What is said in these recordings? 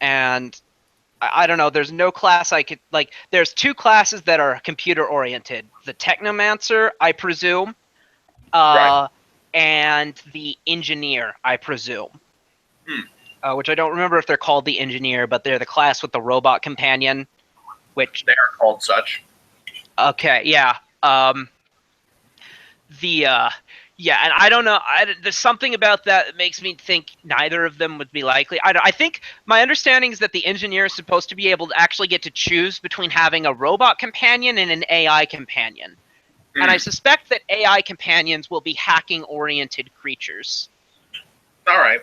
and I don't know. There's no class I could like. There's two classes that are computer oriented: the Technomancer, I presume, Right. and the Engineer, I presume. Hmm. Which I don't remember if they're called the Engineer, but they're the class with the robot companion. Which They are called such. okay, yeah. Yeah, and I don't know. There's something about that makes me think neither of them would be likely. I think my understanding is that the engineer is supposed to be able to actually get to choose between having a robot companion and an AI companion. And I suspect that AI companions will be hacking-oriented creatures. All right.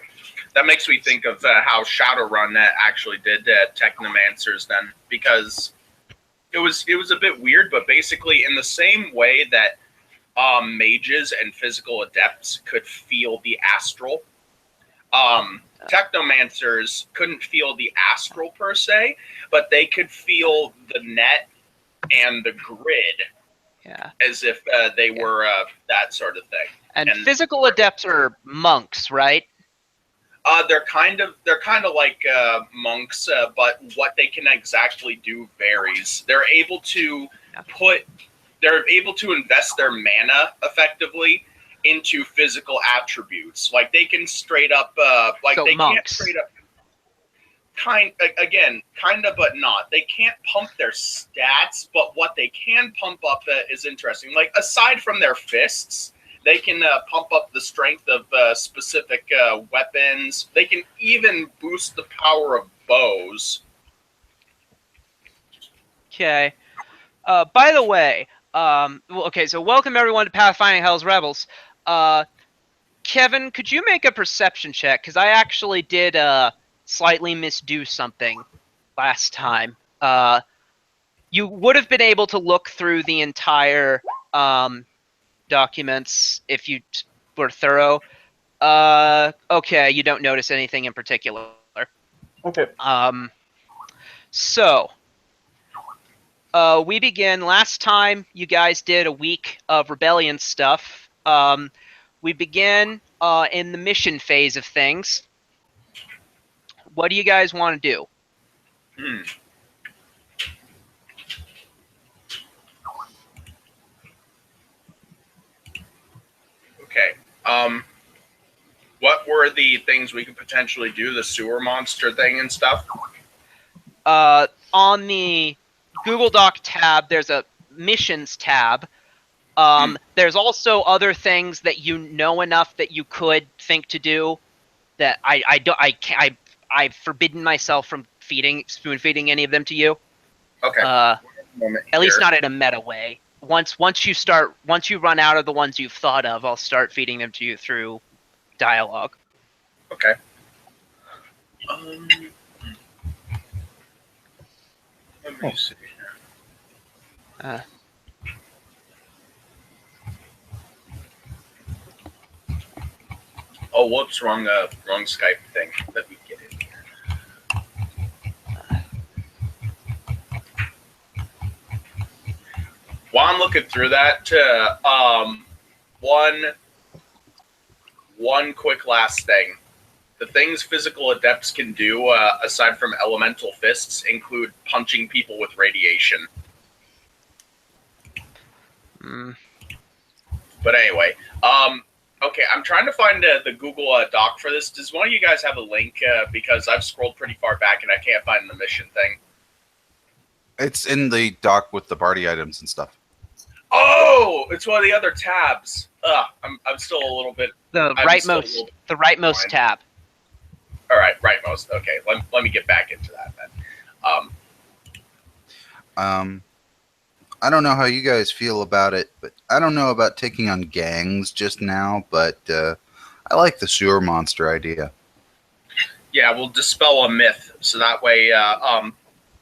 That makes me think of how Shadowrun actually did Technomancers then, because it was a bit weird, but basically in the same way that mages and physical adepts could feel the astral. Technomancers couldn't feel the astral per se, but they could feel the net and the grid Yeah. as if they were that sort of thing. And physical adepts are monks, right? They're kind of like monks, but what they can exactly do varies. They're able to invest their mana effectively into physical attributes. Like they can straight up, So they monks. can't straight up. Kind of, but not. They can't pump their stats, but what they can pump up is interesting. Like aside from their fists, they can pump up the strength of specific weapons. They can even boost the power of bows. Okay. By the way, okay, so welcome everyone to Pathfinding Hell's Rebels. Kevin, could you make a perception check? Because I actually did slightly misdo something last time. You would have been able to look through the entire documents if you were thorough. Okay, you don't notice anything in particular. Okay. So we begin. Last time you guys did a week of rebellion stuff. We begin in the mission phase of things. What do you guys want to do? Okay. What were the things we could potentially do? The sewer monster thing and stuff? On the Google Doc tab, there's a missions tab. There's also other things that you know enough that you could think to do that I've forbidden myself from spoon feeding any of them to you. Okay. At least not in a meta way. Once you run out of the ones you've thought of, I'll start feeding them to you through dialogue. Okay. Let me see here. Oh, whoops! Wrong Skype thing. Let me get in here. While I'm looking through that, one quick last thing. The things physical adepts can do, aside from elemental fists, include punching people with radiation. But anyway, okay, I'm trying to find the Google Doc for this. Does one of you guys have a link? Because I've scrolled pretty far back and I can't find the mission thing. It's in the doc with the party items and stuff. Oh, it's one of the other tabs. I'm still a little bit. The rightmost tab. All right, rightmost. Okay, let me get back into that then. I don't know how you guys feel about it, but I don't know about taking on gangs just now, but I like the sewer monster idea. Yeah, we'll dispel a myth, so that way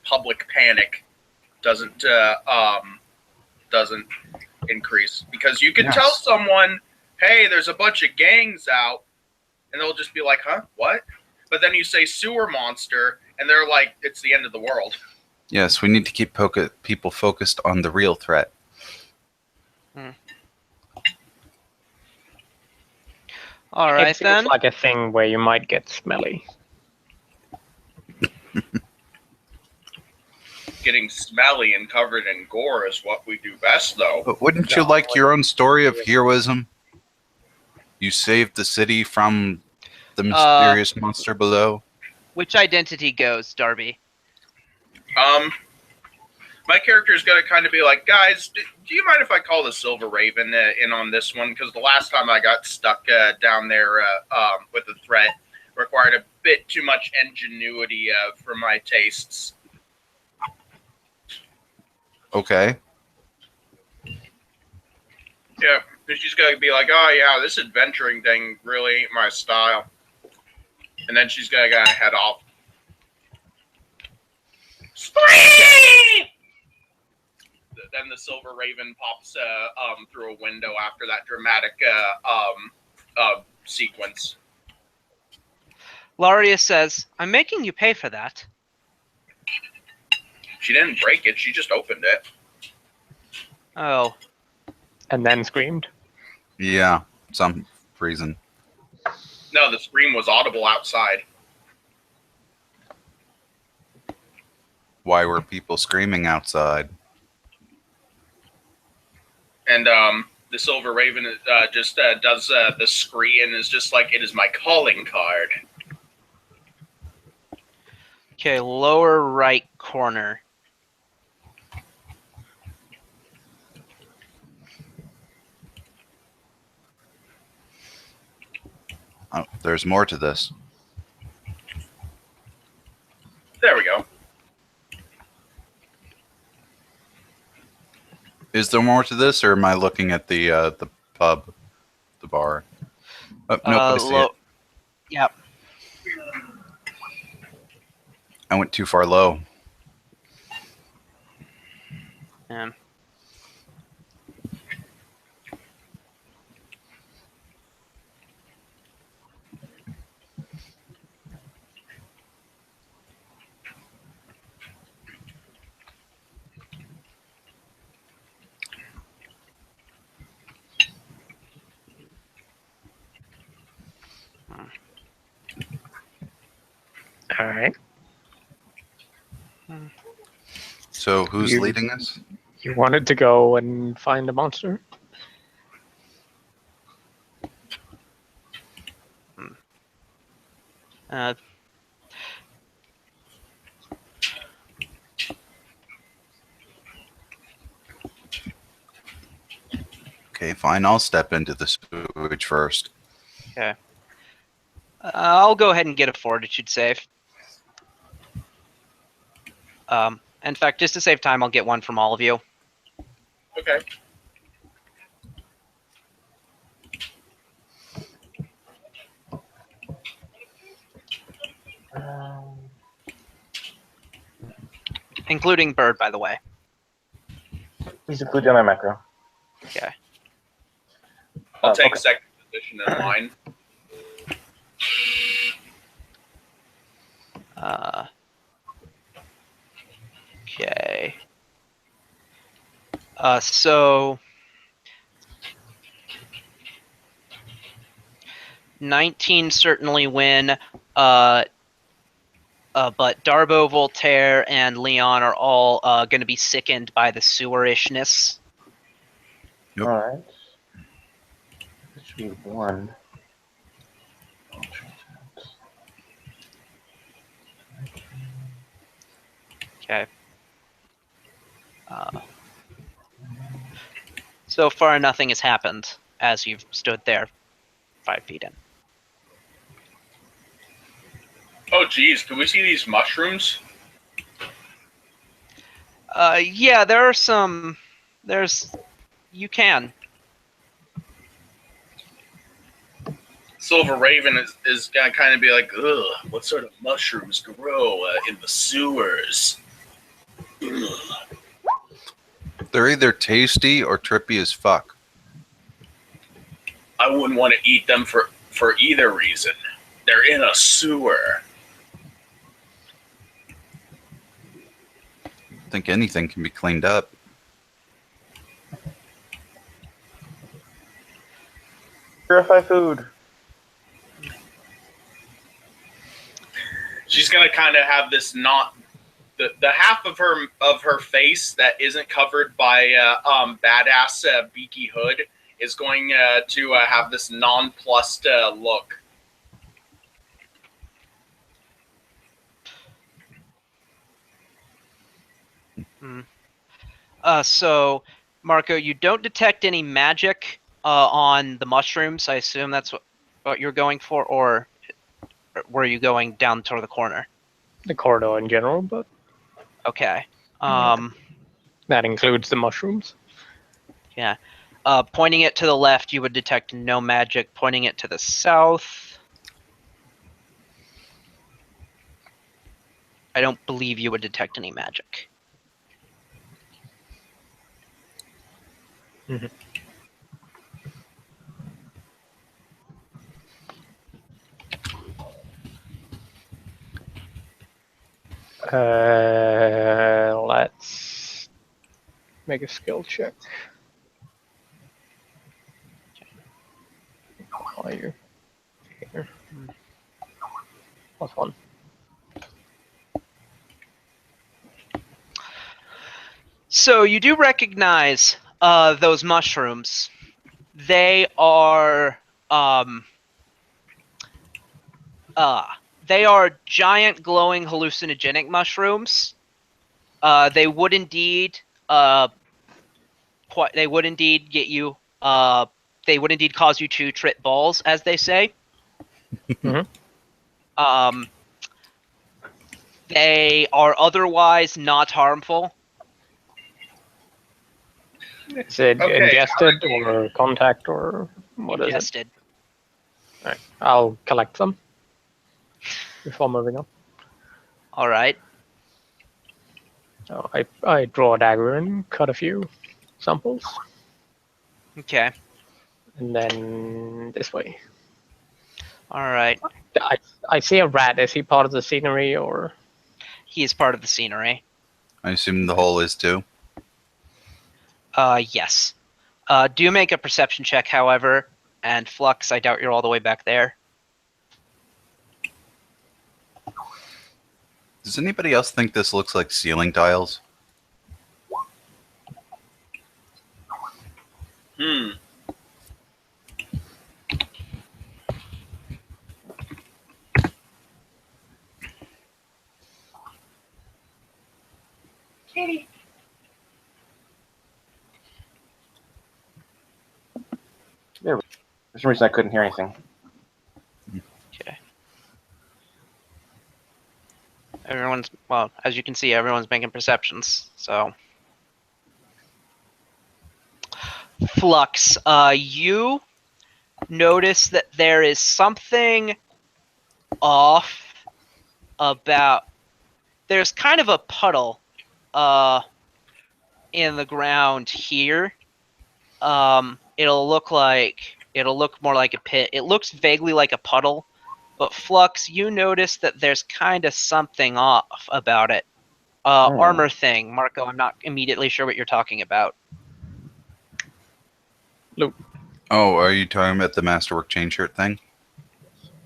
public panic doesn't increase. Because you can tell someone, hey, there's a bunch of gangs out, and they'll just be like, huh, what? But then you say sewer monster, and they're like, it's the end of the world. Yes, we need to keep people focused on the real threat. All right, it seems like a thing where you might get smelly. getting smelly and covered in gore is what we do best, though. But wouldn't you like your own story of heroism? You saved the city from the mysterious monster below. Which identity goes, Darby? My character is going to kind of be like, guys, do you mind if I call the Silver Raven in on this one? Because the last time I got stuck down there with a threat required a bit too much ingenuity for my tastes. Okay. Yeah, she's going to be like, oh, yeah, this adventuring thing really ain't my style. And then she's going to head off. Scream! Then the Silver Raven pops through a window after that dramatic sequence. Laria says, I'm making you pay for that. She didn't break it, she just opened it. Oh. And then screamed? Yeah, some reason. No, the scream was audible outside. Why were people screaming outside? And the Silver Raven just does the scree and is just like, it is my calling card. Okay, lower right corner. Oh, there's more to this. There we go. Is there more to this, or am I looking at the pub, the bar? Oh, nope, I see it. Yep. I went too far low. Yeah. All right. So who's leading us? You wanted to go and find a monster? Okay, fine. I'll step into the sewage first. Okay. I'll go ahead and get a fortitude save. In fact, just to save time, I'll get one from all of you. Okay. Including Bird, by the way. Please include on my macro. Okay. I'll take okay. second position in line. Okay. So 19 certainly win. But Darbo, Voltaire, and Leon are all going to be sickened by the sewerishness. Yep. All right. This should be one. Okay. So far, nothing has happened as you've stood there 5 feet in. Oh, geez, can we see these mushrooms? Yeah, there are some. You can. Silver Raven is going to kind of be like, ugh, what sort of mushrooms grow in the sewers? Ugh. They're either tasty or trippy as fuck. I wouldn't want to eat them for either reason. They're in a sewer. I think anything can be cleaned up. Purify food. She's going to kind of have this not the half of her face that isn't covered by badass beaky hood is going to have this nonplussed look. So, Marco, you don't detect any magic on the mushrooms. I assume that's what you're going for, or were you going down toward the corner? The corridor in general, but Okay. that includes the mushrooms. Yeah. Pointing it to the left, you would detect no magic. Pointing it to the south, I don't believe you would detect any magic. Mm-hmm. Let's make a skill check. While you're here. +1. So you do recognize those mushrooms. They are giant glowing hallucinogenic mushrooms. They would indeed they would indeed get you they would indeed cause you to trip balls, as they say. Mhm. They are otherwise not harmful. Is it Okay. ingested or contact or what is it? Ingested. Alright, I'll collect them before moving on. All right. So I draw a dagger and cut a few samples, Okay. and then this way. All right. I see a rat. Is he part of the scenery or? He is part of the scenery. I assume the hole is too. Yes. Do make a perception check, however, and Flux, I doubt you're all the way back there. Does anybody else think this looks like ceiling tiles? Kitty. For some reason, I couldn't hear anything. Okay. Everyone's, well, as you can see, everyone's making perceptions, so. Flux, you notice that there is something off about, there's kind of a puddle in the ground here. It'll look more like a pit. It looks vaguely like a puddle, but Flux, you notice that there's kind of something off about it. Armor thing, Marco, I'm not immediately sure what you're talking about. Loot. Oh, are you talking about the Masterwork chain shirt thing?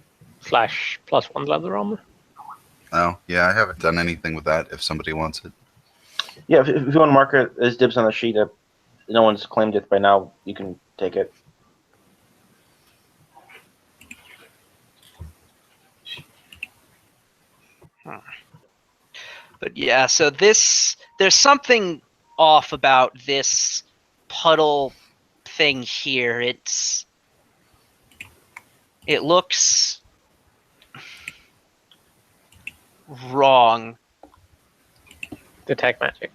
/ +1 leather armor. Oh, yeah, I haven't done anything with that if somebody wants it. Yeah, if you want to mark it as dibs on the sheet, no one's claimed it by now, you can take it. But yeah, so there's something off about this puddle thing here. It looks wrong. Detect magic.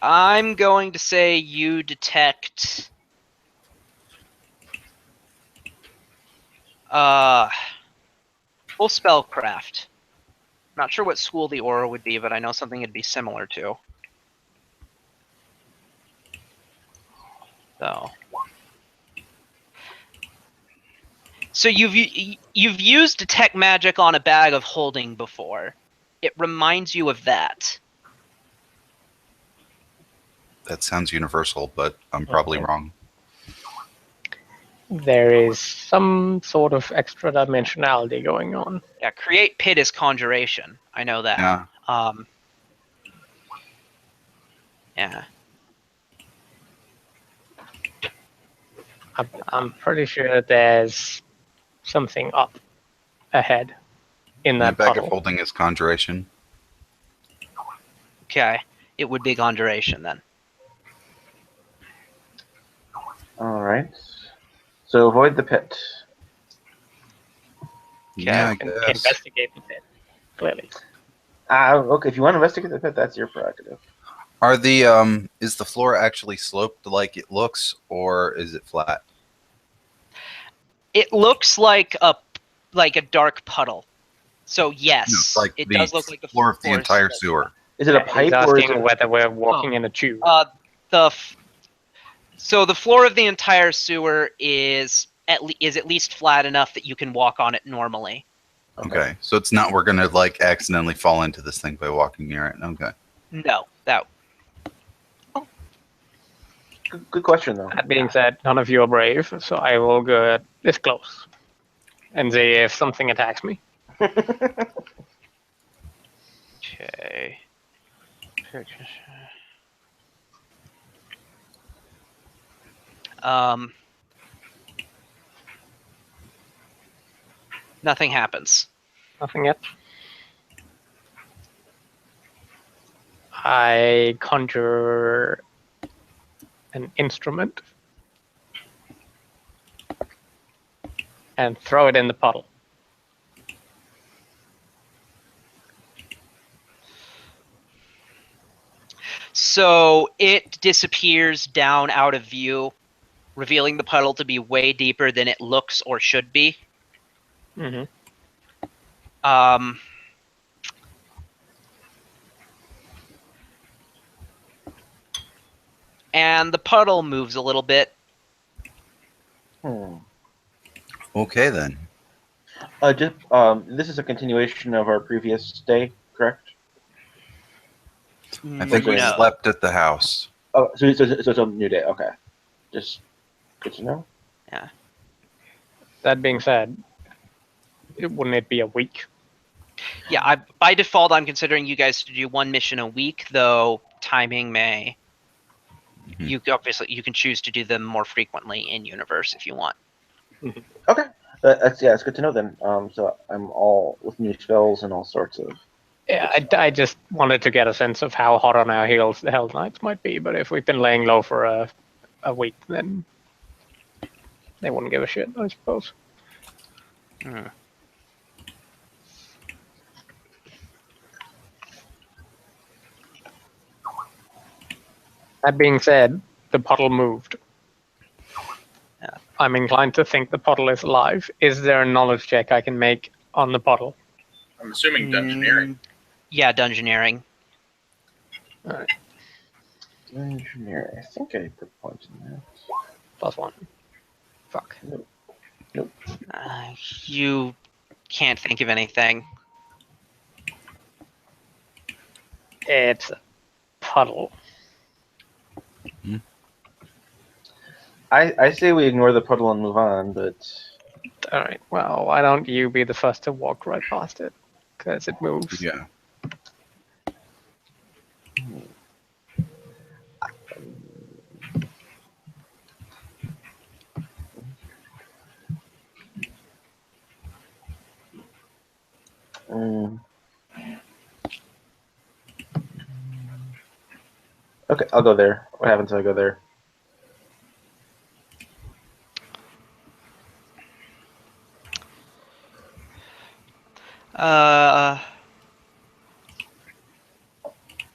I'm going to say you detect full spellcraft. Not sure what school the aura would be, but I know something it'd be similar to. So you've used detect magic on a bag of holding before. It reminds you of that. That sounds universal, but I'm probably wrong. there is some sort of extra dimensionality going on. Yeah, create pit is conjuration. I know that. Yeah. Yeah. I'm pretty sure there's something up ahead in Yeah, that bag of puddle. holding is conjuration. Okay. It would be conjuration then. All right. So avoid the pit. Yeah, I And guess. investigate the pit, clearly. Okay, if you want to investigate the pit, that's your prerogative. Are the is the floor actually sloped like it looks, or is it flat? It looks like a dark puddle. So yes, No, like it the does look like the floor of the floor is entire sloped. sewer. Is it a Yeah, he's pipe or is asking it? whether we're walking in a tube. So the floor of the entire sewer is at least flat enough that you can walk on it normally. Okay, so it's not we're gonna like accidentally fall into this thing by walking near it. Okay. No, that Good question though. That being said, none of you are brave, so I will go this close and see if something attacks me. okay. Nothing happens. Nothing yet. I conjure an instrument and throw it in the puddle. So it disappears down out of view, revealing the puddle to be way deeper than it looks or should be. Mm-hmm. And the puddle moves a little bit. Okay then. This is a continuation of our previous day, correct? I think we No. slept at the house. Oh, so it's a new day. Okay, just good to know. Yeah. That being said, wouldn't it be a week? Yeah, by default, I'm considering you guys to do one mission a week, though timing may. Mhm. You can choose to do them more frequently in universe if you want. Okay, it's good to know then. So I'm all with new spells and all sorts of. Yeah, I just wanted to get a sense of how hot on our heels the Hell Knights might be, but if we've been laying low for a week, then they wouldn't give a shit, I suppose. That being said, the puddle moved. Yeah. I'm inclined to think the puddle is alive. Is there a knowledge check I can make on the puddle? I'm assuming dungeoneering. Yeah, dungeoneering. Alright, Engineer. I think I put points in that. +1. Fuck. You can't think of anything. It's a puddle. I say we ignore the puddle and move on, but Alright, well, why don't you be the first to walk right past it? Because it moves. Yeah. okay, I'll go there. What happens if I go there?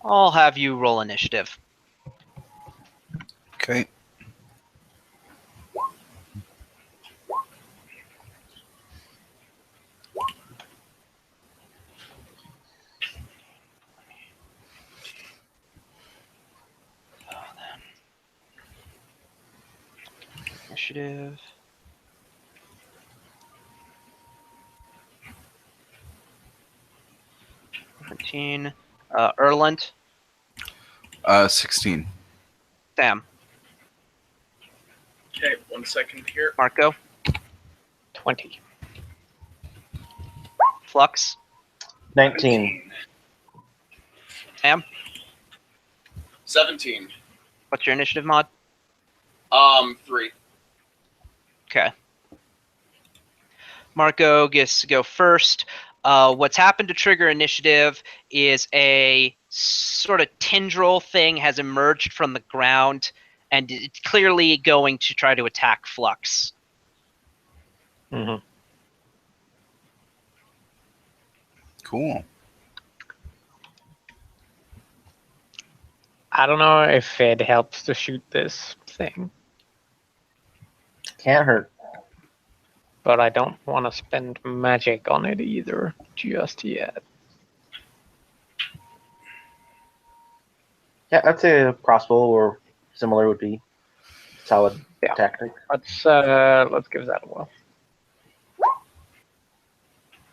I'll have you roll initiative. Okay. Initiative. Erland, 16. Sam. Okay, 1 second here. Marco, 20. Flux, 19. Sam. 17. What's your initiative mod? 3. Okay. Marco gets to go first. What's happened to trigger initiative is a sort of tendril thing has emerged from the ground, and it's clearly going to try to attack Flux. Mm-hmm. Cool. I don't know if it helps to shoot this thing, Can't hurt. but I don't want to spend magic on it either just yet. Yeah, I'd say a crossbow or similar would be solid Yeah. tactic. Let's give that a whirl.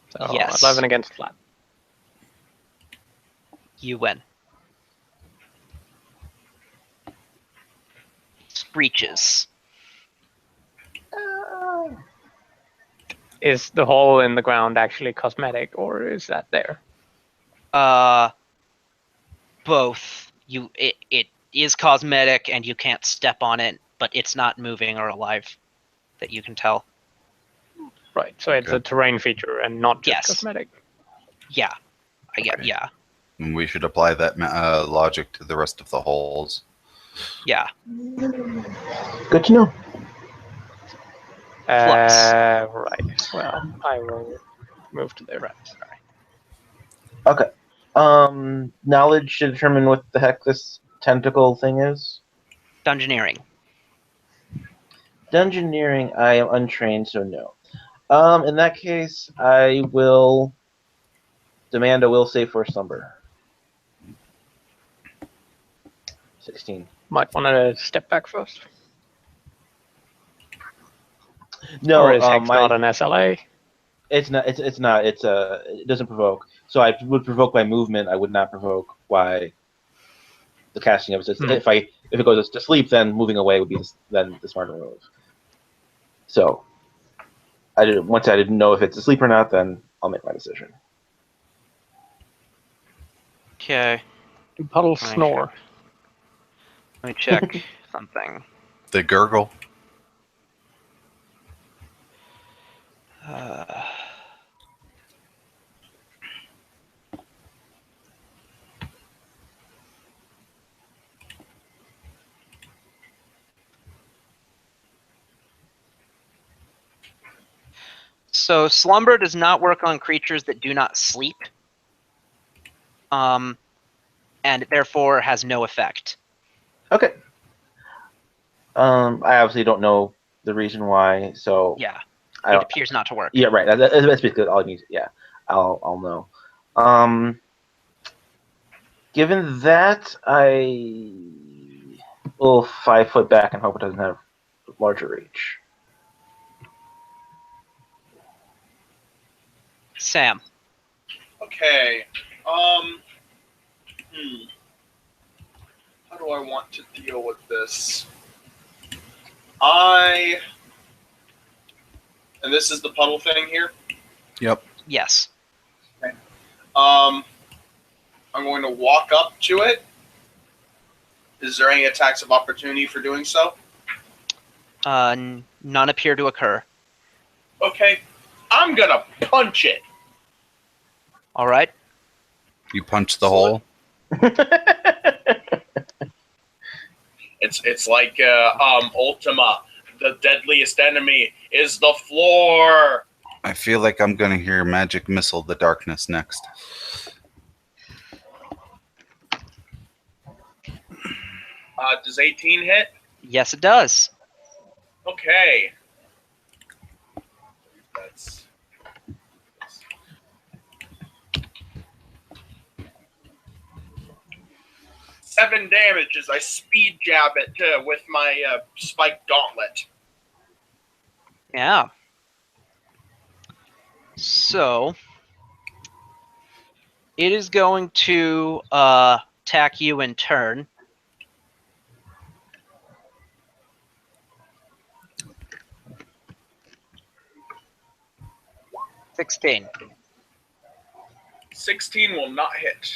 So Yes. 11 against flat. You win. Breaches. Is the hole in the ground actually cosmetic, or is that there? Both. It is cosmetic, and you can't step on it, but it's not moving or alive, that you can tell. Right, so it's Okay. a terrain feature and not just Yes. cosmetic. Yeah, I get. Okay. Yeah, And we should apply that logic to the rest of the holes. yeah. Good to know. Flux. Right. Well, I will move to there. Right. Sorry. Okay. Knowledge to determine what the heck this tentacle thing is. Dungeoneering. Dungeoneering, I am untrained, so no. In that case, I will demand a will save for slumber. 16. Might want to step back first. No, or is Hex my not an SLA? it's not. It's not. It doesn't provoke. So I would provoke by movement. I would not provoke by the casting of it. So if it goes to sleep, then moving away would be the smarter move. So once I didn't know if it's asleep or not, then I'll make my decision. Okay. Do puddles Right. snore? Let me check something. The gurgle. So slumber does not work on creatures that do not sleep, and therefore has no effect. Okay. I obviously don't know the reason why, so Yeah, I it don't, appears not to work. yeah, right. That's basically all I need. Yeah, I'll know. Given that, I will 5 foot back and hope it doesn't have larger reach. Sam. Okay. How do I want to deal with this? And this is the puddle thing here. Yep. Yes. I'm going to walk up to it. Is there any attacks of opportunity for doing so? None appear to occur. Okay. I'm gonna punch it. All right. You punch the hole. It's like Ultima. The deadliest enemy is the floor. I feel like I'm gonna hear magic missile the darkness next. Does 18 hit? Yes, it does. Okay. That's 7 damage as I speed jab it with my spike gauntlet. Yeah. So it is going to attack you in turn. 16. 16 will not hit.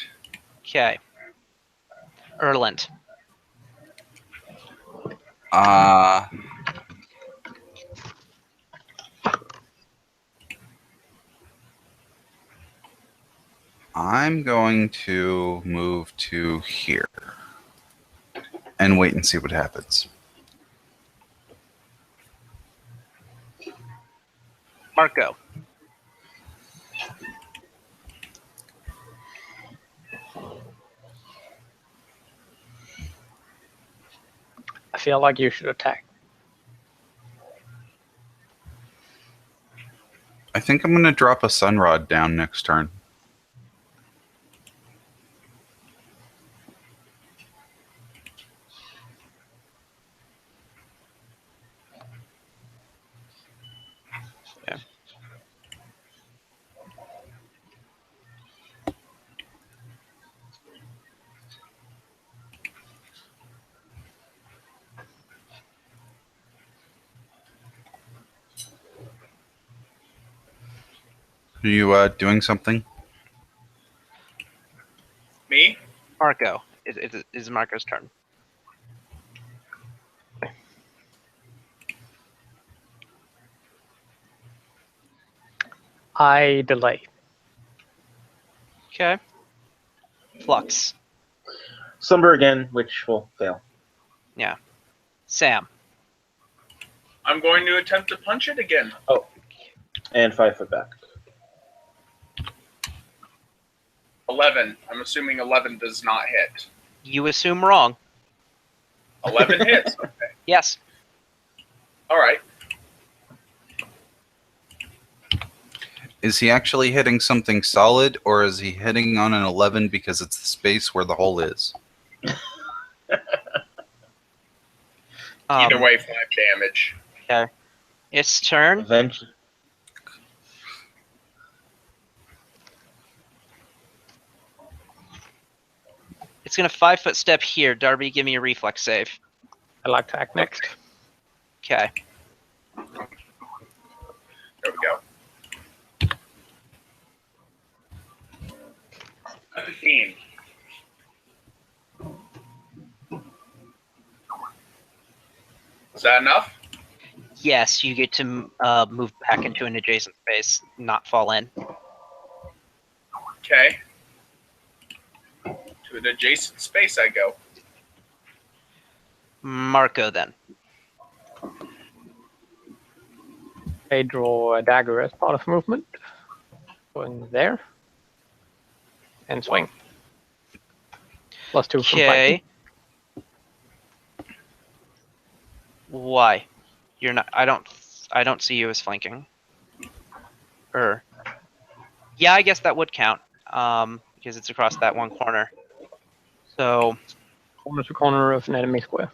Okay. Erland. I'm going to move to here and wait and see what happens. Marco. I feel like you should attack. I think I'm going to drop a Sunrod down next turn. Are you doing something? Me? Marco. Is Marco's turn. I delay. Okay. Flux. Slumber again, which will fail. Sam. I'm going to attempt to punch it again. And 5 foot back. 11. I'm assuming 11 does not hit. You assume wrong. 11 hits. Okay. Yes. All right. Is he actually hitting something solid, or is he hitting on an 11 because it's the space where the hole is? Either way, 5 damage. Okay. Its turn. Eventually. It's going to 5-foot step here. Darby, give me a reflex save. I like to act next. Okay. There we go. 15. Is that enough? Yes, you get to move back into an adjacent space, not fall in. Okay. To an adjacent space I go. Marco, then. I draw a dagger as part of movement. Going there. And swing. +2 from flanking. Okay. Why? You're not. I don't see you as flanking. Yeah, I guess that would count. Because it's across that one corner. So. Corner to corner of an enemy square.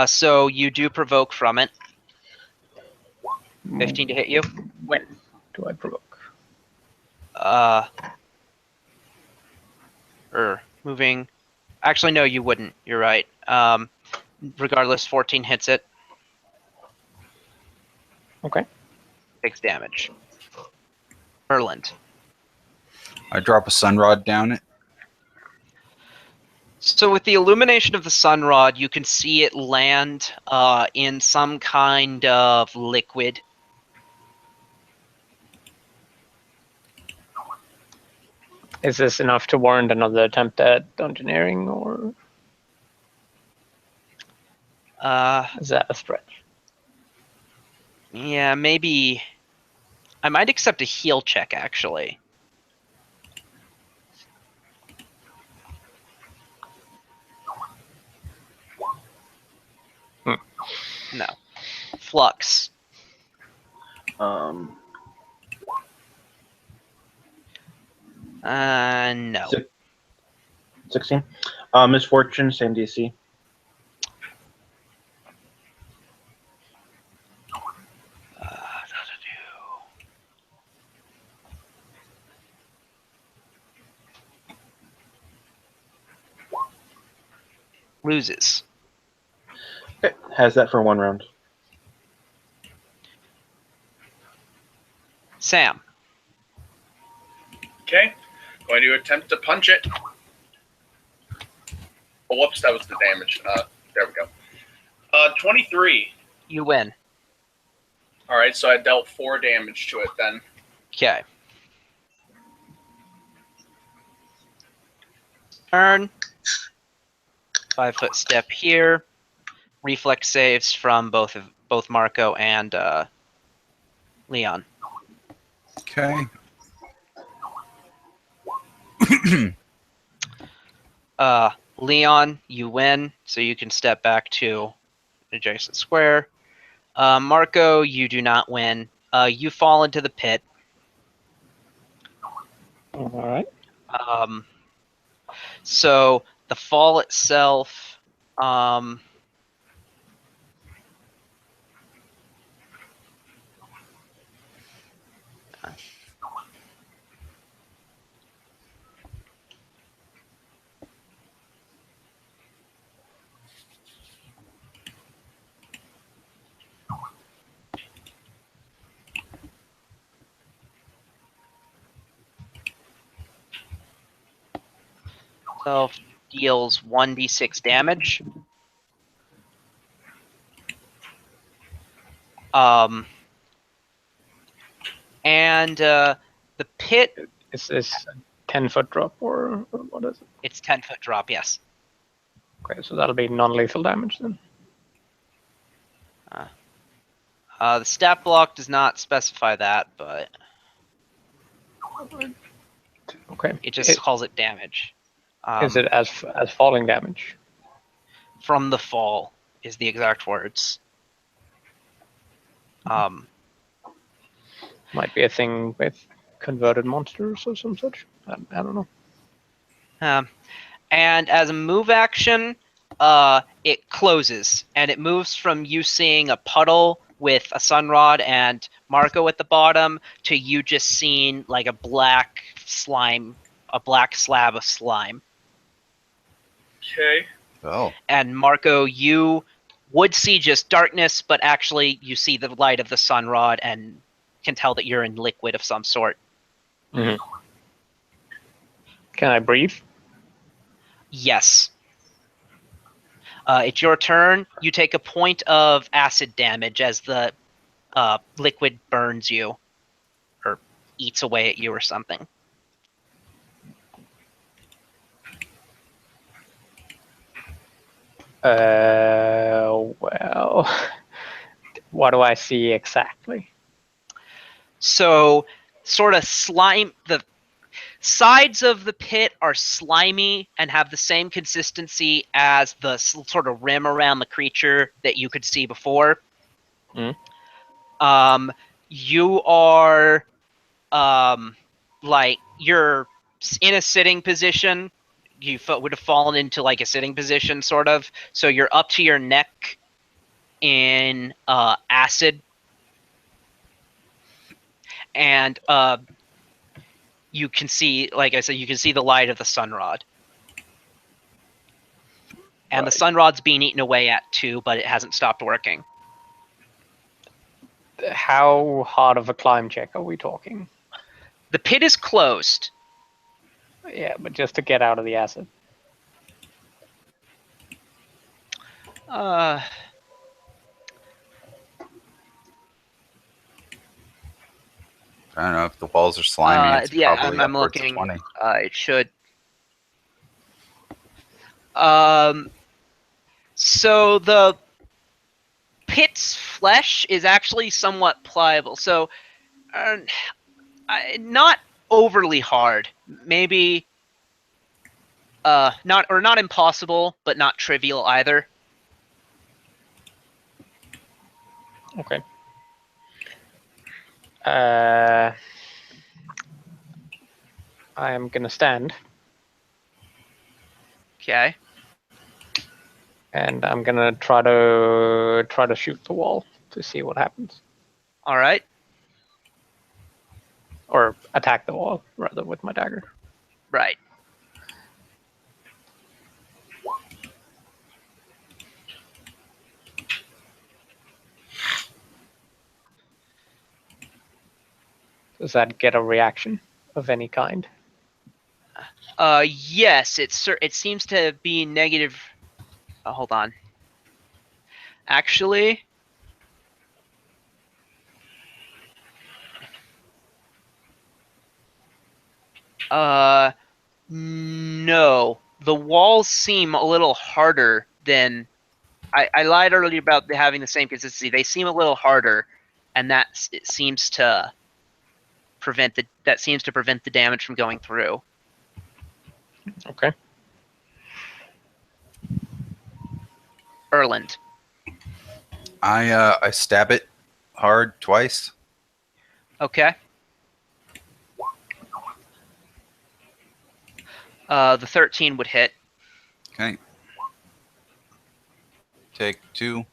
So you do provoke from it. 15 to hit you. When do I provoke? Moving. Actually, no, you wouldn't. You're right. Regardless, 14 hits it. Okay. Takes damage. Erland. I drop a Sunrod down it. So with the illumination of the sunrod, you can see it land in some kind of liquid. Is this enough to warrant another attempt at dungeoneering, or is that a stretch? Yeah, maybe. I might accept a heal check, actually. No. Flux. Um, No. 16. Misfortune, same DC. Loses. Okay. Has that for 1 round. Sam. Okay. Going to attempt to punch it. Oh, whoops, that was the damage. There we go. 23. You win. All right, so I dealt 4 damage to it then. Okay. Turn. 5-foot step here. Reflex saves from both Marco and Leon. Okay. Leon, you win, so you can step back to adjacent square. Marco, you do not win. You fall into the pit. All right. So the fall itself. Itself deals 1d6 damage. And the pit. Is this a 10-foot drop or what is it? It's 10-foot drop, yes. Okay, so that'll be non-lethal damage then. The stat block does not specify that, but Okay. it just calls it damage. Is it as falling damage? From the fall is the exact words. Might be a thing with converted monsters or some such. I don't know. And as a move action, it closes, and it moves from you seeing a puddle with a sunrod and Marco at the bottom to you just seeing like a black slab of slime. Okay. Oh. And Marco, you would see just darkness, but actually you see the light of the sunrod and can tell that you're in liquid of some sort. Mm-hmm. Can I breathe? Yes. It's your turn. You take a point of acid damage as the liquid burns you or eats away at you or something. Well, what do I see exactly? So, sort of slime. The sides of the pit are slimy and have the same consistency as the sort of rim around the creature that you could see before. Mm. You are like you're in a sitting position. You would have fallen into like a sitting position, sort of. So you're up to your neck in acid, and you can see, like I said, you can see the light of the sunrod. And Right. the sunrod's being eaten away at too, but it hasn't stopped working. How hard of a climb check are we talking? The pit is closed. Yeah, but just to get out of the acid. Uh, I don't know if the walls are slimy. It's yeah, probably I'm upwards looking. of 20. It should. So the pit's flesh is actually somewhat pliable. So, not overly hard. Maybe not impossible, but not trivial either. Okay. I am gonna stand. Okay. And I'm gonna try to shoot the wall to see what happens, All right. or attack the wall rather with my dagger. Right. Does that get a reaction of any kind? Yes, it seems to be negative. Hold on. Actually, no. The walls seem a little harder than I lied earlier about having the same consistency. They seem a little harder, and it seems to prevent the damage from going through. Okay. Erland. I stab it hard twice. Okay. The 13 would hit. Okay. Take 2.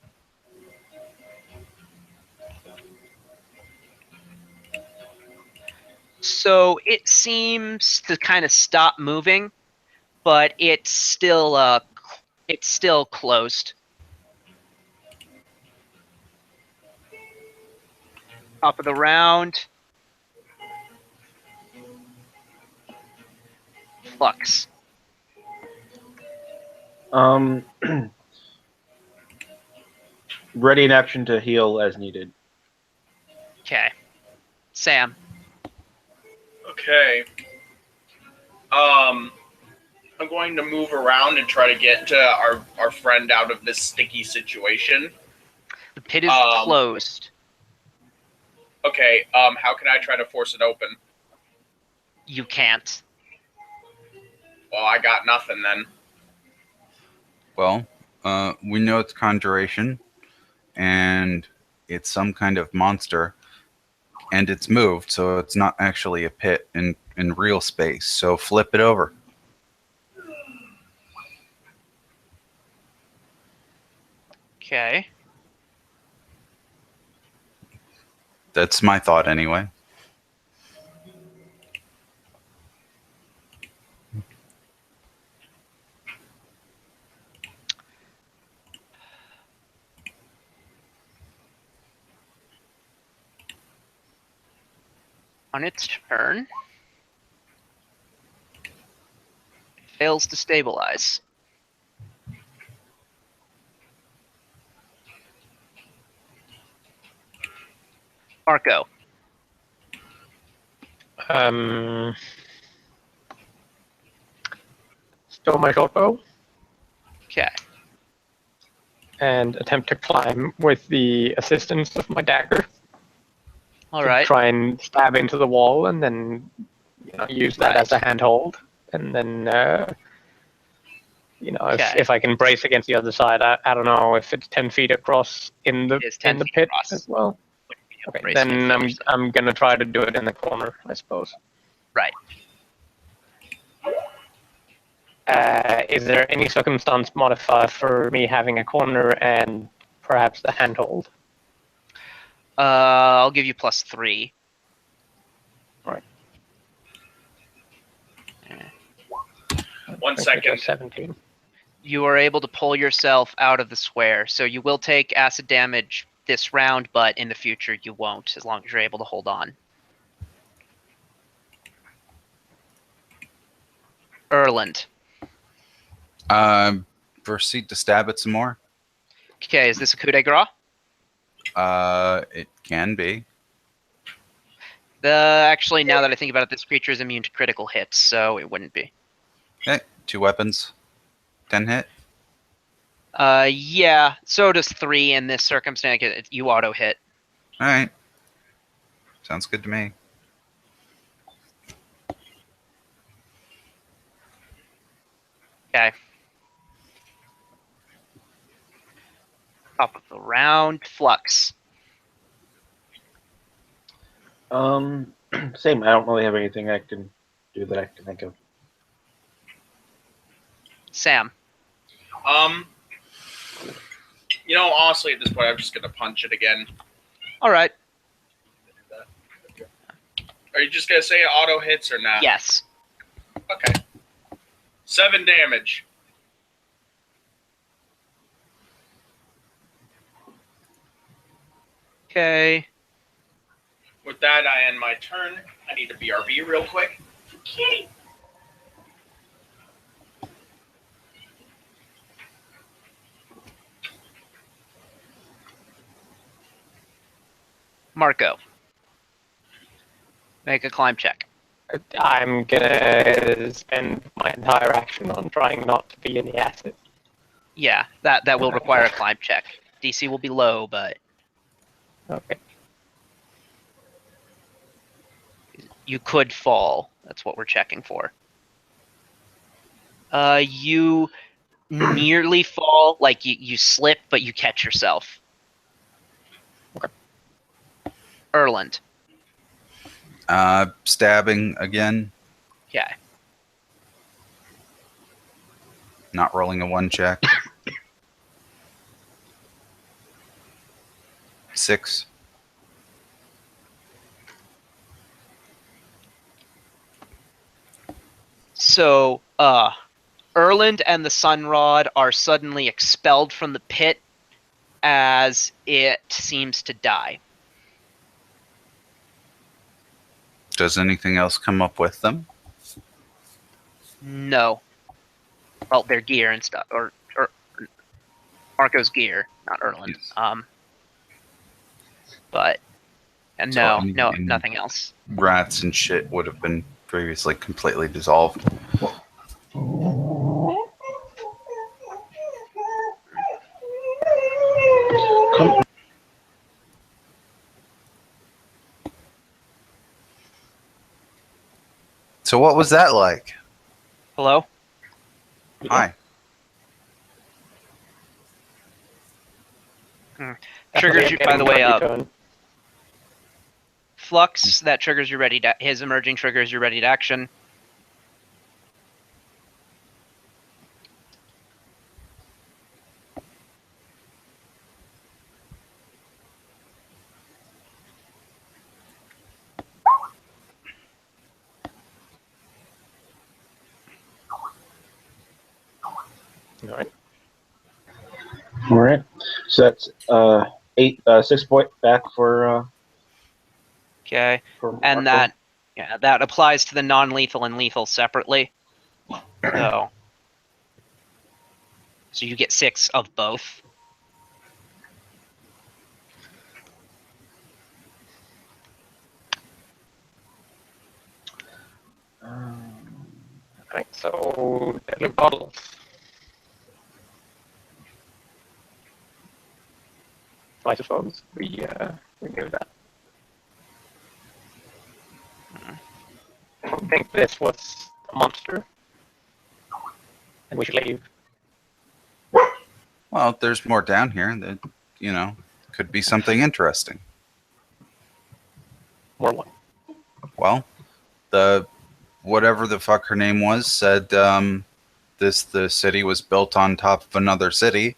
So it seems to kind of stop moving, but it's still closed. Top of the round. Flux. Ready in action to heal as needed. Okay. Sam. Okay. I'm going to move around and try to get our friend out of this sticky situation. The pit is closed. Okay. How can I try to force it open? You can't. Well, I got nothing then. Well, we know it's conjuration, and it's some kind of monster, and it's moved, so it's not actually a pit in real space. So flip it over. Okay. That's my thought anyway. On its turn, it fails to stabilize. Marco. Stow my short bow Okay. and attempt to climb with the assistance of my dagger. All to right. try and stab into the wall and then use that as a handhold. And then, Okay. if I can brace against the other side, I don't know if it's 10 feet across in the It is 10 in the feet pit across. as well. Okay, Brace then against the other side. I'm gonna try to do it in the corner, I suppose. Right. Is there any circumstance modifier for me having a corner and perhaps the handhold? I'll give you +3. Right. 1 second. 17. You are able to pull yourself out of the square, so you will take acid damage this round, but in the future you won't, as long as you're able to hold on. Erland. Proceed to stab it some more. Okay, is this a coup de grace? It can be. Actually, now that I think about it, this creature is immune to critical hits, so it wouldn't be. Okay, 2 weapons. 10 hit. Yeah, so does 3 in this circumstance. You auto hit. All right. Sounds good to me. Okay. Top of the round, Flux. Same. I don't really have anything I can do that I can think of. Sam. Honestly, at this point, I'm just gonna punch it again. All right. Are you just gonna say auto hits or not? Yes. Okay. 7 damage. Okay. With that, I end my turn. I need to BRB real quick. Kitty. Marco, make a climb check. I'm gonna spend my entire action on trying not to be in the acid. Yeah, that will require a climb check. DC will be low, but Okay. you could fall. That's what we're checking for. You nearly fall, like you slip, but you catch yourself. Okay. Erland. Stabbing again. Yeah. Not rolling a 1 check. 6. So, Erland and the Sunrod are suddenly expelled from the pit as it seems to die. Does anything else come up with them? No. Well, their gear and stuff, or Marco's gear, not Erland. Yes. But and So no, any nothing else. Rats and shit would have been previously completely dissolved. So what was that like? Hello? Hi. Triggers you, by the way, Turn. Flux, that triggers your ready to, his emerging triggers your ready to action. All right. All right. So that's 6 point back for. Okay. For And Marco. that applies to the non-lethal and lethal separately. So you get 6 of both. Right, so deadly bottles. I suppose we do that. I think this was a monster, and we should leave. Well, there's more down here that, could be something interesting. More one. Well, the whatever the fuck her name was said the city was built on top of another city.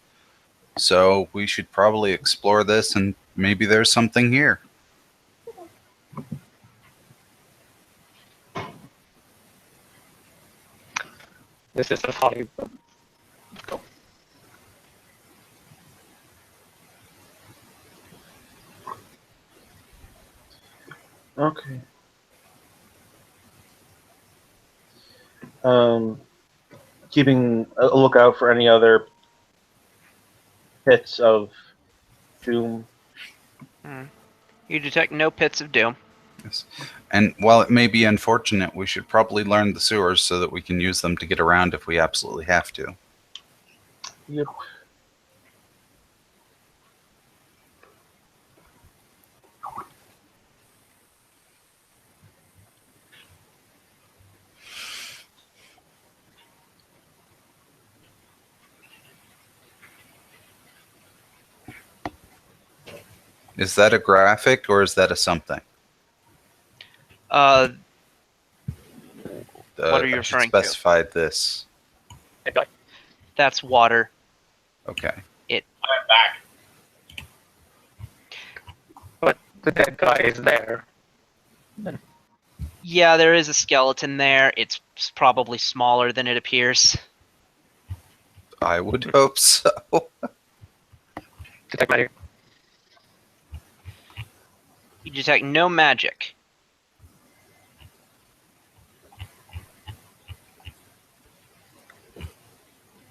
So we should probably explore this and maybe there's something here. This is a Hollywood. Let's go. Okay. Keeping a lookout for any other pits of doom. You detect no pits of doom. Yes. And while it may be unfortunate, we should probably learn the sewers so that we can use them to get around if we absolutely have to. Yep. Is that a graphic or is that a something? What are you I should referring to? specify this. That's water. Okay. I'm back. But the dead guy is there. Yeah, there is a skeleton there. It's probably smaller than it appears. I would hope so. Detect magic. You detect no magic.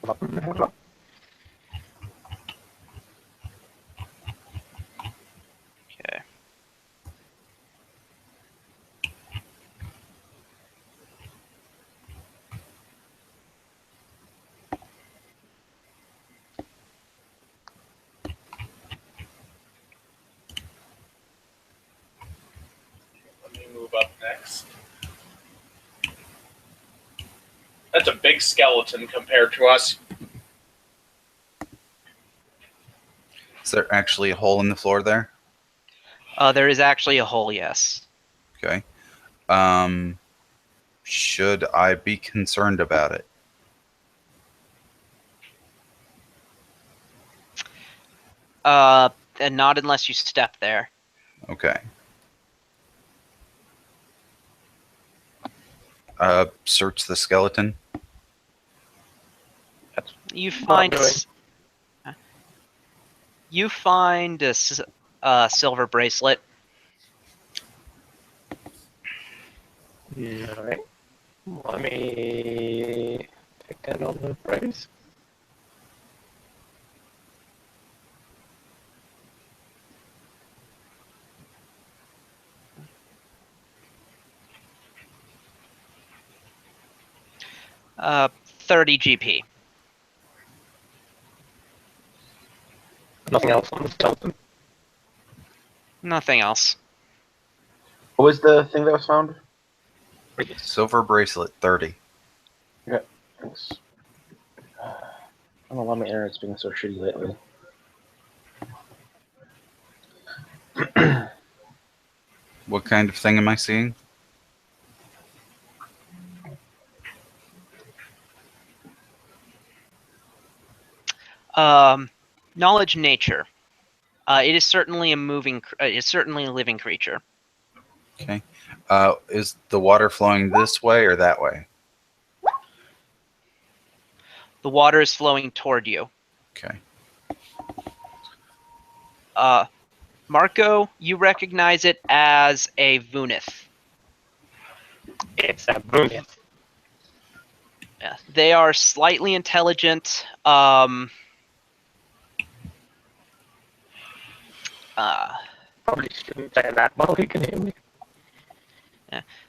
Okay. Let me move up next. That's a big skeleton compared to us. Is there actually a hole in the floor there? There is actually a hole, yes. Okay. Should I be concerned about it? And not unless you step there. Okay. Search the skeleton. You What find I'm doing. you find a silver bracelet. Alright. Let me take that on the price. Uh, 30 GP. Nothing else on the skeleton. Nothing else. What was the thing that was found? Silver bracelet, 30. Thanks. I don't know why my internet's being so shitty lately. What kind of thing am I seeing? Knowledge nature. It is certainly a moving. It's certainly a living creature. Okay. Is the water flowing this way or that way? The water is flowing toward you. Okay. Marco, you recognize it as a Vunith. It's a brilliant. Yeah, they are slightly intelligent. Probably shouldn't say that while he can hear me.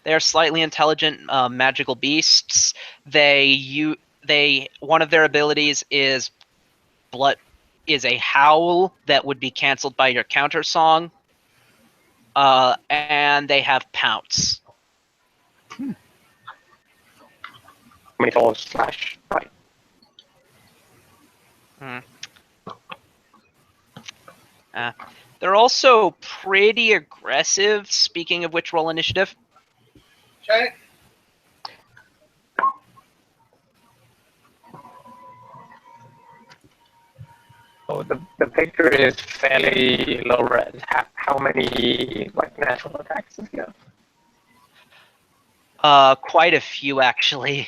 They are slightly intelligent magical beasts. One of their abilities is a howl that would be canceled by your counter song. And they have pounce. How many dollars slash right? They're also pretty aggressive. Speaking of which, roll initiative. Okay. Oh, the picture is fairly low res. How many like natural attacks does he have? Quite a few actually.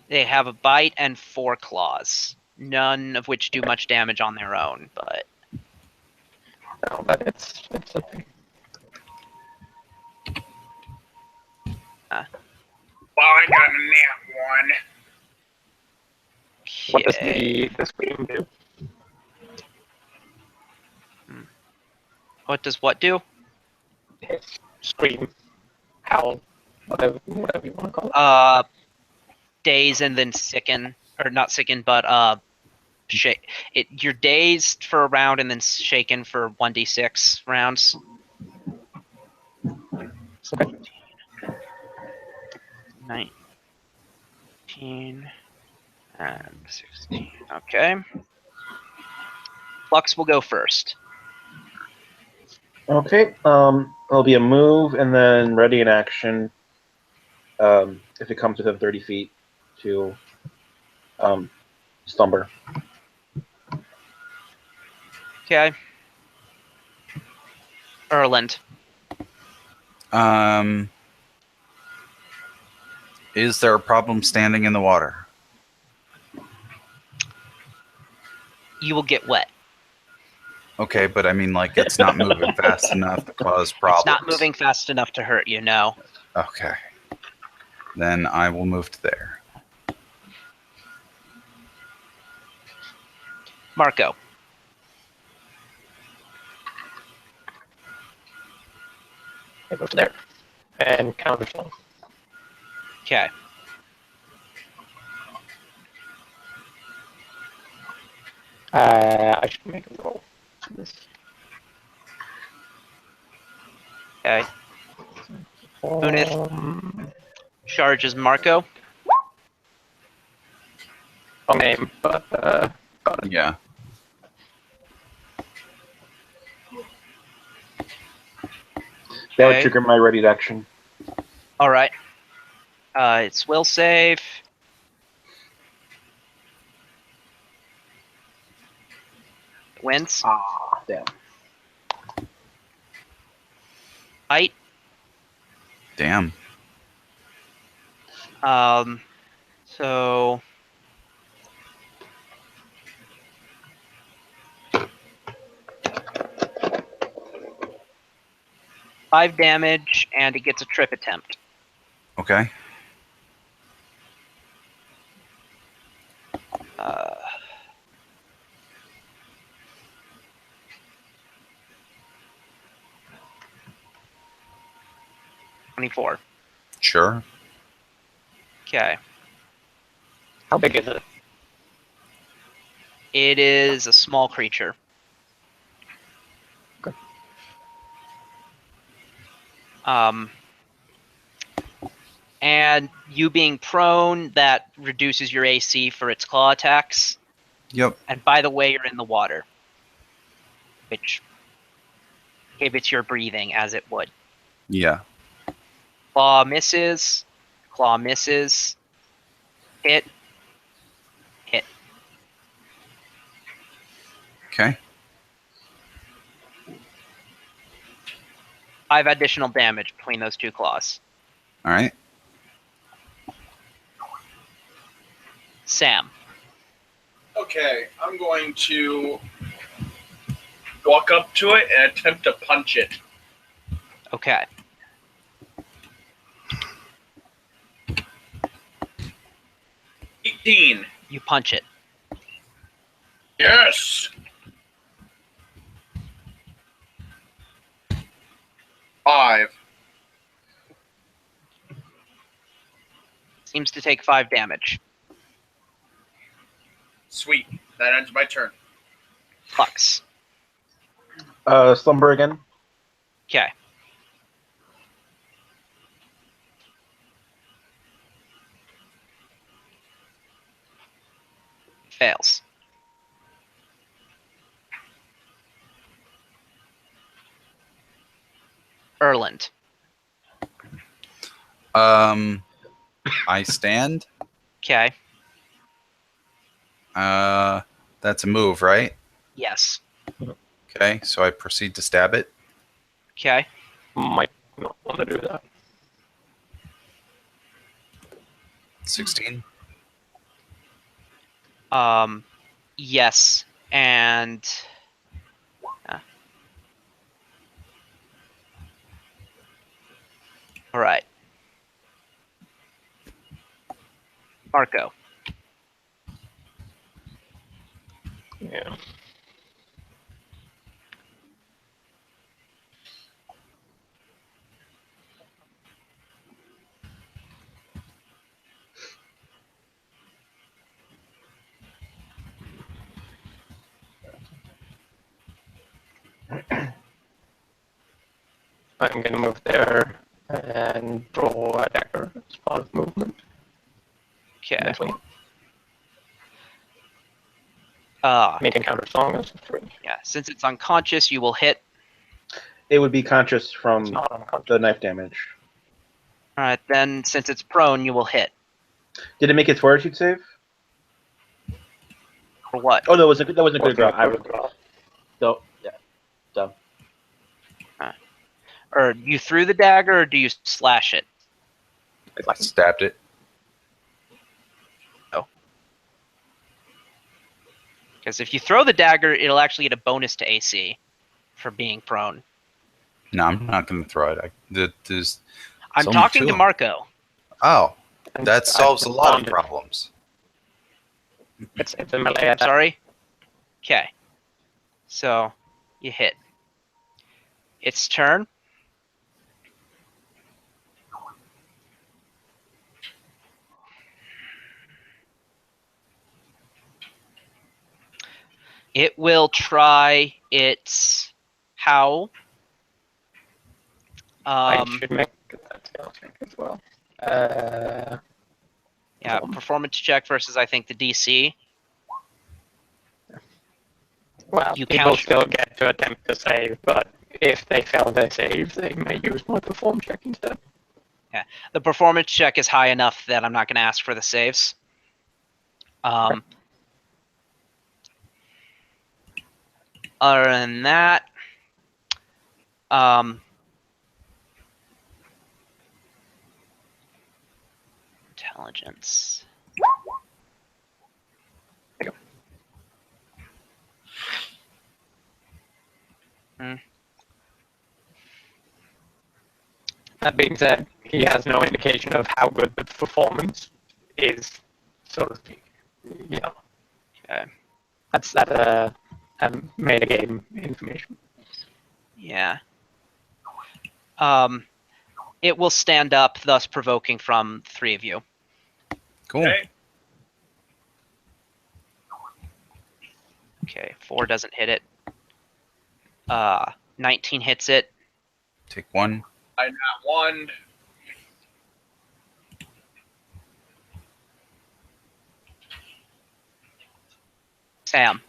They have a bite and 4 claws. None of which do much damage on their own, but No, but it's okay. Well, I got a nat one. What does okay. the scream do? What does what do? His scream, howl, whatever you want to call it. Daze and then sicken, or not sicken, but shake. You're dazed for a round and then shaken for 1d6 rounds. Okay. 19 and 16. Okay. Lux will go first. Okay. It'll be a move and then ready in action. If it comes within 30 feet to slumber. Okay. Erland. Is there a problem standing in the water? You will get wet. Okay, but I mean, like, it's not moving fast enough to cause problems. It's not moving fast enough to hurt you, no. Okay. Then I will move to there. Marco. I go to there. And counter song. Okay. I should make a roll for this. Okay. Unith Um, charges Marco. wrong name, but got it. Yeah. That would Okay. trigger my ready to action. All right. It's will save. Wins. Ah, damn. Height. Damn. So five damage, and it gets a trip attempt. Okay. Uh, $24. Sure. Okay. How big is it? It is a small creature. Okay. And you being prone, that reduces your AC for its claw attacks. Yep. And by the way, you're in the water, which inhibits your breathing as it would. Yeah. Claw misses. Claw misses. Hit. Hit. Okay. 5 additional damage between those two claws. All right. Sam. Okay, I'm going to walk up to it and attempt to punch it. Okay. $18. You punch it. Yes. 5. Seems to take 5 damage. Sweet. That ends my turn. Flux. Slumber again. Okay. Fails. Erland. I stand. Okay. That's a move, right? Yes. Okay, so I proceed to stab it. Okay. Might not want to do that. 16. Yes. And all right. Marco. Yeah. I'm gonna move there and draw a dagger as part of movement. Okay. Next one. Making counter song as a 3. Yeah. Since it's unconscious, you will hit. It would be conscious It's from not unconscious. the knife damage. All right. Then, since it's prone, you will hit. Did it make its fortitude save? For what? Oh, that wasn't a good draw. I Wasn't would. a draw. So yeah, dumb. Or you threw the dagger, or do you slash it? I stabbed it. Because if you throw the dagger, it'll actually get a bonus to AC for being prone. No, I'm not going to throw it. There's I'm only talking two to of 'em. Marco. Oh, And that solves a lot of responded. problems. It's a melee attack. Sorry? Okay. So, you hit. Its turn. It will try its howl. I should make that skill check as well. Yeah, performance check versus I think the DC. Well, You people count- still get to attempt to save, but if they fail their save, they may use my perform check instead. The performance check is high enough that I'm not going to ask for the saves. Other than that, intelligence. That being said, he has no indication of how good the performance is, so to speak. Yeah. Okay. That's made a game information. Yeah. It will stand up, thus provoking from 3 of you. Cool. Okay. Okay, 4 doesn't hit it. 19 hits it. Take one. I nat one. Sam,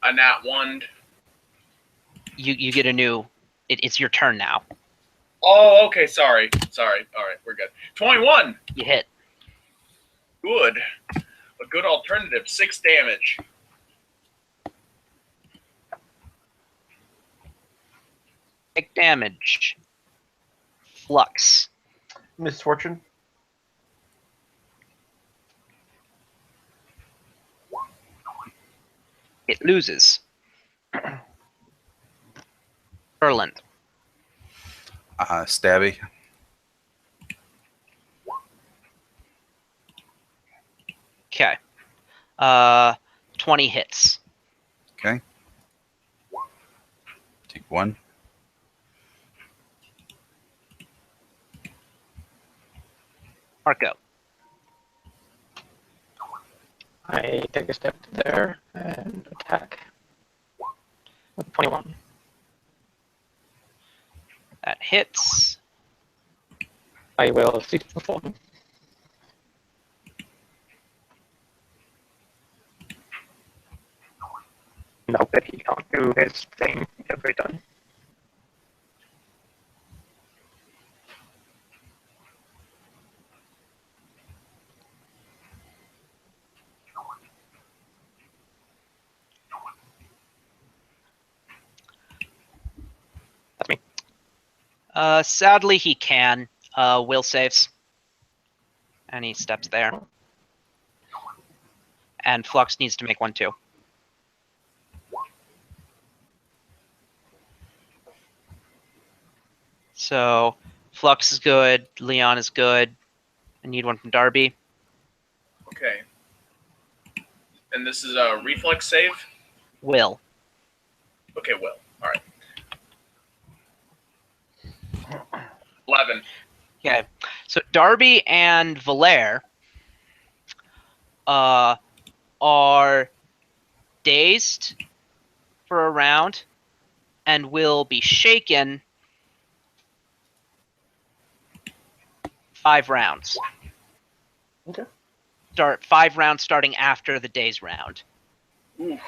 I nat one. you get a new. It's your turn now. Oh, okay. Sorry. All right, we're good. 21. You hit. Good. A good alternative. 6 damage. Take damage. Flux. Misfortune. It loses. Erland. Stabby. Okay. 20 hits. Okay. Take one. Marco. I take a step to there and attack with 21. That hits. I will cease performing. Note that he can't do his thing every time. That's me. Sadly, he can. Will saves. And he steps there. And Flux needs to make one too. So, Flux is good. Leon is good. I need one from Darby. Okay. And this is a reflex save? Will. Okay, Will. All right. 11. Okay. So Darby and Valere are dazed for a round and will be shaken 5 rounds. Okay. Start 5 rounds starting after the day's round. Ooh.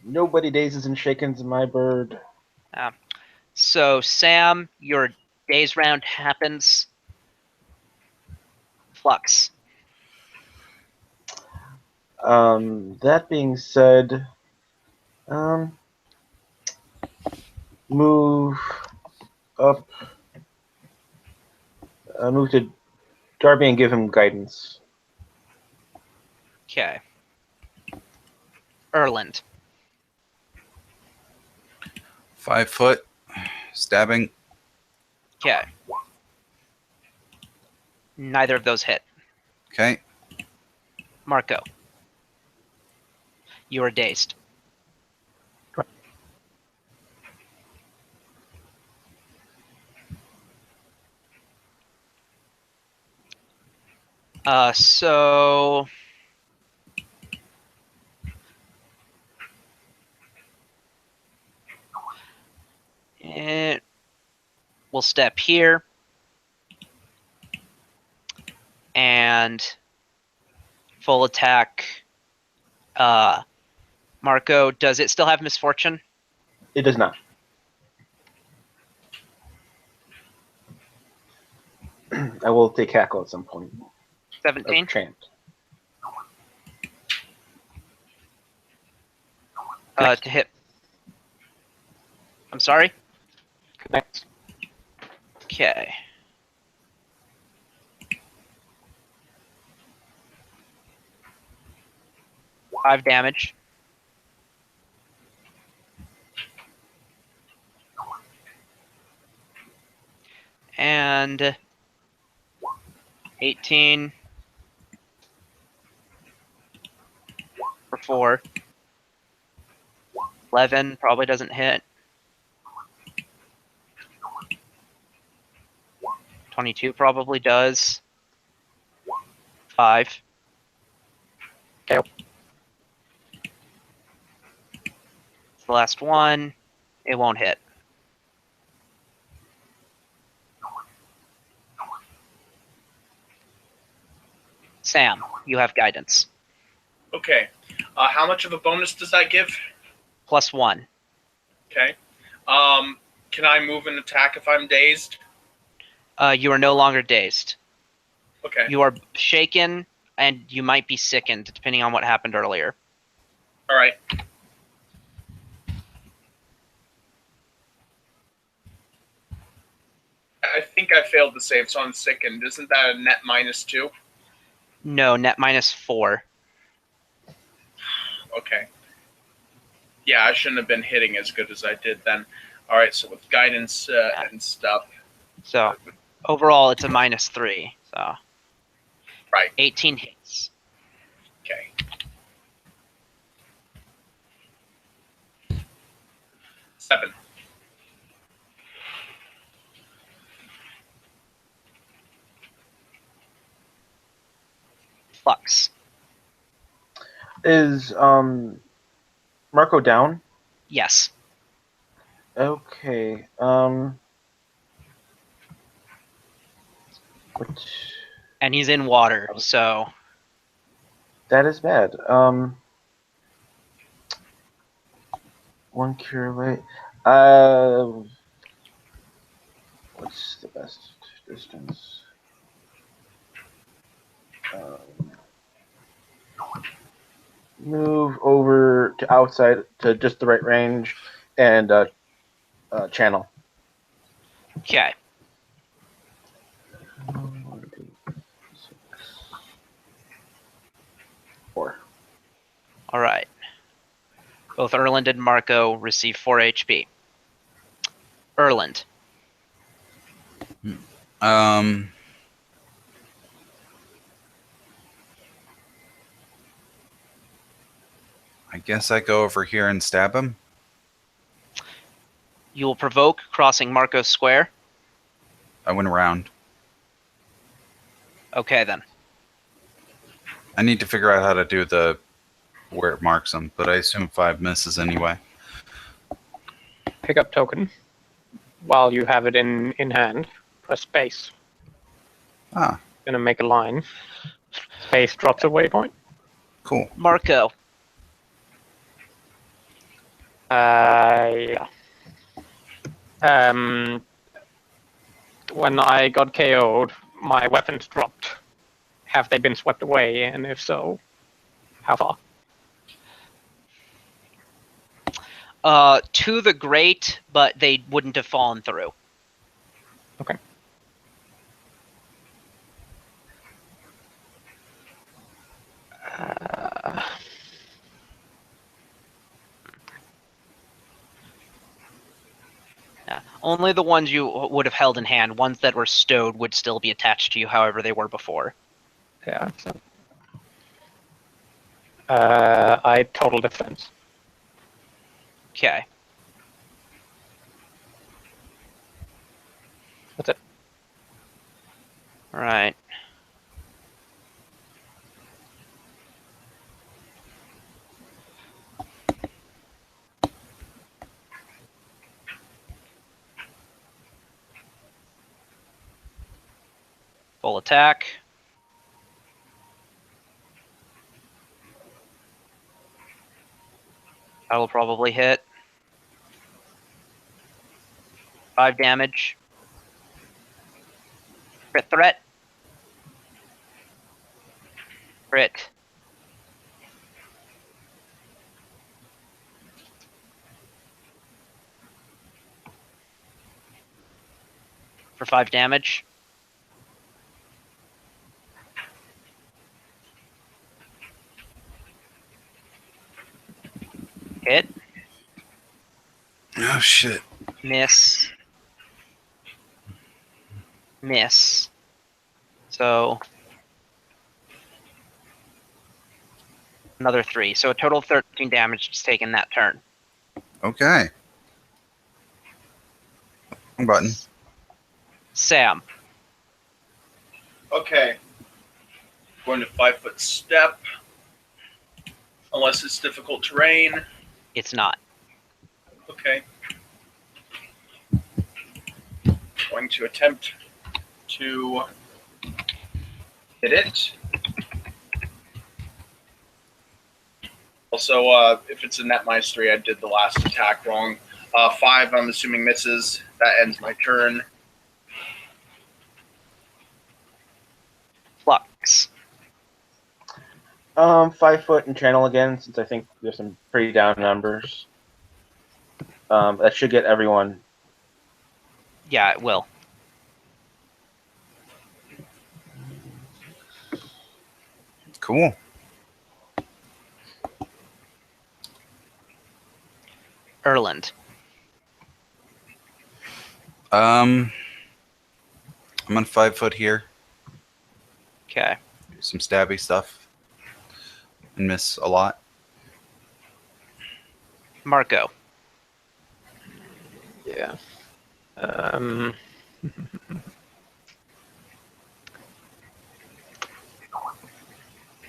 Nobody dazes and shakens my bird. So Sam, your day's round happens. Flux. That being said, move up. Move to Darby and give him guidance. Okay. Erland. 5 foot. Stabbing. Okay. Neither of those hit. Okay. Marco. You are dazed. So we'll step here and full attack. Marco, does it still have misfortune? It does not. I will take cackle at some point. 17. Chant. To hit. I'm sorry? Connect. Okay. Five damage. And 18 for 4. 11 probably doesn't hit. 22 probably does. 5. Okay. It's the last one. It won't hit. Sam, you have guidance. Okay. How much of a bonus does that give? +1. Okay. Can I move and attack if I'm dazed? You are no longer dazed. Okay. You are shaken, and you might be sickened, depending on what happened earlier. All right. I think I failed to save, so I'm sickened. Isn't that a net -2? No, net -4. Okay. Yeah, I shouldn't have been hitting as good as I did then. All right, so with guidance and stuff. So overall, it's a -3. So Right. 18 hits. Okay. Seven. Flux. Is Marco down? Yes. Okay. Which And he's in water, so that is bad. One cure light. What's the best distance? Move over to outside to just the right range and channel. okay. 1, 2, 6, 4. All right. Both Erland and Marco receive 4 HP. Erland. I guess I go over here and stab him. You will provoke crossing Marco's square. I went around. Okay, then. I need to figure out how to do the where it marks them, but I assume 5 misses anyway. Pick up token. While you have it in hand, press space. Ah, Gonna make a line. Space drops a waypoint. cool. Marco. Yeah. When I got KO'd, my weapons dropped. Have they been swept away? And if so, how far? To the grate, but they wouldn't have fallen through. Okay. Only the ones you would have held in hand. Ones that were stowed would still be attached to you, however they were before. Yeah. So. I total defense. Okay. That's it. All right. Full attack. That'll probably hit. 5 damage. Crit threat. Crit. For 5 damage. Hit. Oh shit. Miss. Miss. So another 3. So a total of 13 damage just taken that turn. Okay. Wrong button. Sam. Okay. Going to 5-foot step. Unless it's difficult terrain. It's not. Okay. Going to attempt to hit it. Also, if it's a net -3, I did the last attack wrong. 5, I'm assuming misses. That ends my turn. Flux. 5 foot and channel again, since I think there's some pretty down numbers. That should get everyone. Yeah, it will. Cool. Erland. I'm on 5 foot here. Okay. Do some stabby stuff. And miss a lot. Marco. Yeah.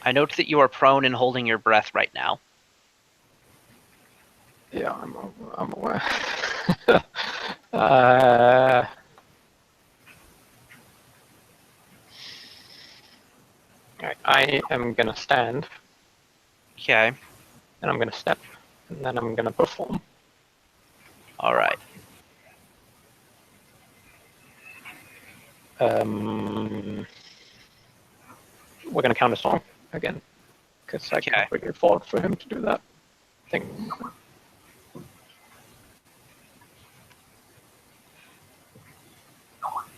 I note that you are prone and holding your breath right now. Yeah, I'm aware. I am gonna stand, Okay. and I'm gonna step, and then I'm gonna perform. All right. We're gonna counter song again, because I Okay. can't really afford for him to do that thing.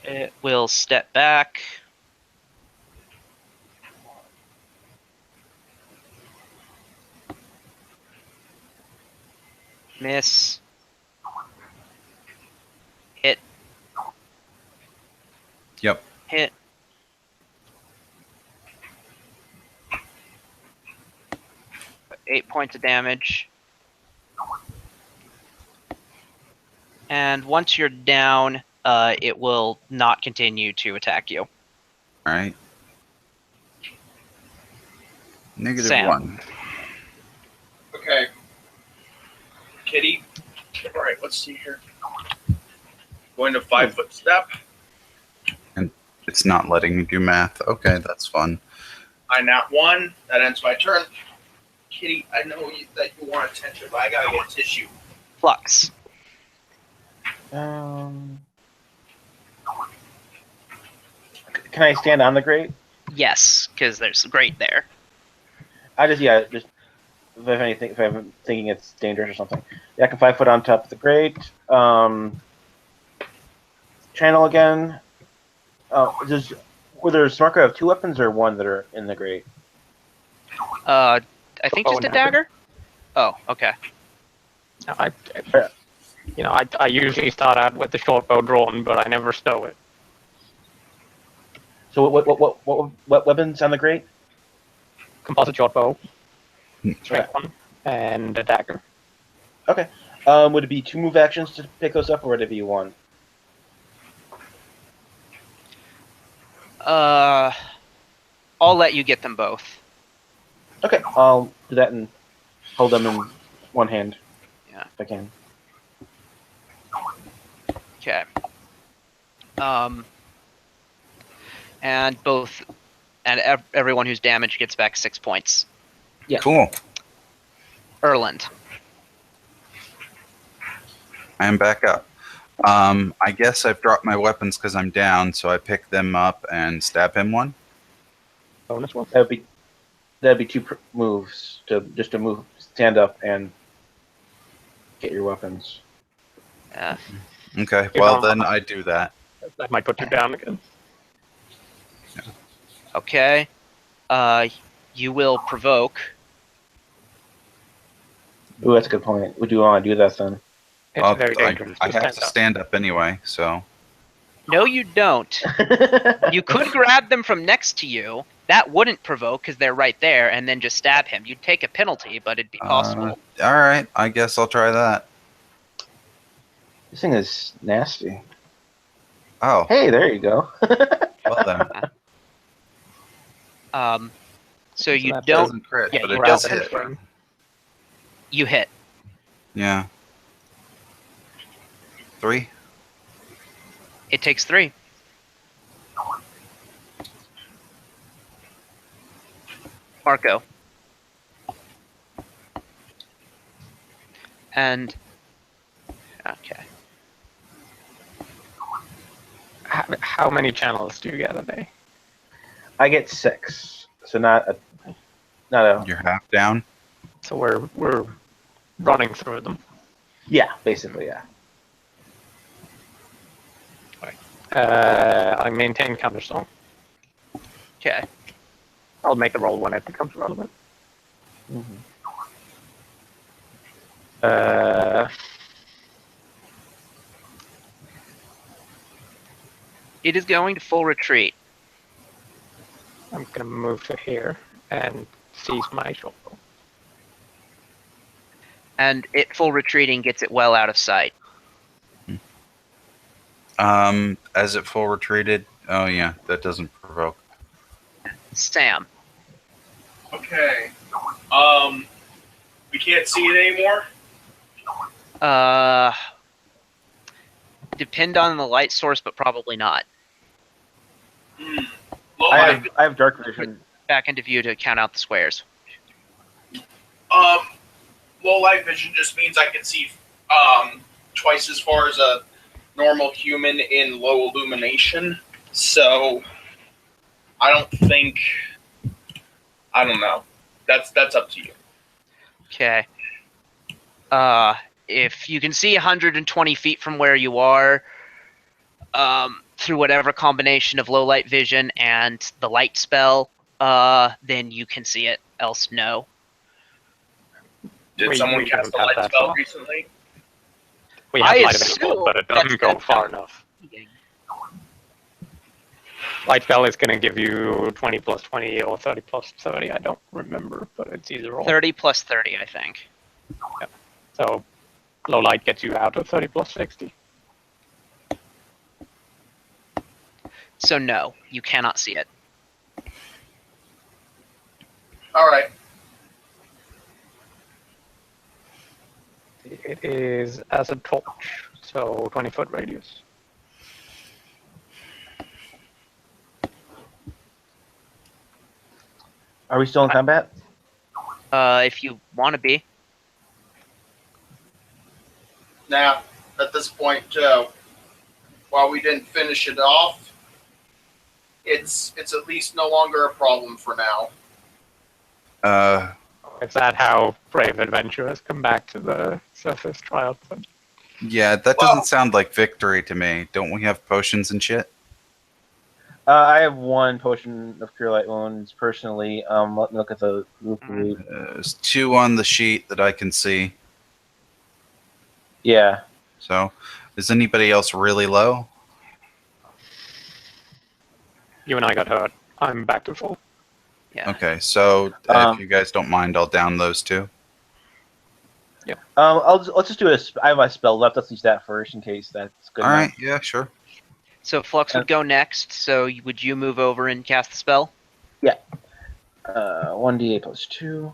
It will step back. Miss. Hit. Yep. Hit. Eight points of damage. And once you're down, it will not continue to attack you. Alright. Negative Sam. 1. Okay. Kitty. All right, let's see here. Going to 5-foot step. It's not letting me do math. Okay, that's fun. I nat 1. That ends my turn. Kitty, I know that you want attention, but I gotta get tissue. Flux. Can I stand on the grate? Yes, because there's grate there. Just if I'm thinking it's dangerous or something. Yeah, I can 5 foot on top of the grate. Channel again. Were there Smarko have 2 weapons or 1 that are in the grate? I think Oh, just a and dagger. Oh, okay. No, You know, I usually start out with the short bow drawn, but I never stow it. So what weapons on the grate? Composite short bow, straight one, and a dagger. Okay. Would it be 2 move actions to pick those up, or would it be 1? I'll let you get them both. Okay, I'll do that and hold them in one hand. Yeah. If I can. Okay. And everyone who's damaged gets back 6 points. Yeah. Cool. Erland. I am back up. I guess I've dropped my weapons because I'm down, so I pick them up and stab him one. Bonus one. That'd be 2 moves to move, stand up and get your weapons. Yeah. Okay, You're well down. then I do that. That might put you down again. Okay. You will provoke. Ooh, that's a good point. Would you want to do that then? It's Well, very dangerous. I to have stand to up. stand up anyway, so No, you don't. You could grab them from next to you. That wouldn't provoke because they're right there, and then just stab him. You'd take a penalty, but it'd be possible. all right. I guess I'll try that. This thing is nasty. Oh, Hey, there you go. well then. So you that don't. Doesn't crit, Yeah, but you it don't does hit. hit. confirm. You hit. Yeah. 3. It takes 3. Marco. And okay. How many channels do you get a day? I get 6, so not a. You're half down. So we're running through them. Yeah, basically, yeah. I maintain countersong. Okay. I'll make the roll when it becomes relevant. Mm-hmm. It is going to full retreat. I'm gonna move to here and seize my short bow. And it full retreating gets it well out of sight. As it full retreated. Oh yeah, that doesn't provoke. Sam. Okay. We can't see it anymore. Depend on the light source, but probably not. Low I light. have dark vision. Back into view to count out the squares. Low light vision just means I can see twice as far as a normal human in low illumination. So I don't know. That's up to you. Okay. If you can see 120 feet from where you are, through whatever combination of low light vision and the light spell, then you can see it. Else, no. Did someone cast don't a have light that spell far. recently? We have I light available, assume but it doesn't that's go the- far enough. Light spell is gonna give you 20 plus 20 or 30 plus 30. I don't remember, but it's either or. 30 plus 30, I think. So low light gets you out of 30 plus 60. So no, you cannot see it. All right. It is as a torch, so 20-foot radius. Are we still in combat? If you want to be. Now, at this point, while we didn't finish it off, it's at least no longer a problem for now. Is that how Brave Adventurers come back to the surface triumphant? Yeah, that doesn't sound like victory to me. Don't we have potions and shit? I have 1 potion of Cure Light Wounds personally. Let me look at the group. There's 2 on the sheet that I can see. Yeah. So, is anybody else really low? You and I got hurt. I'm back to full. Yeah. Okay, so if you guys don't mind, I'll down those two. Let's just do a. I have my spell left. Let's use that first in case that's good. All enough. right, yeah, sure. So Flux would go next. So would you move over and cast the spell? 1d8 plus 2.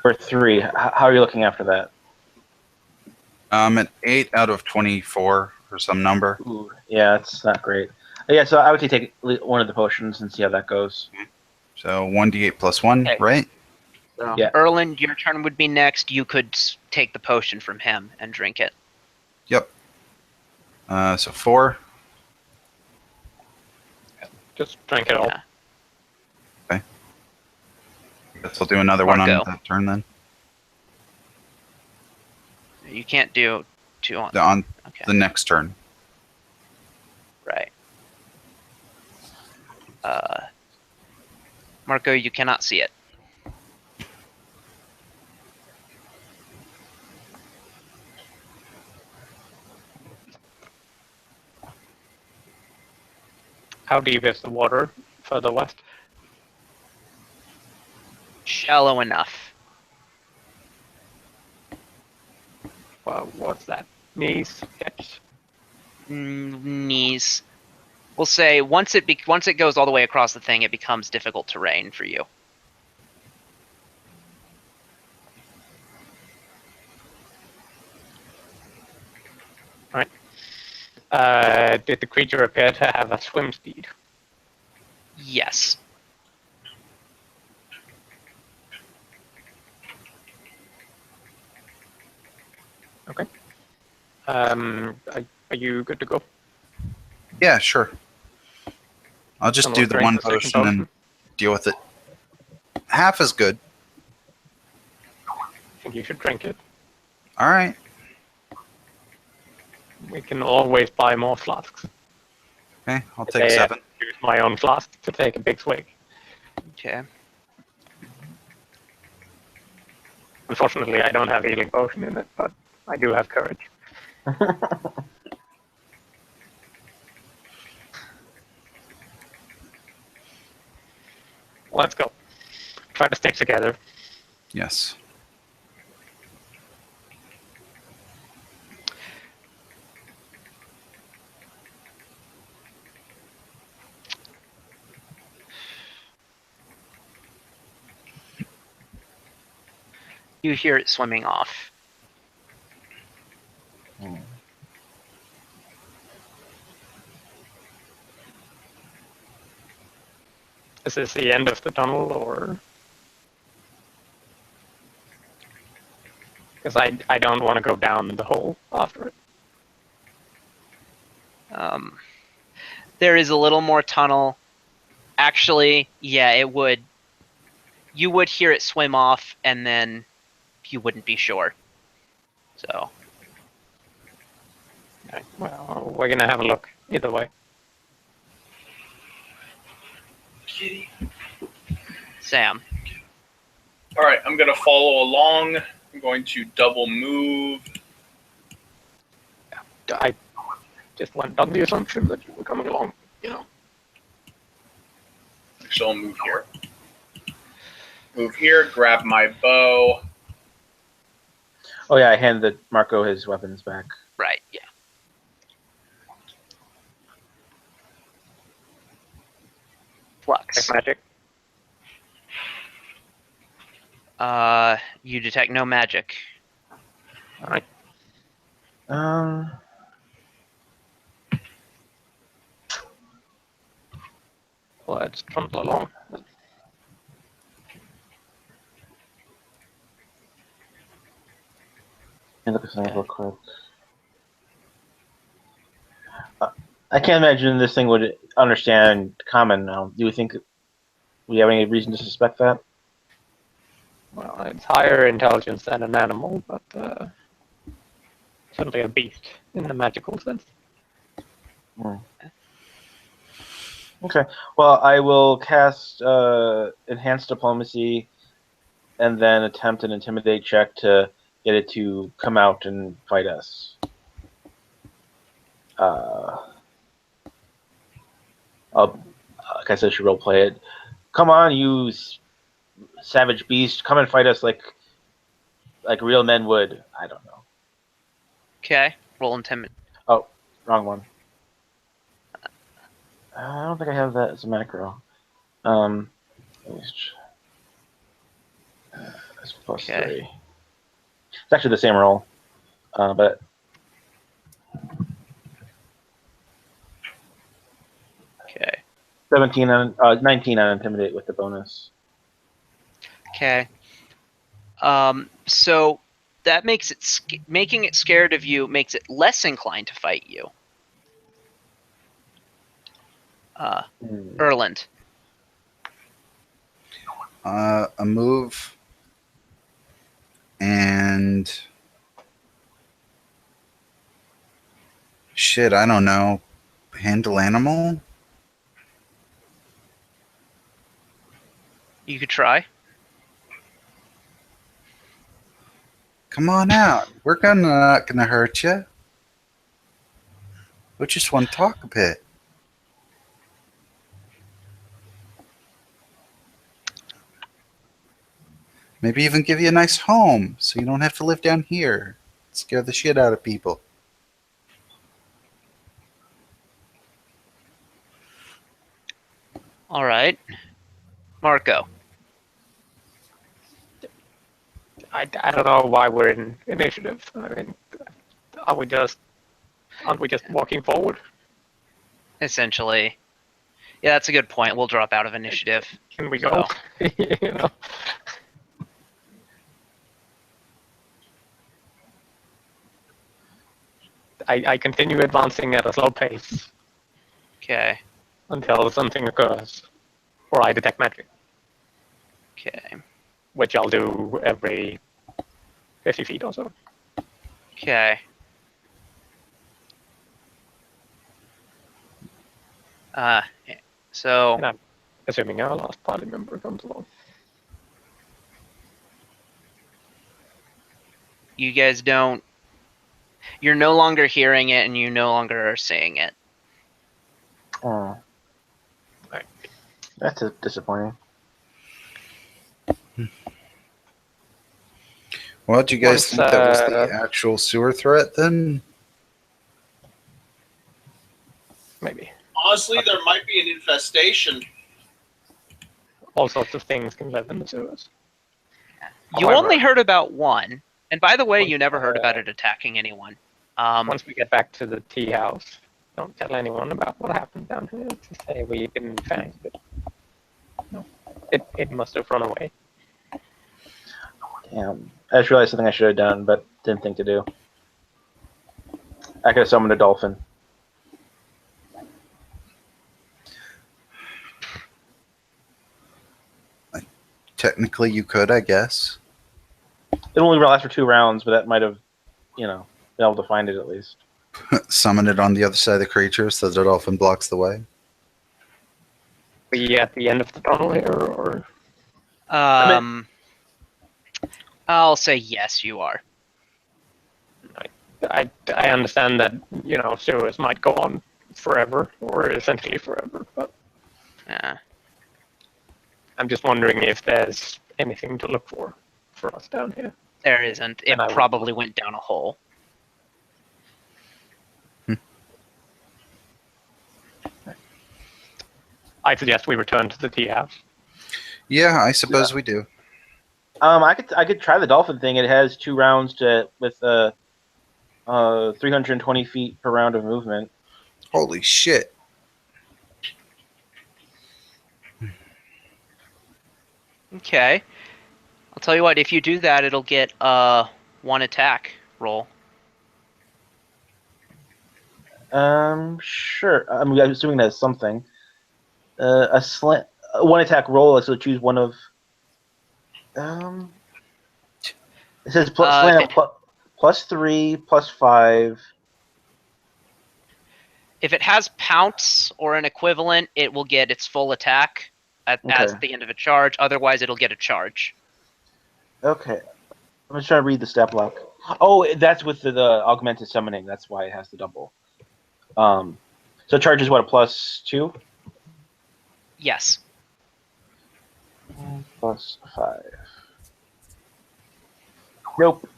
For 3. How are you looking after that? At 8 out of 24 or some number. Ooh, yeah, it's not great. Yeah, so I would say take one of the potions and see how that goes. So 1d8 plus 1, Okay. right? So Yeah. Erland, your turn would be next. You could take the potion from him and drink it. Yep. So 4. Just drink it all. Yeah. Guess I'll do another one on Marco. that turn then. You can't do 2 on. On Okay. the next turn. Right. Marco, you cannot see it. How deep is the water further west? Shallow enough. Well, what's that? Knees, hips. Knees. We'll say once it goes all the way across the thing, it becomes difficult terrain for you. Did the creature appear to have a swim speed? Yes. Okay. Are you good to go? Yeah, sure. I'll just do the Drink one the second potion and deal with it. Half is good. I think you should drink it. All right. We can always buy more flasks. Okay, I'll take I 7. use my own flask to take a big swig. Okay. Unfortunately, I don't have healing potion in it, but I do have courage. Let's go. Try to stick together. Yes. You hear it swimming off. Is this the end of the tunnel, or? Because I don't want to go down the hole after it. There is a little more tunnel. Actually, yeah, it would. You would hear it swim off, and then you wouldn't be sure. So. Okay. Well, we're gonna have a look either way. Kitty. Sam. All right, I'm going to follow along. I'm going to double move. I just went on the assumption that you were coming along, you know. So I'll move here. Move here, grab my bow. Oh yeah, I handed Marco his weapons back. Right, yeah. Flux. Like magic. You detect no magic. Alright. Let's trundle along. Let me look at something real quick. I can't imagine this thing would understand common now. Do you think we have any reason to suspect that? Well, it's higher intelligence than an animal, but certainly a beast in the magical sense. Okay. Well, I will cast Enhanced Diplomacy and then attempt an intimidate check to get it to come out and fight us. I guess I should roleplay it. Come on, you savage beast! Come and fight us like real men would. I don't know. Okay. Roll intimidate. Oh, wrong one. I don't think I have that as a macro. It's plus Okay. 3. It's actually the same roll, but Okay. 19 on intimidate with the bonus. Okay. So that makes it making it scared of you makes it less inclined to fight you. Erland. A move and shit, I don't know. Handle animal? You could try. Come on out. We're not gonna hurt you. We just want to talk a bit. Maybe even give you a nice home so you don't have to live down here. Scare the shit out of people. All right. Marco. I don't know why we're in initiative. I mean, aren't we just walking forward? Essentially. Yeah, that's a good point. We'll drop out of initiative. Can we go? You know? I continue advancing at a slow pace Okay. until something occurs, or I detect magic, Okay. which I'll do every 50 feet or so. Okay. So And I'm assuming our last party member comes along. you guys don't. You're no longer hearing it, and you no longer are seeing it. Oh, Right. that's disappointing. Well, do you guys Once, think that was the actual sewer threat then? Maybe. Honestly, there might be an infestation. All sorts of things can live in the sewers. You However, only heard about one, and by the way, you never heard about it attacking anyone. once we get back to the tea house, don't tell anyone about what happened down here. Just say we didn't find it. No, it must have run away. Damn. I just realized something I should have done, but didn't think to do. I could have summoned a dolphin. Technically, you could, I guess. It only lasts for 2 rounds, but that might have, been able to find it at least. Summon it on the other side of the creature so the dolphin blocks the way. We at the end of the tunnel here, or I'll say yes, you are. I understand that sewers might go on forever, or essentially forever, but Yeah. I'm just wondering if there's anything to look for us down here. There isn't. It And I would- probably went down a hole. I suggest we return to the tea house. Yeah, I suppose we do. I could try the dolphin thing. It has 2 rounds with 320 feet per round of movement. Holy shit. Okay. I'll tell you what, if you do that, it'll get 1 attack roll. Sure. I'm assuming that's something. A 1 attack roll, so choose one of. It says slam plus 3, plus 5. If it has pounce or an equivalent, it will get its full attack at the end of a charge. Otherwise, it'll get a charge. Okay. I'm just trying to read the stat block. Oh, that's with the augmented summoning. That's why it has to double. So charge is what, a +2? Yes. +5. Nope.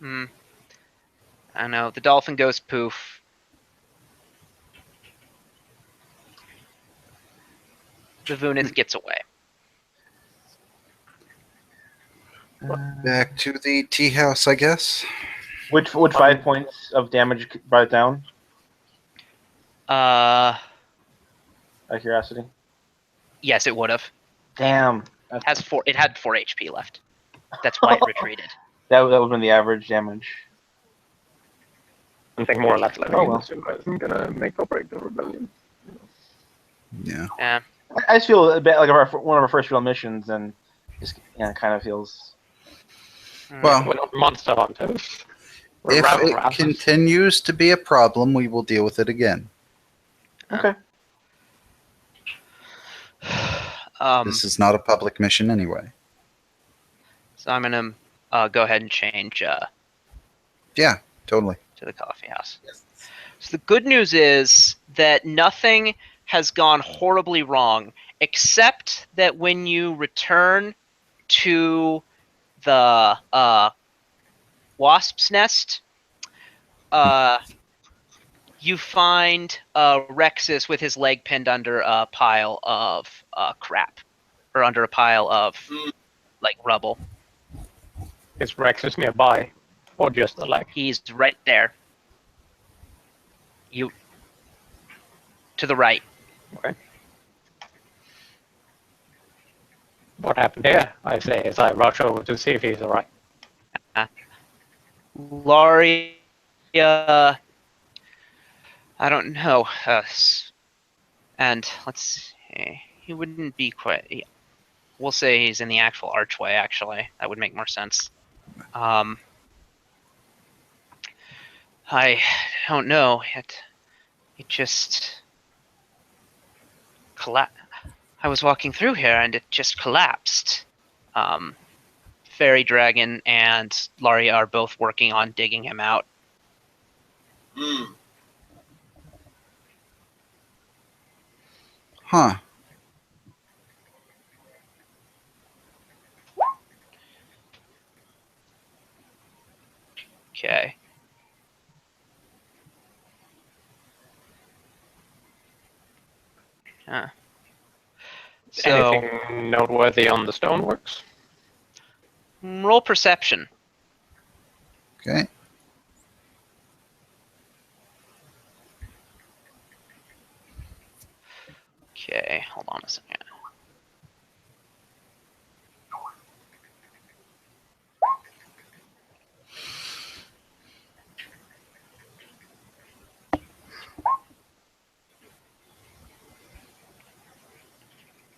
Hmm. I know. The dolphin goes poof. The Vunith gets away. Back to the tea house, I guess. Would 5 points of damage brought it down? Uh, Out of curiosity. yes, it would have. Damn. It had 4 HP left. That's why it retreated. That would have been the average damage. I think more or less letting Oh, it well. isn't gonna make or break the rebellion. Yeah. Yeah. I just feel a bit like one of our first real missions, and just kind of feels. Well, We're not monster hunters. We're if rabble it rousers. continues to be a problem, we will deal with it again. Okay. This is not a public mission anyway. So I'm gonna go ahead and change Yeah, totally. to the coffee house. So the good news is that nothing has gone horribly wrong, except that when you return to the wasp's nest, you find Rexus with his leg pinned under a pile of crap, or under a pile of like rubble. Is Rexus nearby? Or just the leg? He's right there. You to the right. Okay. What happened here? I say as I rush over to see if he's alright. Laurie, I don't know. And let's see. He wouldn't be quite. We'll say he's in the actual archway, actually. That would make more sense. I don't know. It just collapsed. I was walking through here and it just collapsed. Fairy Dragon and Laurie are both working on digging him out. Huh. Okay. Huh. So, Anything noteworthy on the stoneworks? roll perception. Okay. Okay, hold on a second.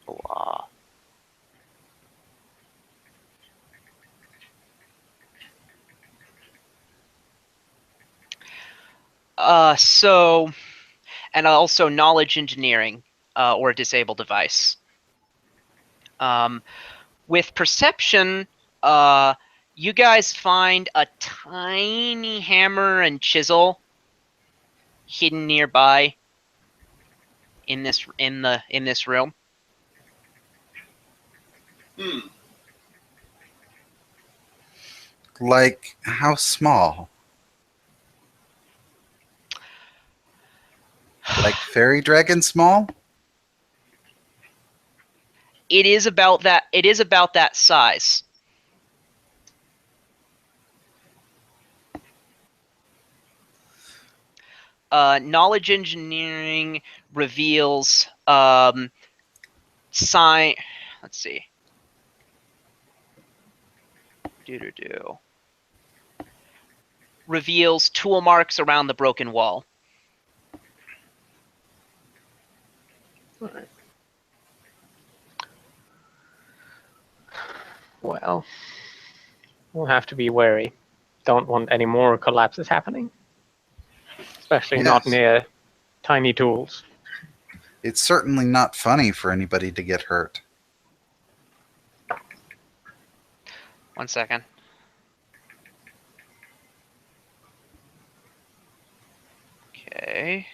Wow. So, and also knowledge engineering or disable device. With perception, you guys find a tiny hammer and chisel hidden nearby in this room. Like, how small? Like fairy dragon small? It is about that. It is about that size. Knowledge engineering reveals sign. Let's see. Reveals tool marks around the broken wall. Alright. Well, we'll have to be wary. Don't want any more collapses happening. Especially not Yes. near tiny tools. It's certainly not funny for anybody to get hurt. 1 second. Okay.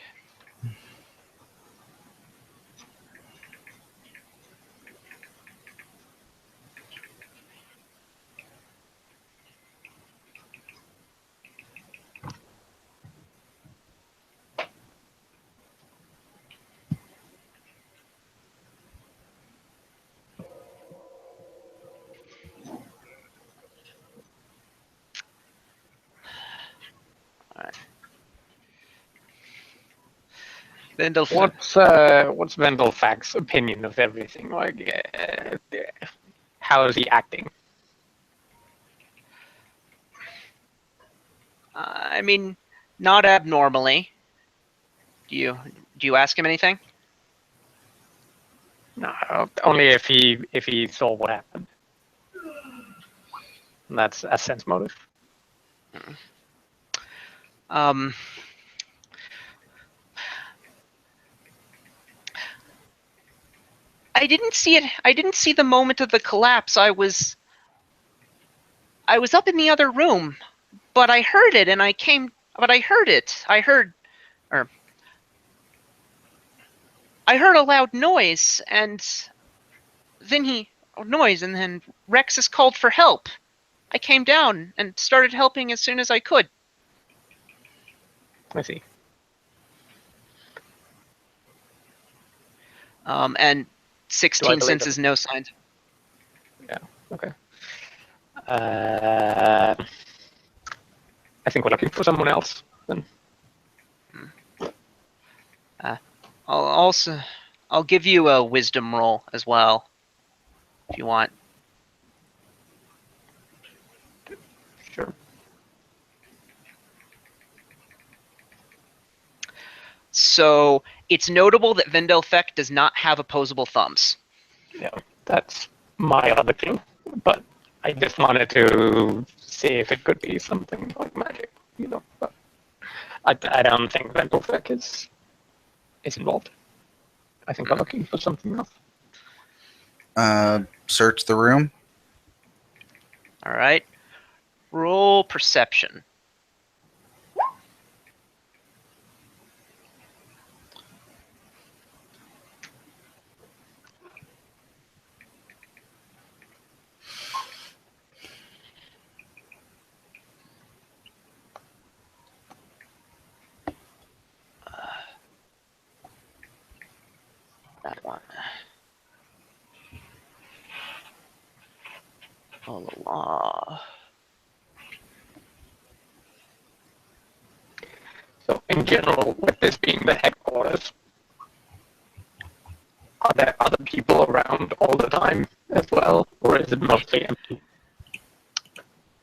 What's Vendelfac's opinion of everything? Like, how is he acting? I mean, not abnormally. Do you ask him anything? No, only if he saw what happened. And that's a sense motive. Um, I didn't see it. I didn't see the moment of the collapse. I was up in the other room, but I heard it, and I came. But I heard it. I heard a loud noise, and then Rexus called for help. I came down and started helping as soon as I could. I see. And 16 senses no signs. Yeah. Okay. I think we're looking for someone else then. I'll give you a wisdom roll as well, if you want. Sure. So it's notable that Vendelfec does not have opposable thumbs. Yeah, that's my other clue. But I just wanted to see if it could be something like magic, But I don't think Vendelfec is involved. I think I'm looking for something else. Search the room. All right. Roll perception. That one. Oh, the law. So in general, with this being the headquarters, are there other people around all the time as well, or is it mostly empty?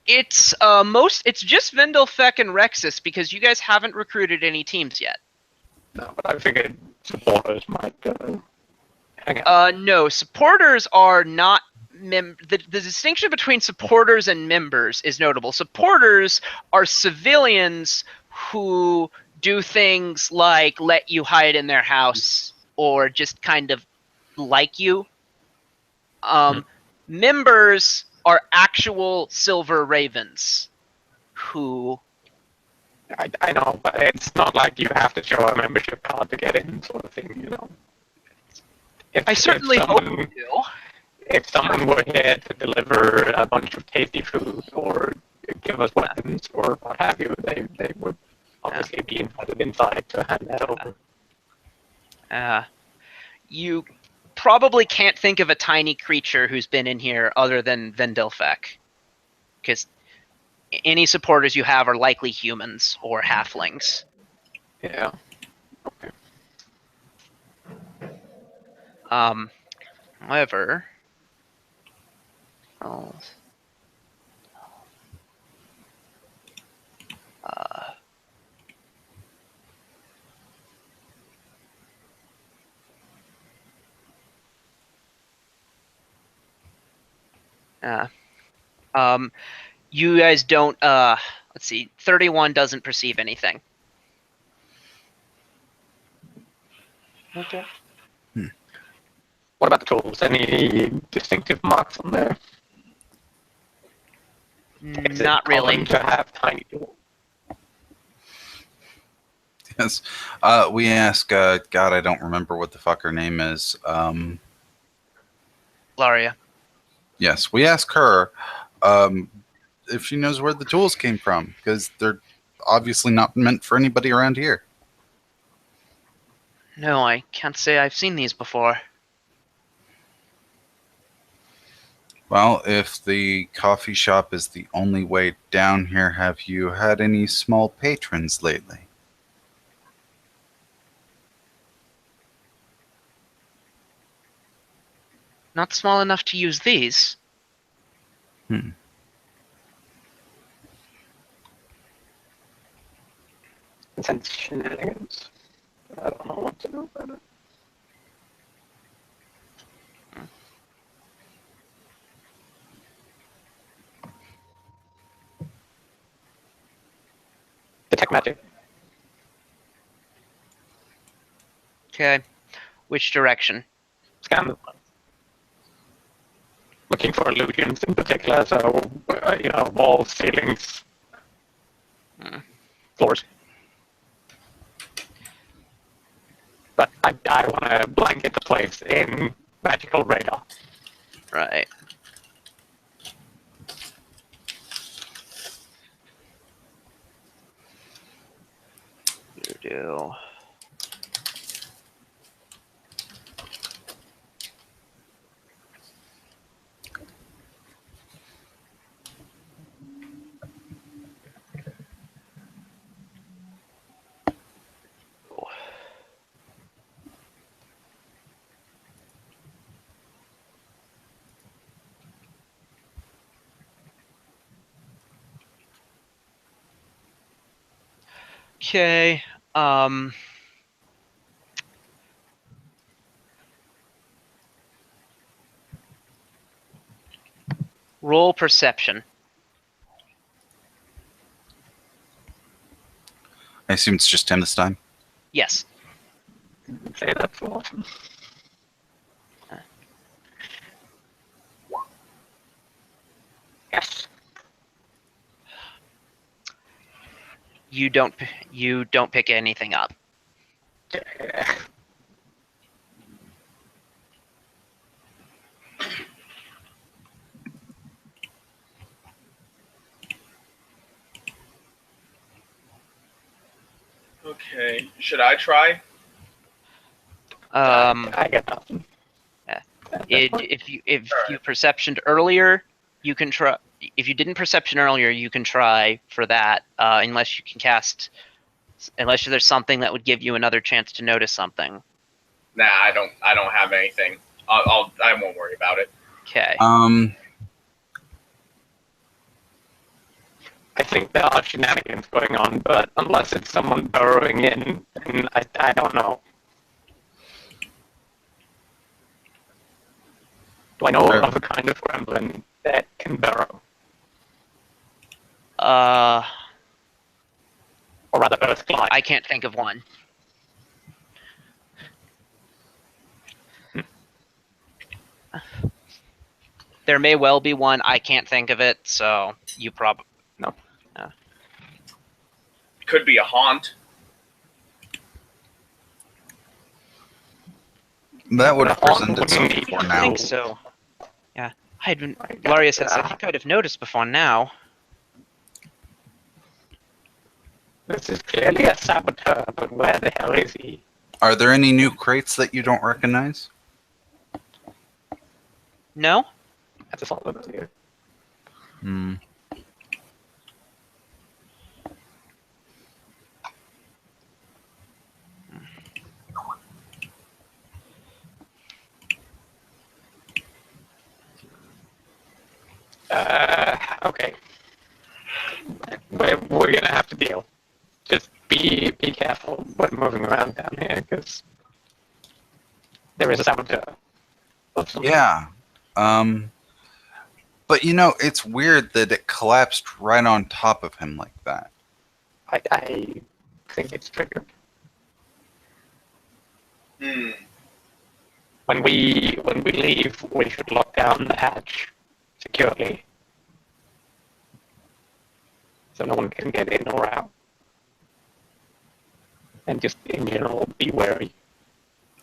It's just Vendelfec and Rexus because you guys haven't recruited any teams yet. No, but I figured supporters might hang out. No, supporters are not the distinction between supporters and members is notable. Supporters are civilians who do things like let you hide in their house or just kind of like you. Members are actual silver ravens who... I know, but it's not like you have to show a membership card to get in, sort of thing, I certainly hope you do. If someone were here to deliver a bunch of tasty food or give us weapons or what have you, they would obviously be invited inside to hand that over. You probably can't think of a tiny creature who's been in here other than Vendelfec. Because any supporters you have are likely humans or halflings. Yeah. Okay. However... you guys don't, let's see, 31 doesn't perceive anything. Okay. What about the tools? Any distinctive marks on there? Is Not it common really. to have tiny tools? Yes. We ask, God, I don't remember what the fuck her name is. Laria. Yes, we ask her if she knows where the tools came from, because they're obviously not meant for anybody around here. No, I can't say I've seen these before. Well, if the coffee shop is the only way down here, have you had any small patrons lately? Not small enough to use these. Sense shenanigans. I don't know what to do about it. Detect magic. Okay. Which direction? Scan the place. Looking for illusions in particular, so, walls, ceilings, floors. But I want to blanket the place in magical radar. Right. Do. Okay. Roll perception. I assume it's just him this time. Yes. Say that's awesome. Yes. You don't pick anything up. Okay. Should I try? I get nothing. Yeah. At that If you perceptioned earlier, you can try. If you didn't perception earlier, you can try for that. Unless you can cast, unless there's something that would give you another chance to notice something. Nah, I don't have anything. I won't worry about it. Okay. I think there are shenanigans going on, but unless it's someone burrowing in, then I don't know. Do I know of a kind of gremlin that can burrow? Or rather, earth glide. I can't think of one. There may well be one. I can't think of it, so you probably No. Could be a haunt. That would have Haunt presented wouldn't itself need before to I now. think so. Yeah. I had been. I got Laria says, I that. think I'd have noticed before now. This is clearly a saboteur, but where the hell is he? Are there any new crates that you don't recognize? No? That's a solid idea. Hmm. Okay. We're gonna have to deal. Just be careful when moving around down here, because there is a saboteur. Yeah. But it's weird that it collapsed right on top of him like that. I think it's triggered. Hmm. When we leave, we should lock down the hatch securely. so no one can get in or out. And just in general, be wary.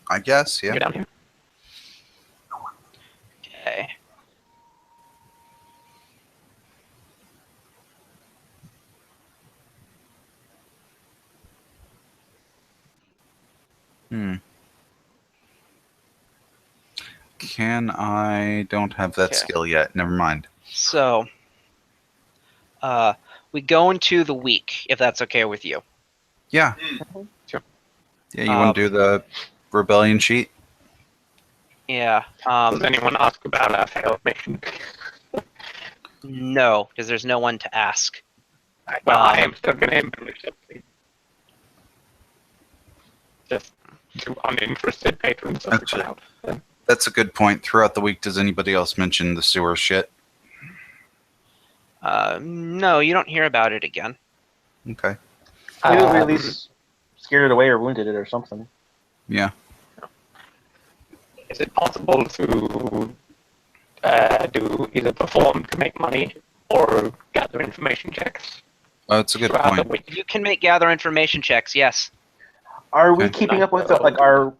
I guess, yeah. You're down here. Okay. Hmm. Can I? Don't have that Okay. skill yet. Never mind. So, we go into the week, if that's okay with you. Yeah. Sure. Yeah, you want to do the rebellion sheet? Yeah. Does anyone ask about a failed mission? No, because there's no one to ask. Well, I am still going to embellish it. Just to uninterested patrons of the Actually- crowd. That's a good point. Throughout the week, does anybody else mention the sewer shit? No, you don't hear about it again. Okay. Maybe we at least scared it away or wounded it or something. Yeah. Is it possible to do either perform to make money or gather information checks? Oh, that's a good throughout the point. week? You can make gather information checks, yes. Are we Okay. keeping up with like our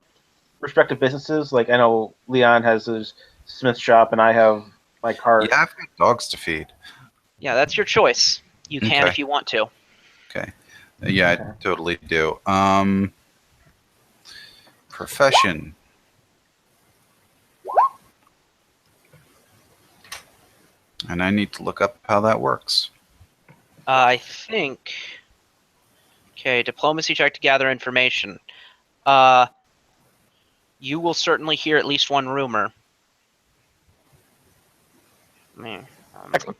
respective businesses? Like I know Leon has his Smith shop and I have my cart. Yeah, I've got dogs to feed. Yeah, that's your choice. You can Okay. if you want to. Okay. Yeah, Okay. I totally do. Profession. And I need to look up how that works. I think. Okay, diplomacy check to gather information. You will certainly hear at least one rumor. Excellent.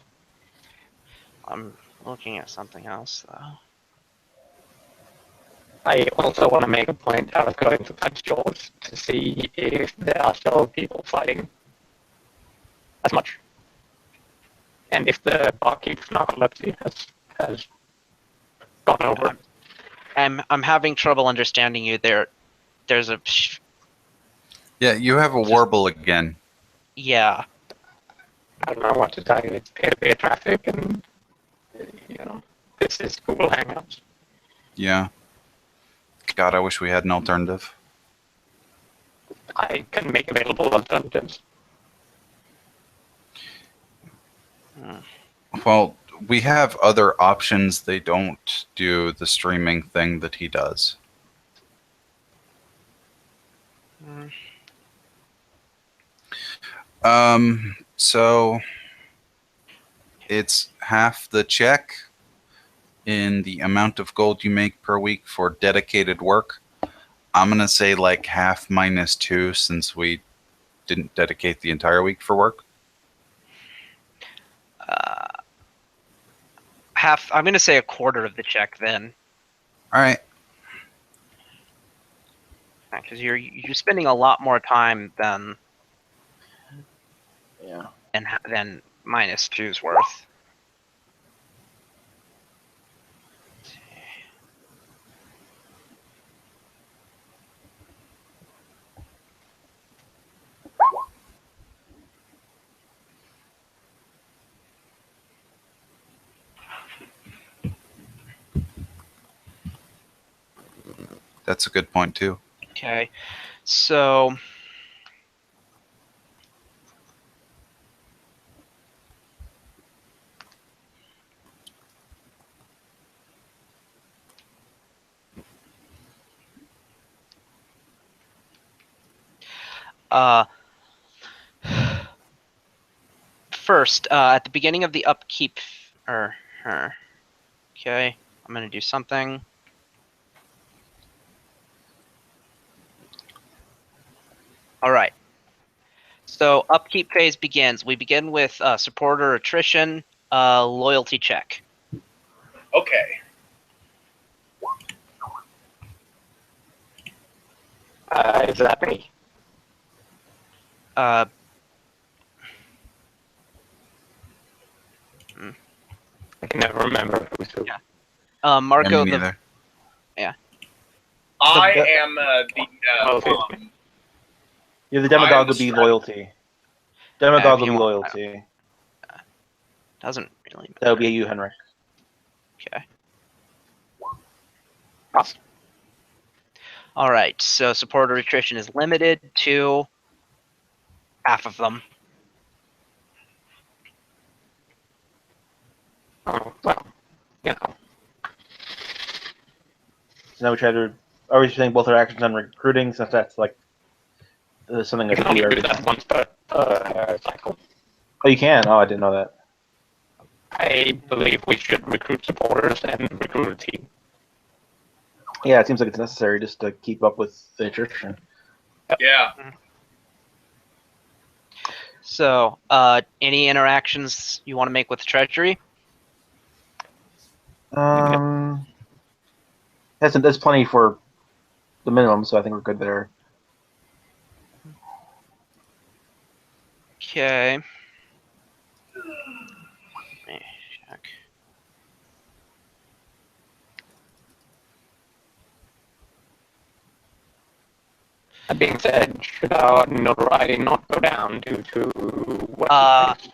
I'm looking at something else though. I also want to make a point out of going to Punch George to see if there are still people fighting as much. And if the barkeep's narcolepsy has gone over it. I'm having trouble understanding you there. There's a Yeah, you have a warble again. yeah. I don't know what to tell you. It's peer-to-peer traffic, and this is Google Hangouts. Yeah. God, I wish we had an alternative. I can make available alternatives. Well, we have other options. They don't do the streaming thing that he does. So it's half the check in the amount of gold you make per week for dedicated work. I'm going to say like half -2 since we didn't dedicate the entire week for work. Half. I'm gonna say a quarter of the check then, All right. because you're spending a lot more time than Yeah. than -2's worth. That's a good point too. Okay, so first, at the beginning of the upkeep, okay, I'm gonna do something. All right. So upkeep phase begins. We begin with supporter attrition, loyalty check. Okay. Is that me? Uh, I can never remember who's who. Yeah. Marco, Me the neither. I am Yeah, the demagogue I'm would be stressed. loyalty. Demagogue if would you be want, loyalty. doesn't really That would matter. be you, Henrik. Okay. Pass. All right. So supporter attrition is limited to half of them. Oh, well, you know. So now we try to. Are we saying both our actions on recruiting, since that's like something You that can we do only every do that time? once per cycle. Oh, you can. Oh, I didn't know that. I believe we should recruit supporters and recruit a team. Yeah, it seems like it's necessary just to keep up with the attrition. Yeah. So, any interactions you want to make with Treasury? That's plenty for the minimum, so I think we're good there. Okay. Let me check. That being said, should our notoriety not go down due to what we face?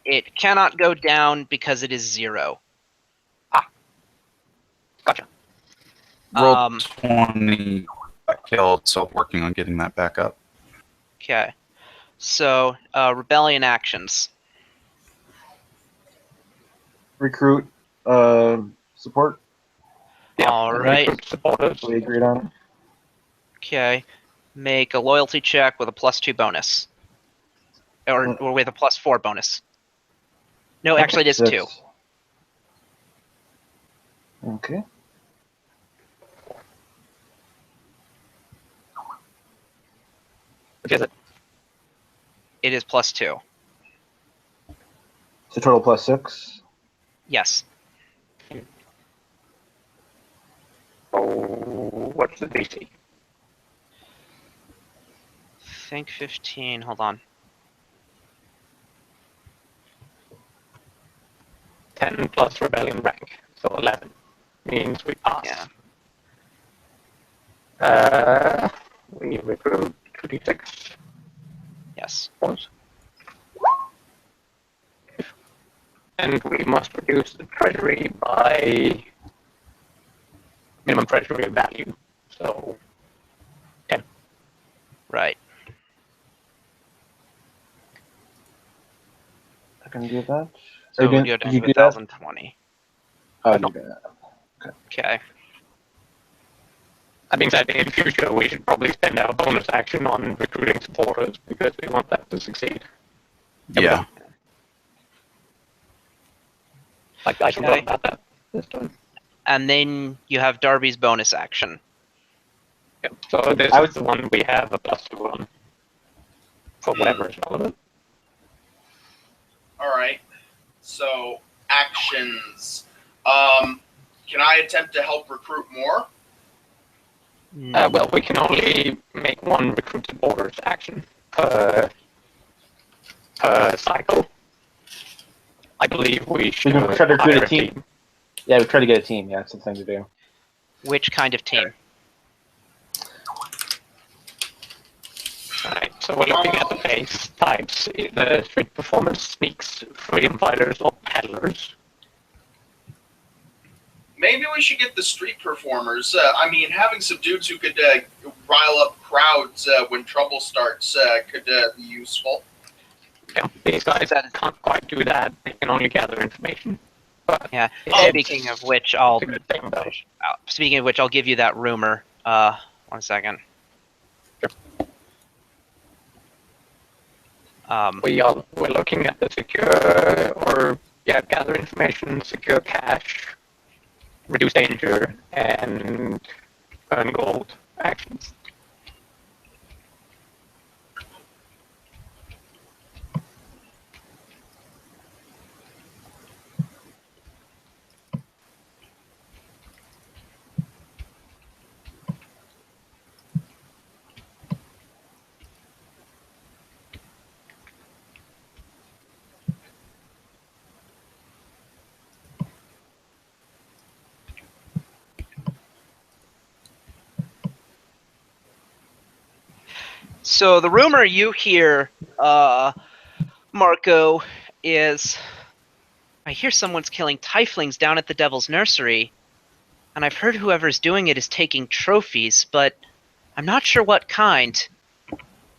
It cannot go down because it is 0. Gotcha. Roll 20 got killed, so working on getting that back up. Okay. So, rebellion actions. Recruit, support. Yeah, All right. recruit supporters. We agreed on. Okay. Make a loyalty check with a +2 bonus. Or with a +4 bonus. No, actually it is 2. Okay. Which is it? It is +2. So total +6. Yes. Oh, what's the DC? Think 15. Hold on. 10 plus rebellion rank, so 11. Means we pass. Yeah. We recruit 2d6. Yes. Once. And we must reduce the treasury by minimum treasury value. So 10. Right. I can do that. So we go Did down you to do that? 1,020. Oh, you did that. Okay. That being said, in future, we should probably spend our bonus action on recruiting supporters because we want that to succeed. Yeah. Like, I should know about that this time. And then you have Darby's bonus action. Yep. So this is the one we have a +2 on. For whatever is relevant. All right. So actions. Can I attempt to help recruit more? Well, we can only make one recruit supporters action per cycle. I believe we should try to recruit hire a team. Yeah, we try to get a team. Yeah, that's the thing to do. Which kind of team? Alright, so we're looking at the base types. The street performance, sneaks, freedom fighters, or peddlers. Maybe we should get the street performers. I mean, having some dudes who could rile up crowds when trouble starts could be useful. Yeah, these guys can't quite do that. They can only gather information. But Yeah. Speaking of which, I'll give you that rumor. 1 second. We're looking at the secure or gather information, secure cash, reduce danger, and earn gold actions. So the rumor you hear, Marco, is I hear someone's killing tieflings down at the Devil's Nursery, and I've heard whoever's doing it is taking trophies, but I'm not sure what kind.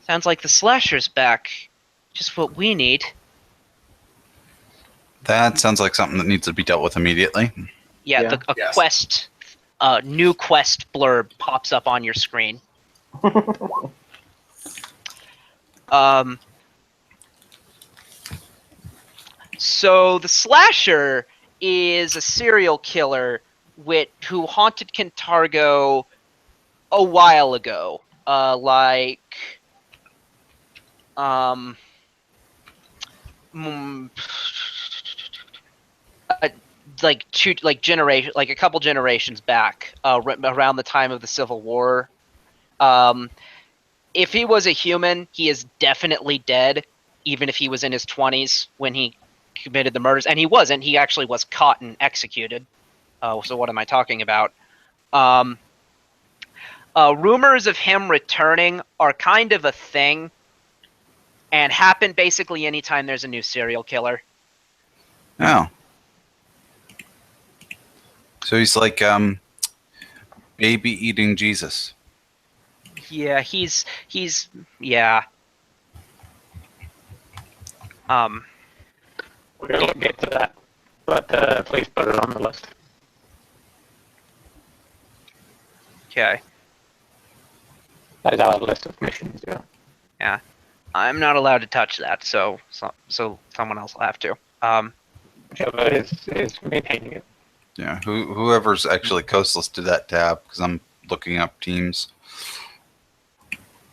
Sounds like the slasher's back. Just what we need. That sounds like something that needs to be dealt with immediately. Yeah, Yeah. a Yes. quest, new quest blurb pops up on your screen. So the slasher is a serial killer who haunted Kintargo a while ago. Mm, like a couple generations back, around the time of the Civil War. If he was a human, he is definitely dead, even if he was in his 20s when he committed the murders. And he wasn't. He actually was caught and executed. So what am I talking about? Rumors of him returning are kind of a thing and happen basically anytime there's a new serial killer. Oh. So he's like baby eating Jesus. Yeah, he's yeah. We'll get to that, but please put it on the list. Okay. That is our list of missions, yeah. Yeah. I'm not allowed to touch that, so someone else will have to. Whichever is maintaining it. Yeah, whoever's actually coastless to that tab, because I'm looking up teams.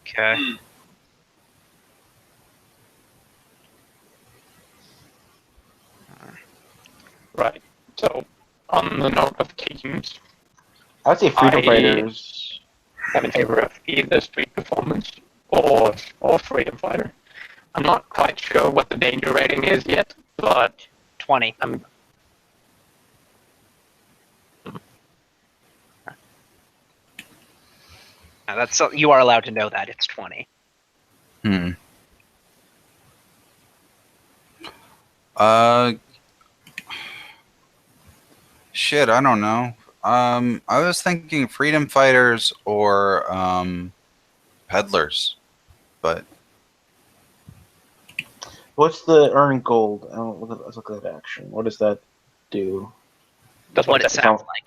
Okay. Right. So, on the note of teams, I'd say Freedom I- Fighters. I'm in favor of either Street Performance or Freedom Fighter. I'm not quite sure what the danger rating is yet, but 20. I'm You are allowed to know that it's 20. Hmm. Shit, I don't know. I was thinking freedom fighters or peddlers, but What's the earn gold? Let's look at that action. What does that do? that's What it that sounds like.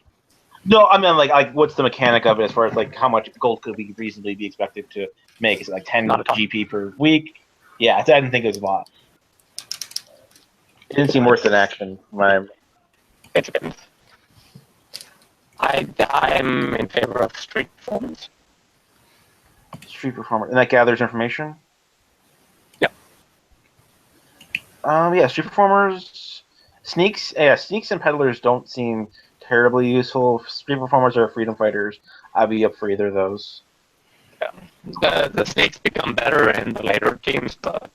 No, I mean like what's the mechanic of it as far as like how much gold could we reasonably be expected to make? Is it like 10 Not a ton. GP per week? Yeah, I didn't think it was a lot. It didn't seem worth an action. It depends. I'm in favor of Street Performance. Street performer, and that gathers information. Yep. Yeah, street performers, sneaks. Yeah, sneaks and peddlers don't seem terribly useful. Street performers or freedom fighters, I'd be up for either of those. The snakes become better in the later teams, but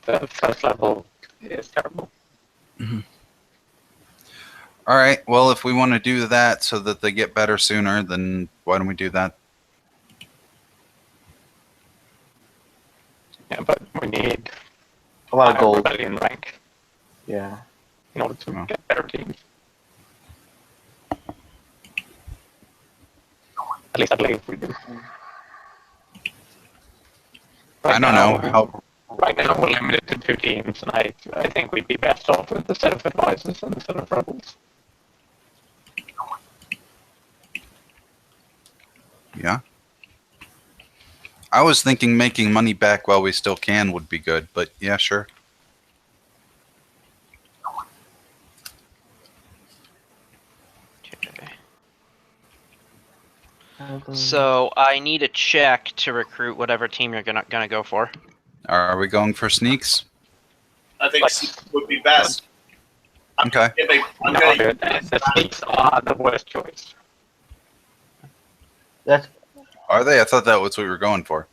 the first level is terrible. all right. Well, if we want to do that so that they get better sooner, then why don't we do that? Yeah, but we need A lot of higher gold. rebellion rank Yeah. in order to Oh. get better teams. At least I believe we do. I don't know how. Right now we're limited to 2 teams, and I think we'd be best off with a set of advisors and a set of rebels. Yeah. I was thinking making money back while we still can would be good, but yeah, sure. So I need a check to recruit whatever team you're gonna go for. Are we going for sneaks? I think Like- Sneaks would be best. Okay. I'm No, gonna, the snakes are the worst choice. That's Are they? I thought that was what we were going for.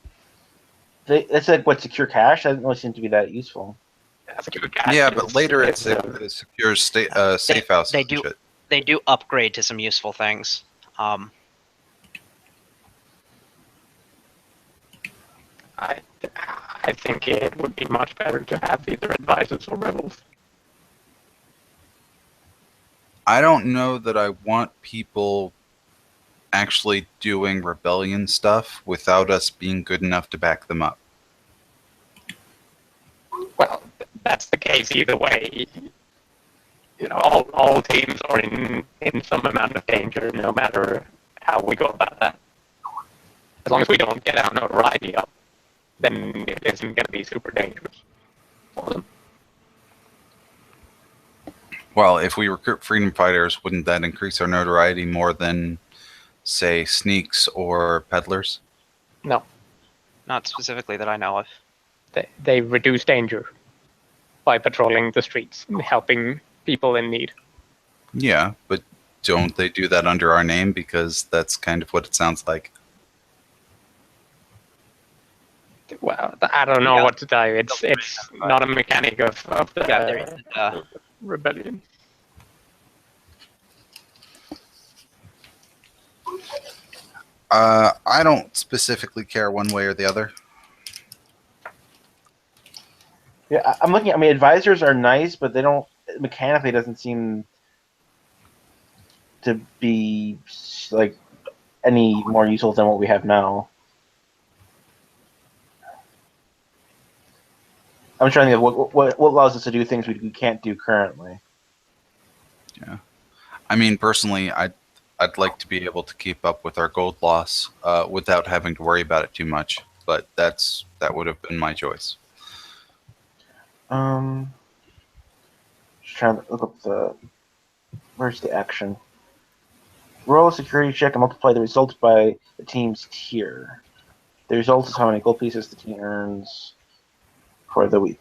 that's like what secure cash. That doesn't really seem to be that useful. That's a good guy. Yeah, but later it's a a secure safe house. they and do- shit. They do upgrade to some useful things. I think it would be much better to have either advisors or rebels. I don't know that I want people actually doing rebellion stuff without us being good enough to back them up. Well, that's the case either way. You know, all teams are in some amount of danger, no matter how we go about that. As long as we don't get our notoriety up, then it isn't going to be super dangerous for them. Well, if we recruit freedom fighters, wouldn't that increase our notoriety more than, say, sneaks or peddlers? No, Not specifically that I know of. they reduce danger by patrolling the streets and helping people in need. Yeah, but don't they do that under our name? Because that's kind of what it sounds like. Well, I don't know Yeah. what to tell you. It's not a mechanic of the Yeah, there isn't. rebellion. I don't specifically care one way or the other. Yeah, I'm looking. I mean, advisors are nice, but they don't mechanically doesn't seem to be like any more useful than what we have now. I'm trying to think of what allows us to do things we can't do currently. I mean, personally, I'd like to be able to keep up with our gold loss without having to worry about it too much. But that would have been my choice. Just trying to look up where's the action? Roll a security check and multiply the results by the team's tier. The result is how many gold pieces the team earns for the week.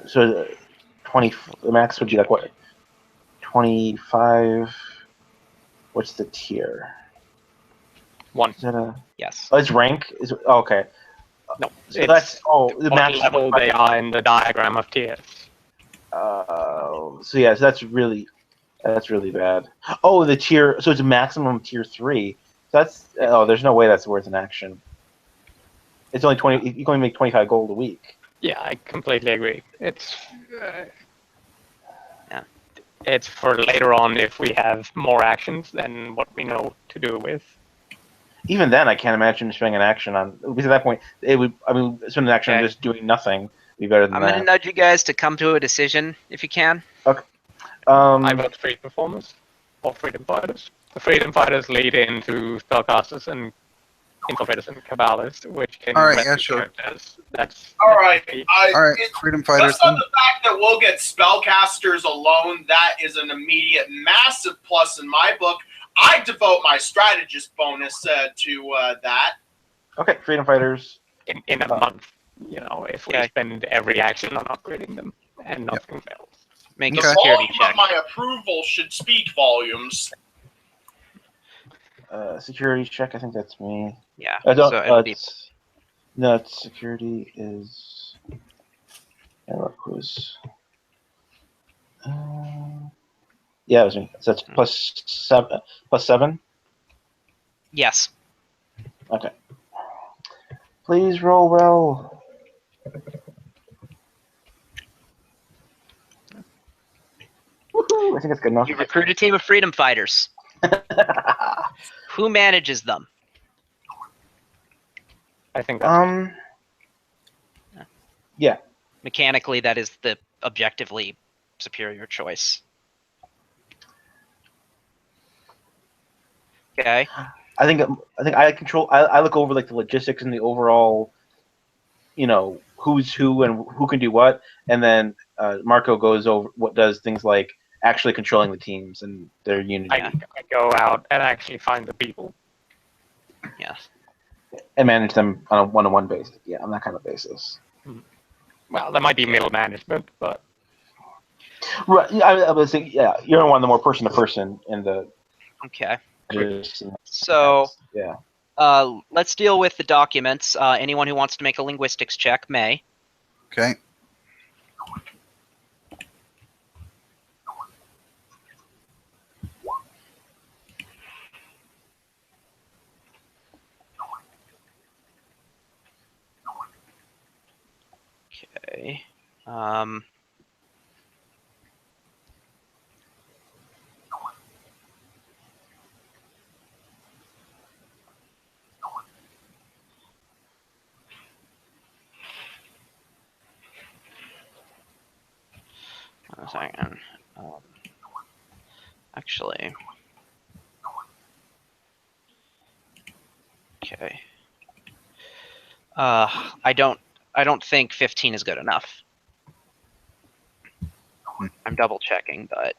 So 20. The max would be like what? 25. What's the tier? 1. Is that a? Yes. Oh, it's rank. Okay. No, So it's that's the what max level they are in the diagram of tiers. So yeah, so that's really bad. Oh, the tier. So it's a maximum tier 3. So there's no way that's worth an action. It's only 20. You can only make 25 gold a week. Yeah, I completely agree. It's Yeah. It's for later on if we have more actions than what we know to do with. Even then, I can't imagine spending an action on. Because at that point, it would. I mean, spending an action on Okay. just doing nothing would be better than I'm that. going to nudge you guys to come to a decision if you can. I vote free performers or freedom fighters. The freedom fighters lead into spellcasters and infiltrators and cabalists, which can All right, rescue yeah, sure. characters. That's All right. All right, freedom fighters. Just on the fact that we'll get spellcasters alone, that is an immediate massive plus in my book. I devote my strategist bonus to that. Okay, freedom fighters. in a month. You know, if we Okay. spend every action on upgrading them and nothing fails. Make The a security volume check. of my approval should speak volumes. Security check. I think that's me. Yeah. I don't. So it'll be No, it's security is. Look who's. Yeah, it was me. So that's +7. +7. yes. Okay. Please roll well. Woohoo! I think that's good enough. You recruit a team of freedom fighters. Who manages them? I think that's Yeah. Mechanically, that is the objectively superior choice. Okay. I think I control. I look over like the logistics and the overall, who's who and who can do what, and then Marco goes over what does things like actually controlling the teams and their unity I go out and actually find the people. Yes. and manage them on a one-on-one basis. Yeah, on that kind of basis. Well, there might be middle management, but Right. I was saying, yeah, you don't want the more person-to-person in the. Okay. Just, So yeah. let's deal with the documents. Anyone who wants to make a linguistics check may. Okay. Okay. Um, one second. Actually. Okay. I don't think 15 is good enough. I'm double checking, but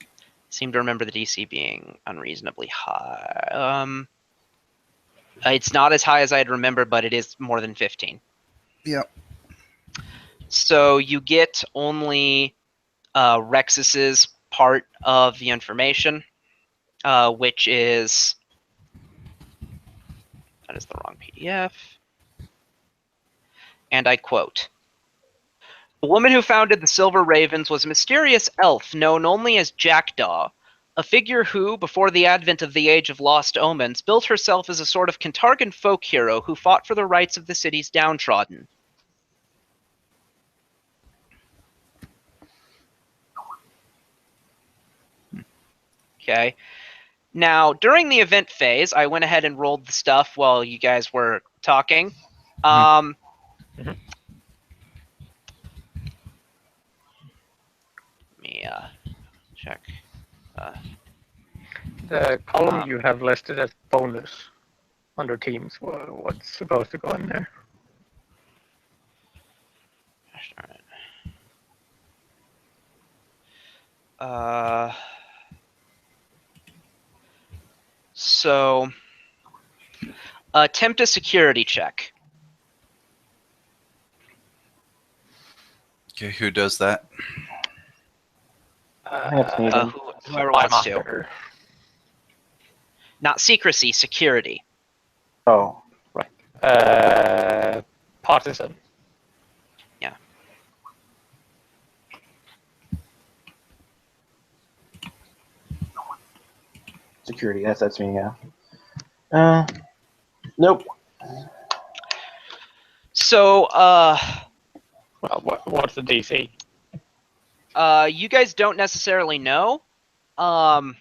I seem to remember the DC being unreasonably high. It's not as high as I'd remember, but it is more than 15. Yep. So you get only Rexus's part of the information, which is that is the wrong PDF. And I quote: "The woman who founded the Silver Ravens was a mysterious elf known only as Jackdaw, a figure who, before the advent of the Age of Lost Omens, built herself as a sort of Cantargan folk hero who fought for the rights of the city's downtrodden." Okay. Now, during the event phase, I went ahead and rolled the stuff while you guys were talking. Mhm. Let me check. The column you have listed as bonus under teams, what's supposed to go in there? Gosh darn it. So, attempt a security check. Okay, who does that? I think it's me then. Whoever wants to. Master. Not secrecy, security. Oh, Partisan. Yeah. security. Yes, that's me. Yeah. Nope. So, Well, what's the DC? you guys don't necessarily know, but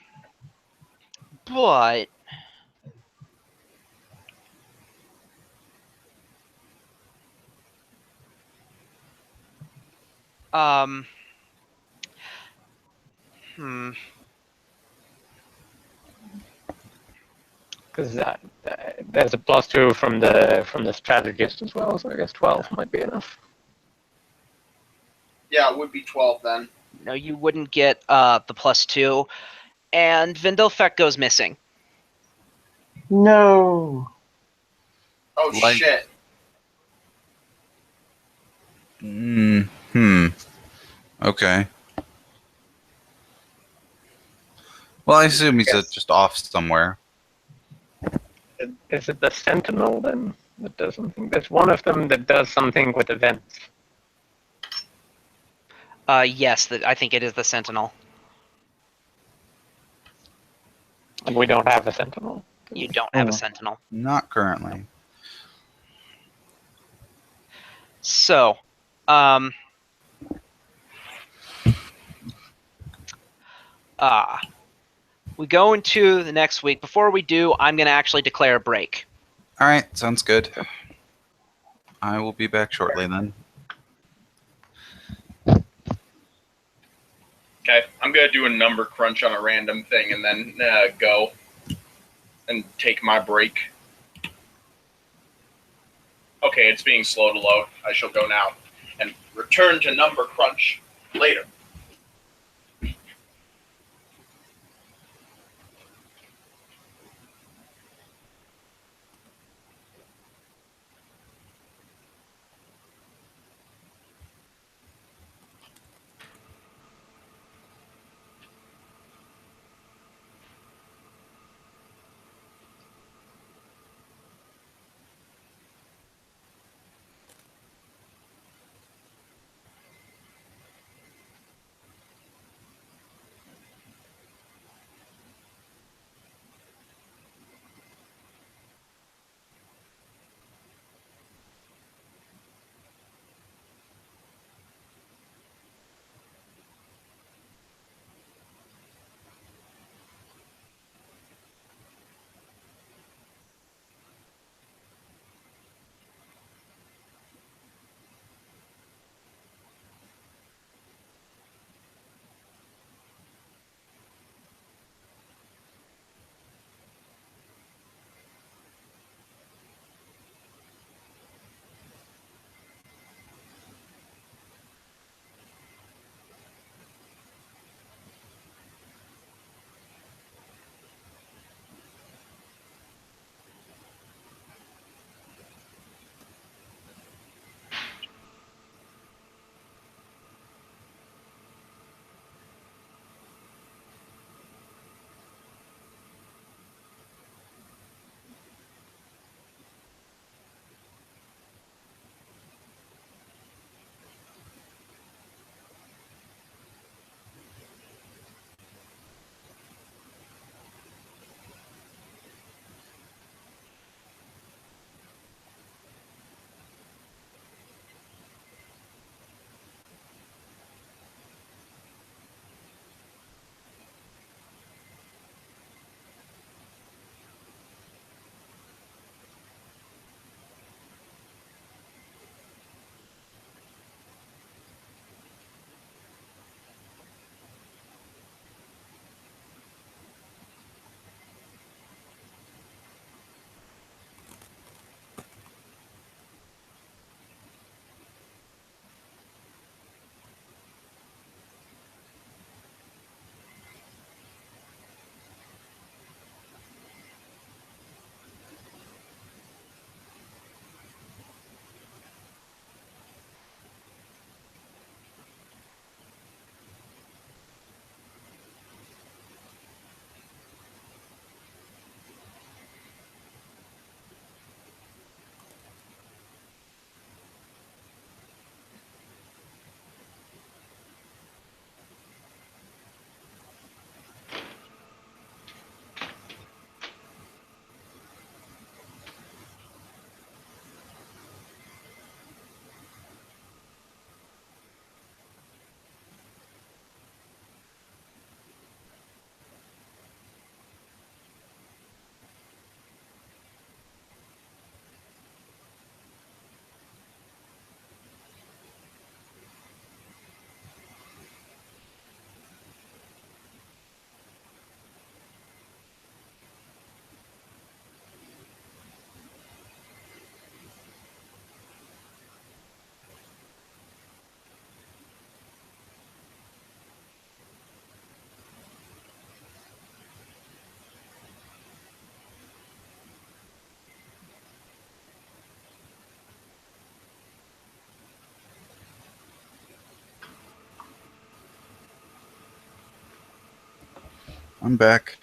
hmm. Because there's a +2 from the strategist as well, so I guess 12 might be enough. Yeah, it would be 12 then. No, you wouldn't get the +2, and Vindofek goes missing. No. Oh, Like- shit. Okay. Well, I assume he's Yes. just off somewhere. Is it the Sentinel then that does something? There's one of them that does something with events. Yes, I think it is the Sentinel. And we don't have a Sentinel. You don't have a Oh. Sentinel. Not currently. So, we go into the next week. Before we do, I'm going to actually declare a break. All right, sounds good. I will be back shortly then. Okay, I'm going to do a number crunch on a random thing and then go and take my break. Okay, it's being slow to load. I shall go now and return to number crunch later. I'm back.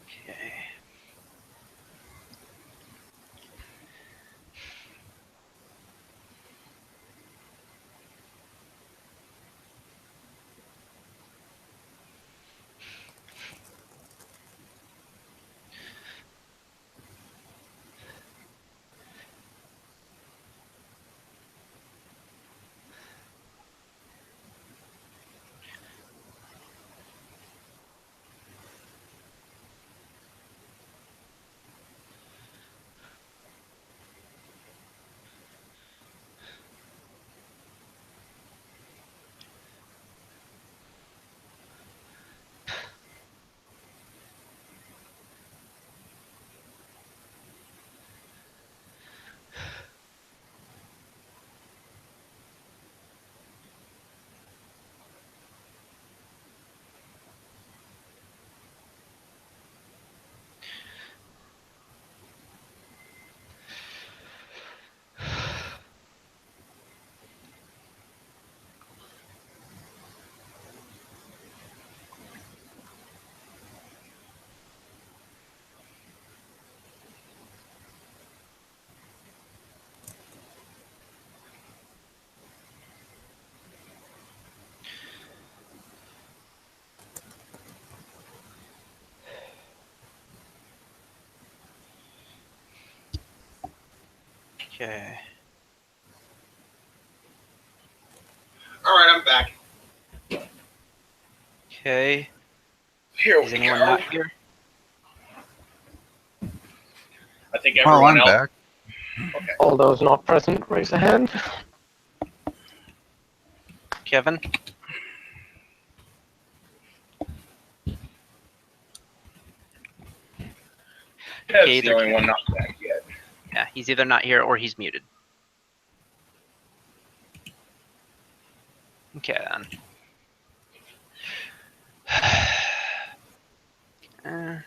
Okay. Okay. All right, I'm back. Okay. Here Is we anyone go. not here? I think Well, everyone I'm else. back. Okay. All those not present, raise a hand. Kevin? Ted's Okay, the either only one not back yet. Yeah, he's either not here or he's muted. Okay, then. Uh,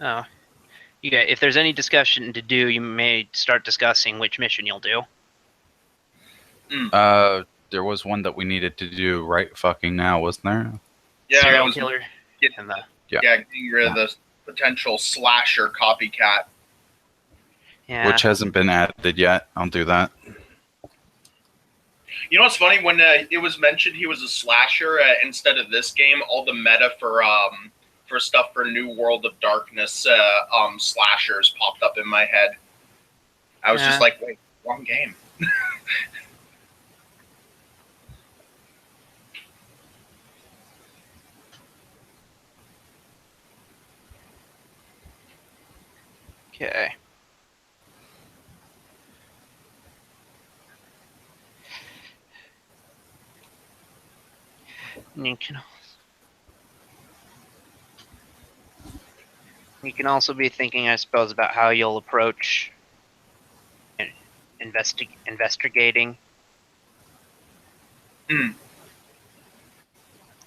oh. If there's any discussion to do, you may start discussing which mission you'll do. There was one that we needed to do right fucking now, wasn't there? Yeah, that Serial was killer get- and the getting rid of the potential slasher copycat. yeah. Which hasn't been added yet. I'll do that. You know what's funny? When it was mentioned he was a slasher instead of this game, all the meta for stuff for New World of Darkness slashers popped up in my head. I was just Yeah. like, wait, wrong game. Okay. You can also be thinking, I suppose, about how you'll approach investigating.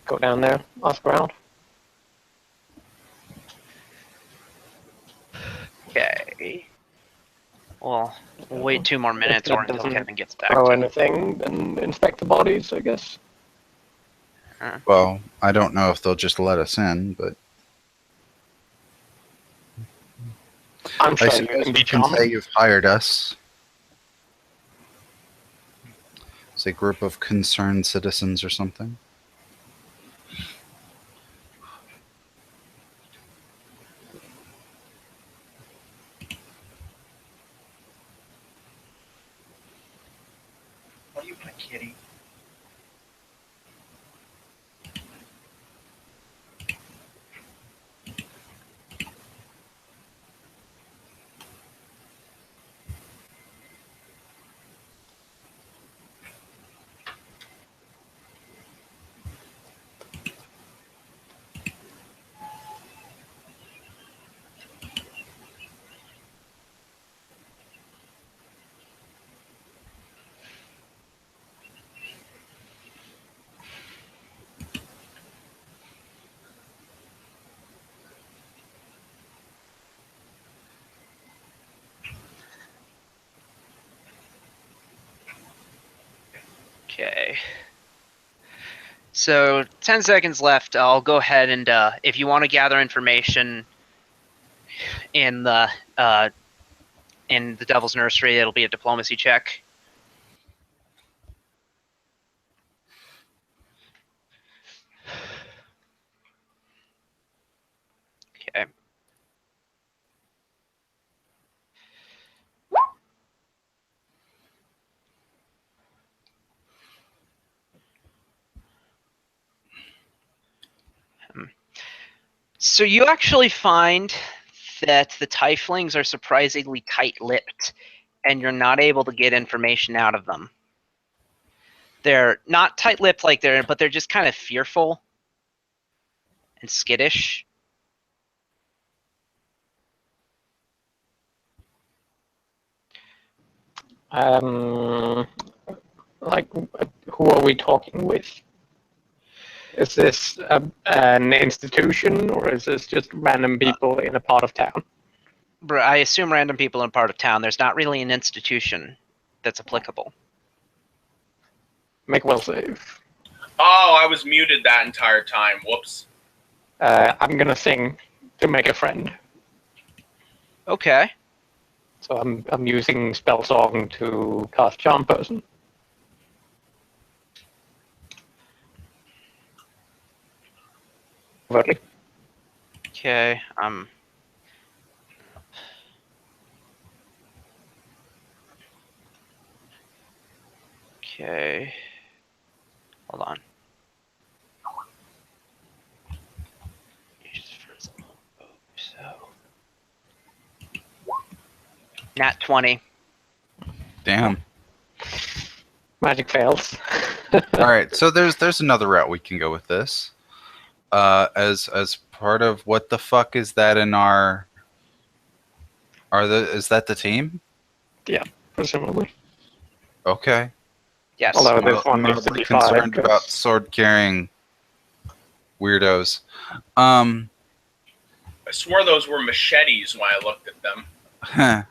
Go down there, ask around. Okay. Well, we'll wait 2 more minutes If or it until doesn't Kevin gets back throw to anything, then inspect the bodies, I guess. Well, I don't know if they'll just let us in, but I'm I sure you suppose can we be can say charming. you've hired us. It's a group of concerned citizens or something. What are you, my kitty? Okay. So 10 seconds left. I'll go ahead and if you want to gather information in the Devil's Nursery, it'll be a diplomacy check. Okay. So you actually find that the Tieflings are surprisingly tight-lipped, and you're not able to get information out of them. They're not tight-lipped but they're just kind of fearful and skittish. Like, who are we talking with? Is this an institution, or is this just random people in a part of town? I assume random people in part of town. There's not really an institution that's applicable. Make well save. Oh, I was muted that entire time. Whoops. I'm gonna sing to make a friend. Okay. So I'm using spell song to cast charm person. Overtly. Okay. Okay. Hold on. So. Nat 20. Damn. Magic fails. All right, so there's another route we can go with this. As part of what the fuck is that in our? Is that the team? Yeah, presumably. Okay. Yes. Although this one needs to Mildly be fired. concerned about sword carrying weirdos. I swore those were machetes when I looked at them. Yeah.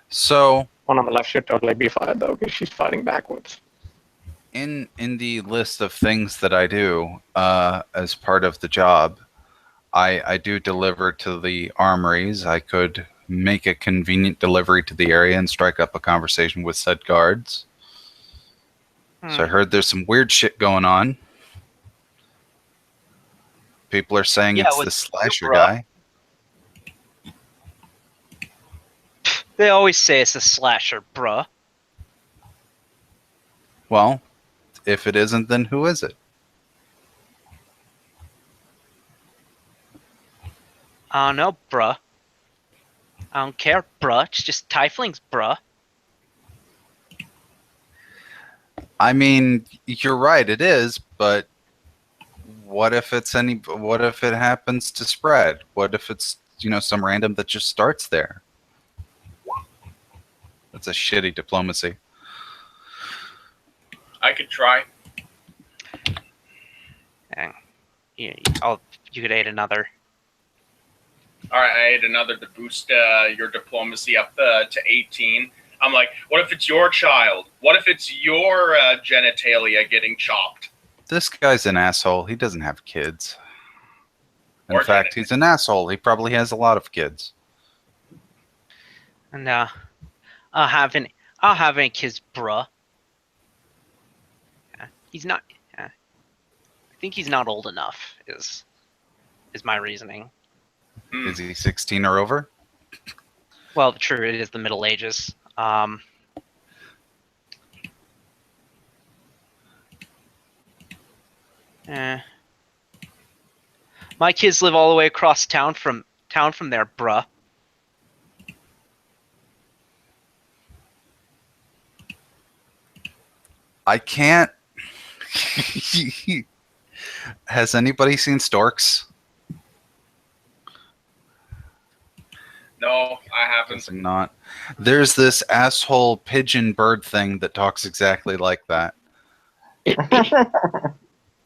So One on the left should totally be fired though, because she's fighting backwards. in the list of things that I do as part of the job, I do deliver to the armories. I could make a convenient delivery to the area and strike up a conversation with said guards. So I heard there's some weird shit going on. People are saying Yeah, it's with the slasher bruh. guy. They always say it's a slasher, bruh. Well, if it isn't, then who is it? I don't know, bruh. I don't care, bruh. It's just Tieflings, bruh. I mean, you're right, it is, but what if it happens to spread? What if it's, some random that just starts there? That's a shitty diplomacy. I could try. And you could aid another. All right, I ate another to boost your diplomacy up to 18. I'm like, what if it's your child? What if it's your genitalia getting chopped? This guy's an asshole. He doesn't have kids. In Or fact, he's an asshole. He probably has a lot of kids. And I'll have any kids, bruh. He's not. I think he's not old enough. Is my reasoning. Is he 16 or over? Well, true. It is the Middle Ages. My kids live all the way across town from there, bruh. I can't. Has anybody seen Storks? No, I haven't. Guessing not. There's this asshole pigeon bird thing that talks exactly like that.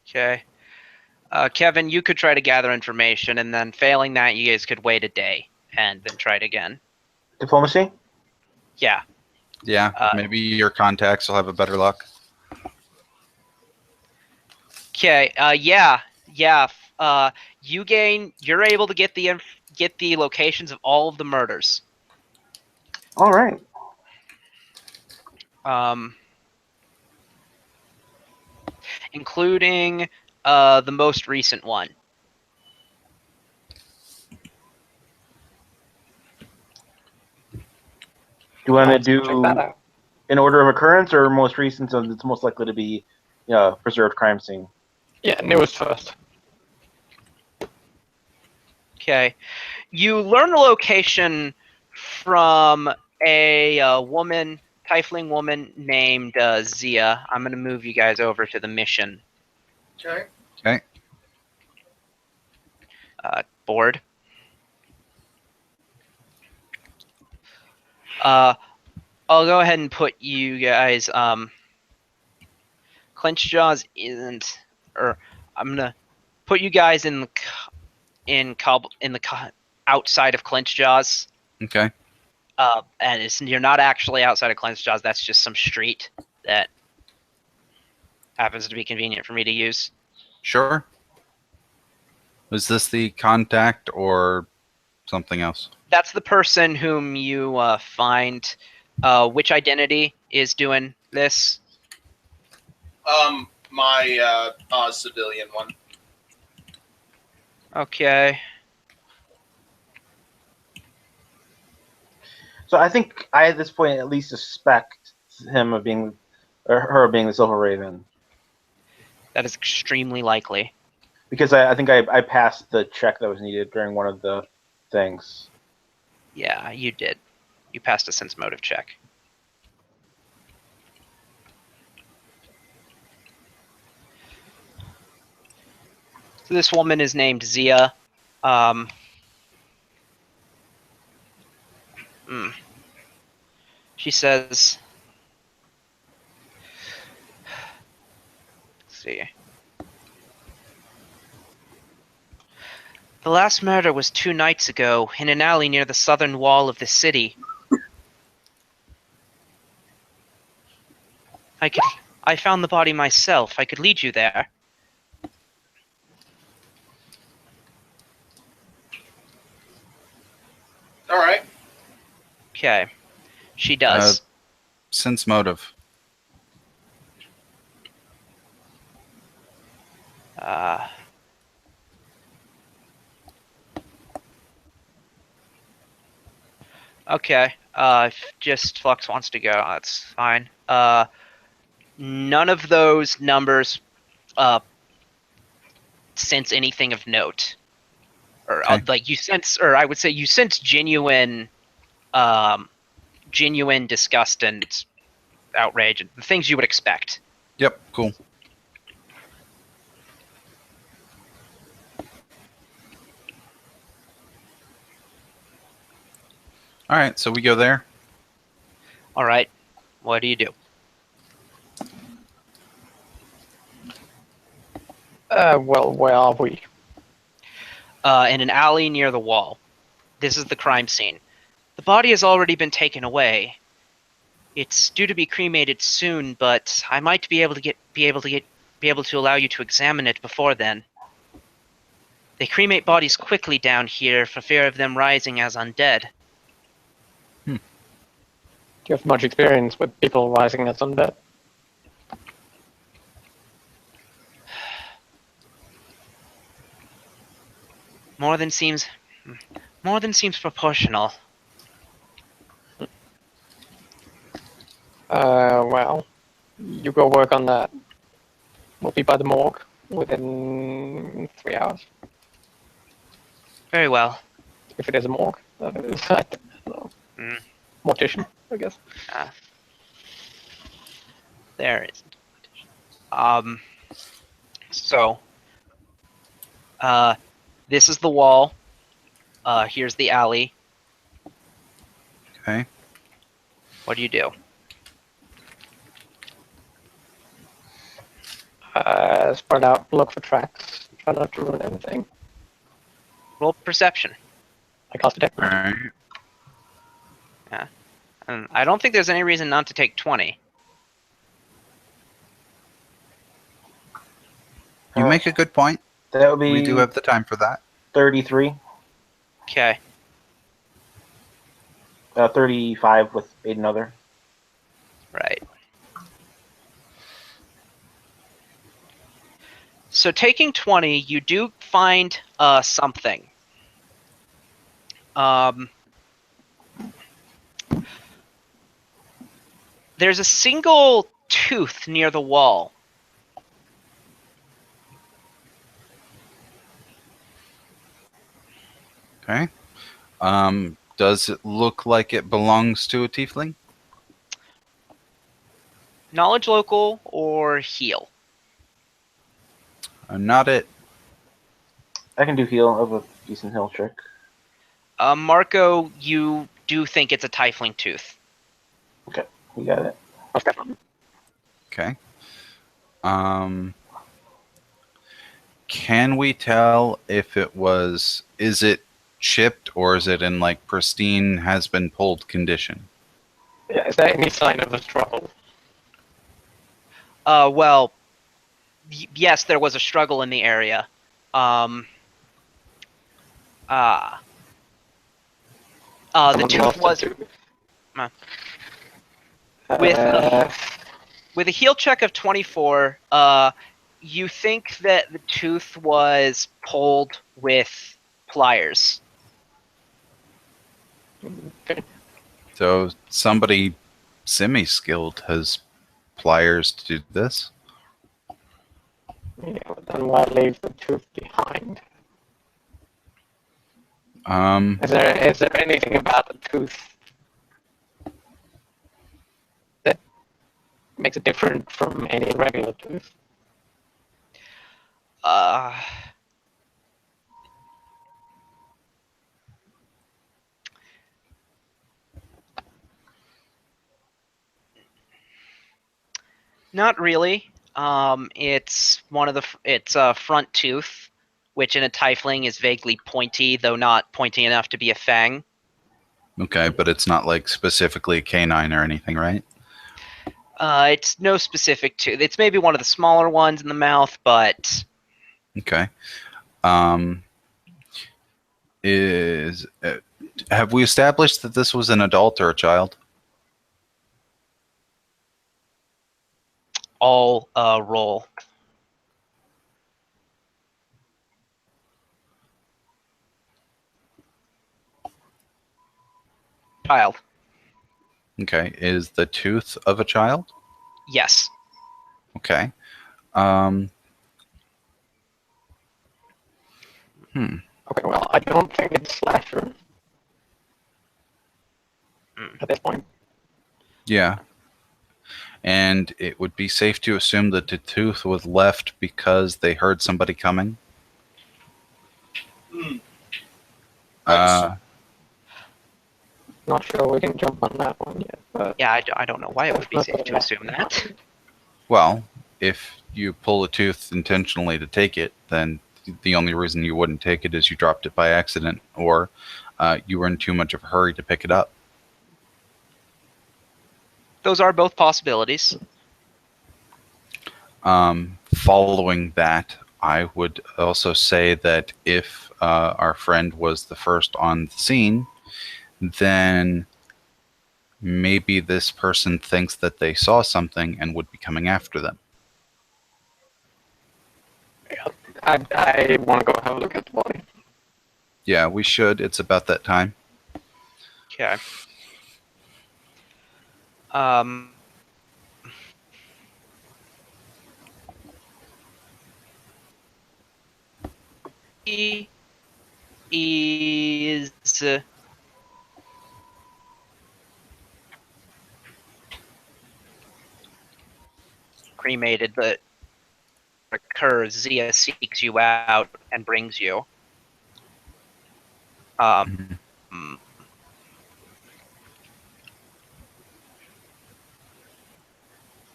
Okay. Kevin, you could try to gather information, and then failing that, you guys could wait a day and then try it again. Diplomacy? Yeah. Yeah, maybe your contacts will have a better luck. Okay. Yeah. You're able to get the locations of all of the murders. All right. Including the most recent one. Do you want to Check that do out. in order of occurrence or most recent, so it's most likely to be preserved crime scene? Yeah, newest first. Okay. You learn the location from a tiefling woman named Zia. I'm going to move you guys over to the mission Okay. Okay. board. I'll go ahead and put you guys. Clenched Jaws isn't, or I'm gonna put you guys in the outside of Clenched Jaws. Okay. And you're not actually outside of Clenched Jaws. That's just some street that happens to be convenient for me to use. Sure. Was this the contact or something else? That's the person whom you find. Which identity is doing this? My civilian one. Okay. So I think I at this point at least suspect him of being, or her of being the Silver Raven, That is extremely likely. because I think I passed the check that was needed during one of the things. Yeah, you did. You passed a sense motive check. So this woman is named Zia. She says, let's see. The last murder was 2 nights ago in an alley near the southern wall of the city. I found the body myself. I could lead you there. All right. Okay. She does. Sense motive. Okay. If just Flux wants to go, that's fine. None of those numbers sense anything of note. Or Okay. like you sense, or I would say you sense genuine disgust and outrage, the things you would expect. Yep, cool. All right, so we go there. All right. What do you do? Well, where are we? In an alley near the wall. This is the crime scene. The body has already been taken away. It's due to be cremated soon, but I might be able to allow you to examine it before then. They cremate bodies quickly down here for fear of them rising as undead. Do you have much experience with people rising as undead? More than seems proportional. Well, you go work on that. We'll be by the morgue within 3 hours. Very well. If it is a morgue, that is. I don't know. Mm. Mortician, I guess. There is. So, this is the wall. Here's the alley. Okay. What do you do? Spread out, look for tracks. Try not to ruin anything. Roll perception. I cast detect. All right. And I don't think there's any reason not to take 20. You make a good point. That would be We do have the time for that. 33. Okay. 35 with another. Right. So taking 20, you do find something. There's a single tooth near the wall. Okay. Does it look like it belongs to a tiefling? Knowledge local or heal? Not it. I can do heal of a decent heal trick. Marco, you do think it's a tiefling tooth. We got it. Okay. Can we tell if it was? Is it chipped or is it in like pristine, has been pulled condition? Yeah, is there any sign of a struggle? Well, yes, there was a struggle in the area. The Someone tooth lost a was tooth. with with a heal check of 24. You think that the tooth was pulled with pliers. Okay. So somebody semi-skilled has pliers to do this. Yeah, but then why leave the tooth behind? Is there anything about the tooth that makes it different from any regular tooth? Not really. It's one of the it's a front tooth, which in a tiefling is vaguely pointy, though not pointy enough to be a fang. Okay, but it's not like specifically canine or anything, right? It's no specific tooth. It's maybe one of the smaller ones in the mouth, but Okay. Have we established that this was an adult or a child? all roll. Child. Okay. Is the tooth of a child? Yes. Okay. Okay, well, I don't think it's slasher at this point. Yeah. And it would be safe to assume that the tooth was left because they heard somebody coming? Not sure we can jump on that one yet, but Yeah, I don't know why it would be safe to assume that. Well, if you pull a tooth intentionally to take it, then the only reason you wouldn't take it is you dropped it by accident, or you were in too much of a hurry to pick it up. Those are both possibilities. Following that, I would also say that if our friend was the first on the scene, then maybe this person thinks that they saw something and would be coming after them. I want to go have a look at the body. Yeah, we should. It's about that time. Okay. He is cremated, but occurs. Zia seeks you out and brings you.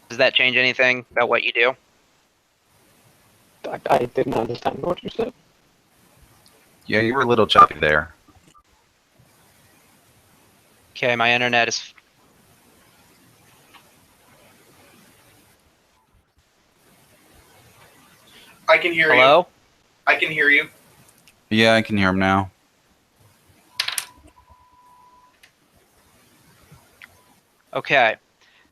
Does that change anything about what you do? I didn't understand what you said. Yeah, you were a little choppy there. Okay, my internet is. I can hear you. Hello? I can hear you. Yeah, I can hear him now. Okay.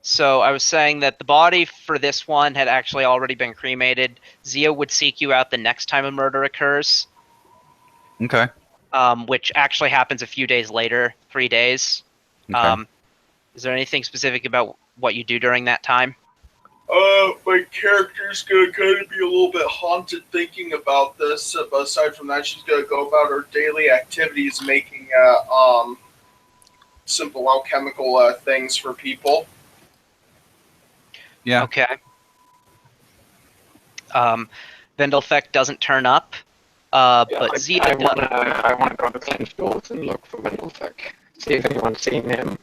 So I was saying that the body for this one had actually already been cremated. Zia would seek you out the next time a murder occurs, Okay. which actually happens a few days later, 3 days. Okay. Is there anything specific about what you do during that time? My character's gonna kind of be a little bit haunted thinking about this. But aside from that, she's gonna go about her daily activities, making simple alchemical things for people. Yeah. Okay. Vendelfek doesn't turn up, but Zia I does. wanna go to Clinch Doors and look for Vendelfek. See if anyone's seen him.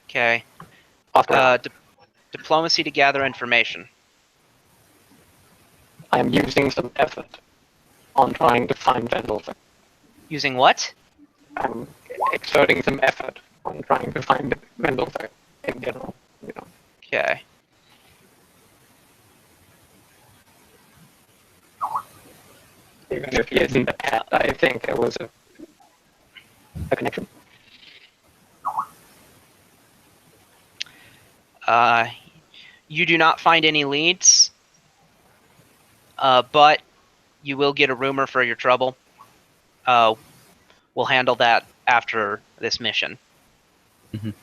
Okay. After Diplomacy to gather information. I am using some effort on trying to find Vendelfek. Using what? I'm exerting some effort on trying to find Vendelfek in general. You know. Okay. Even if he isn't a pet, I think there was a connection. You do not find any leads, but you will get a rumor for your trouble. We'll handle that after this mission. Mhm.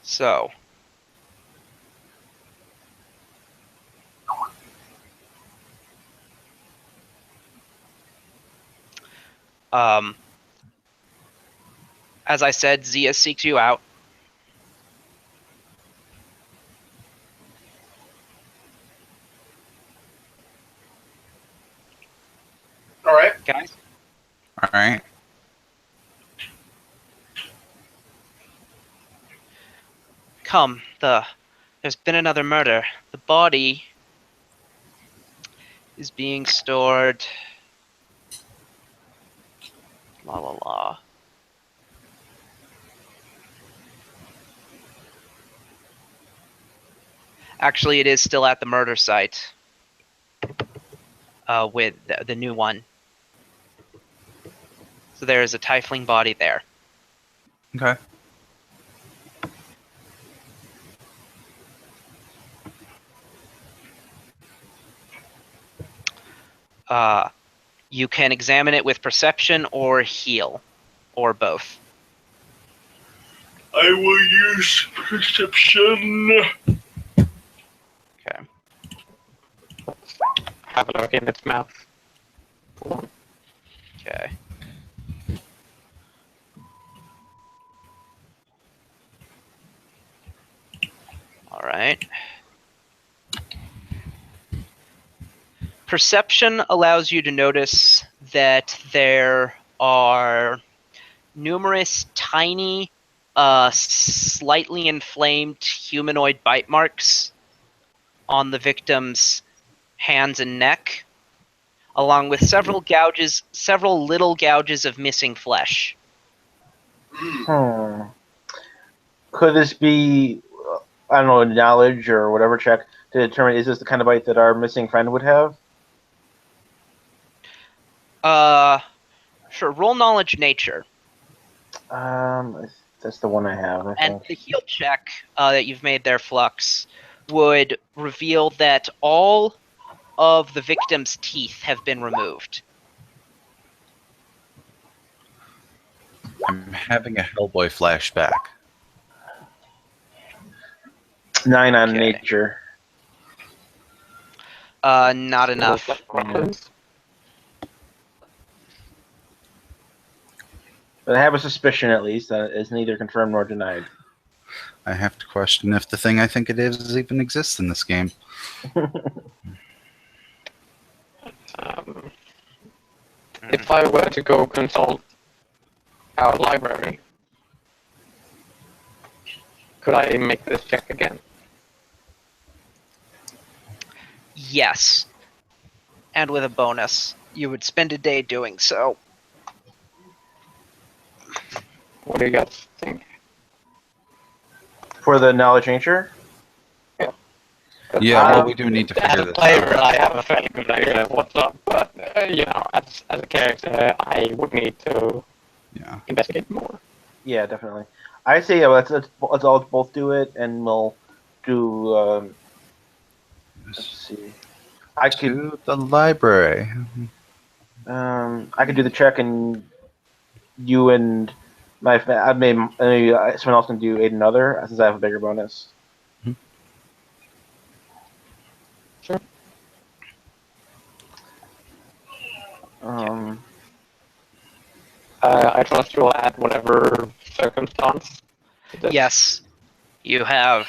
So, as I said, Zia seeks you out. All right. Guys, All right. come. There's been another murder. The body is being stored. La la la. Actually, it is still at the murder site. With the new one. So there is a tiefling body there. Okay. You can examine it with perception or heal, or both. I will use perception. Okay. Have a look in its mouth. Hold on. Okay. All right. Perception allows you to notice that there are numerous tiny, slightly inflamed humanoid bite marks on the victim's hands and neck. along with several little gouges of missing flesh. Could this be, I don't know, knowledge or whatever check to determine is this the kind of bite that our missing friend would have? Sure. Roll knowledge nature, That's the one I have. I and think. the heal check that you've made there, Flux, would reveal that all of the victim's teeth have been removed. I'm having a Hellboy flashback. 9 on Okay. nature. Not enough. But I have a suspicion, at least, that it's neither confirmed nor denied. I have to question if the thing I think it is even exists in this game. If I were to go consult our library, could I make this check again? Yes. And with a bonus. You would spend a day doing so. What do you guys think? For the knowledge nature? Yeah, well, we do need to As figure a this player, out. I have a fairly good idea of what's up, but as a character, I would need to Yeah. investigate more. Yeah, definitely. I say, yeah, let's all both do it, and we'll do. Let's see. I could To the library. I could do the check, and you and maybe someone else can do aid another, since I have a bigger bonus. Sure. I trust you'll add whatever circumstance. to this. Yes. You have.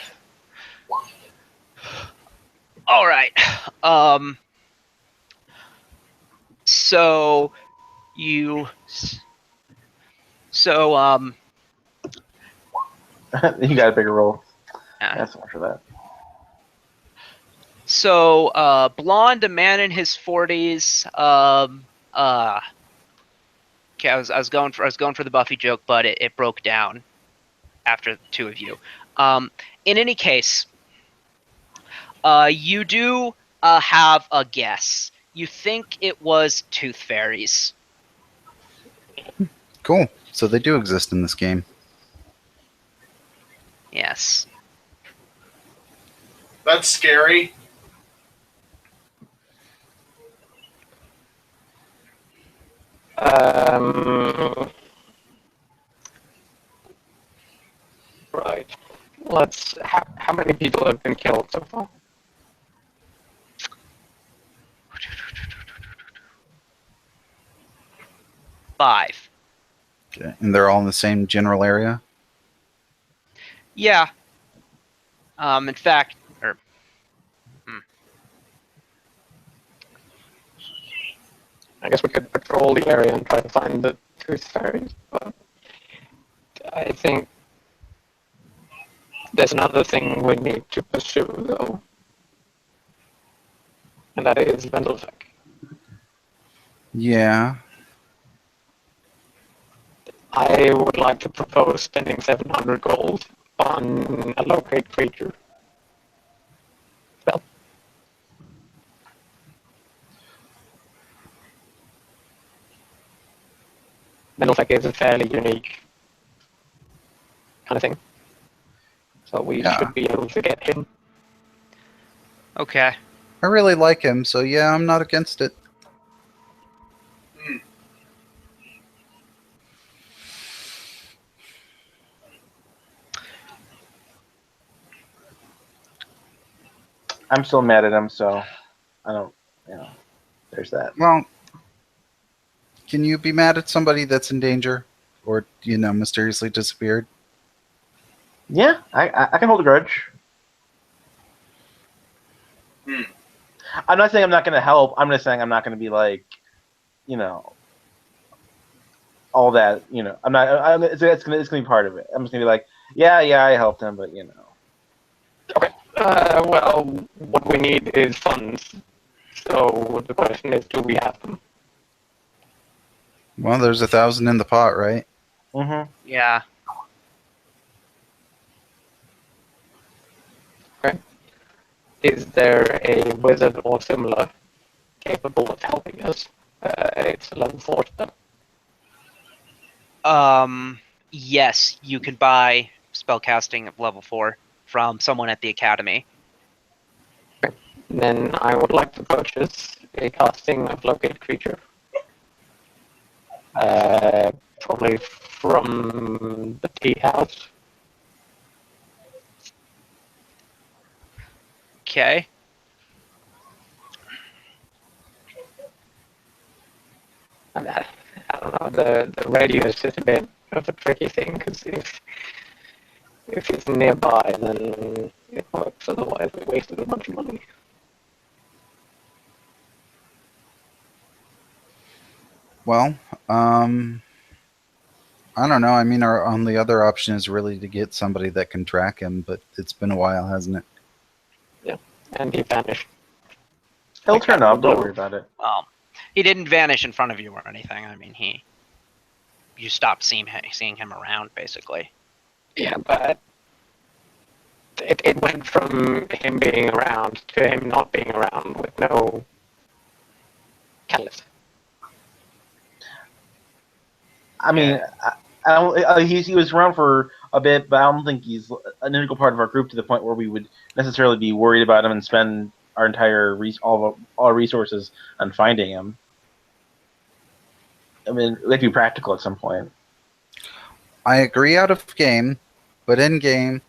Alright. So you You got a bigger roll. yeah. That's more for that. So, blonde, a man in his 40s. Okay, I was going for the Buffy joke, but it broke down after the two of you. In any case, you do have a guess. You think it was tooth fairies. Cool. So they do exist in this game. Yes. That's scary. Right. How many people have been killed so far? Five. Okay. And they're all in the same general area? Yeah. In fact, I guess we could patrol the area and try to find the tooth fairies, but I think there's another thing we need to pursue, though, and that is Vendelsek. Yeah. I would like to propose spending 700 gold on a locate creature. Well, Vendelsek is a fairly unique kind of thing. So we Yeah. should be able to get him. okay. I really like him, so yeah, I'm not against it. I'm still mad at him, so I don't. There's that. Well, can you be mad at somebody that's in danger? Or, mysteriously disappeared? Yeah, I can hold a grudge. I'm not saying I'm not going to help. I'm just saying I'm not going to be like, all that. I'm not. It's gonna be part of it. I'm just gonna be like, yeah, I helped him, but Okay. Well, what we need is funds So the question is, do we have them? Well, there's 1,000 in the pot, right? Mm-hmm. Yeah. Is there a wizard or similar capable of helping us? It's a level 4 spell. Yes, you can buy spellcasting of level 4 from someone at the academy. Then I would like to purchase a casting of locate creature. Probably from the tea house. Okay. And I don't know, the radius is a bit of a tricky thing, because if it's nearby, then it works. Otherwise, we wasted a bunch of money. Well, I don't know. I mean, our only other option is really to get somebody that can track him, but it's been a while, hasn't it? Yeah, and he vanished. He'll Like turn that up. Don't blue. worry about it. He didn't vanish in front of you or anything. I mean, you stopped seeing him around, basically. Yeah, but it went from him being around to him not being around with no catalyst. I mean, I don't. He was around for a bit, but I don't think he's an integral part of our group to the point where we would necessarily be worried about him and spend our entire all our resources on finding him. I mean, we have to be practical at some point. I agree out of game, but in game,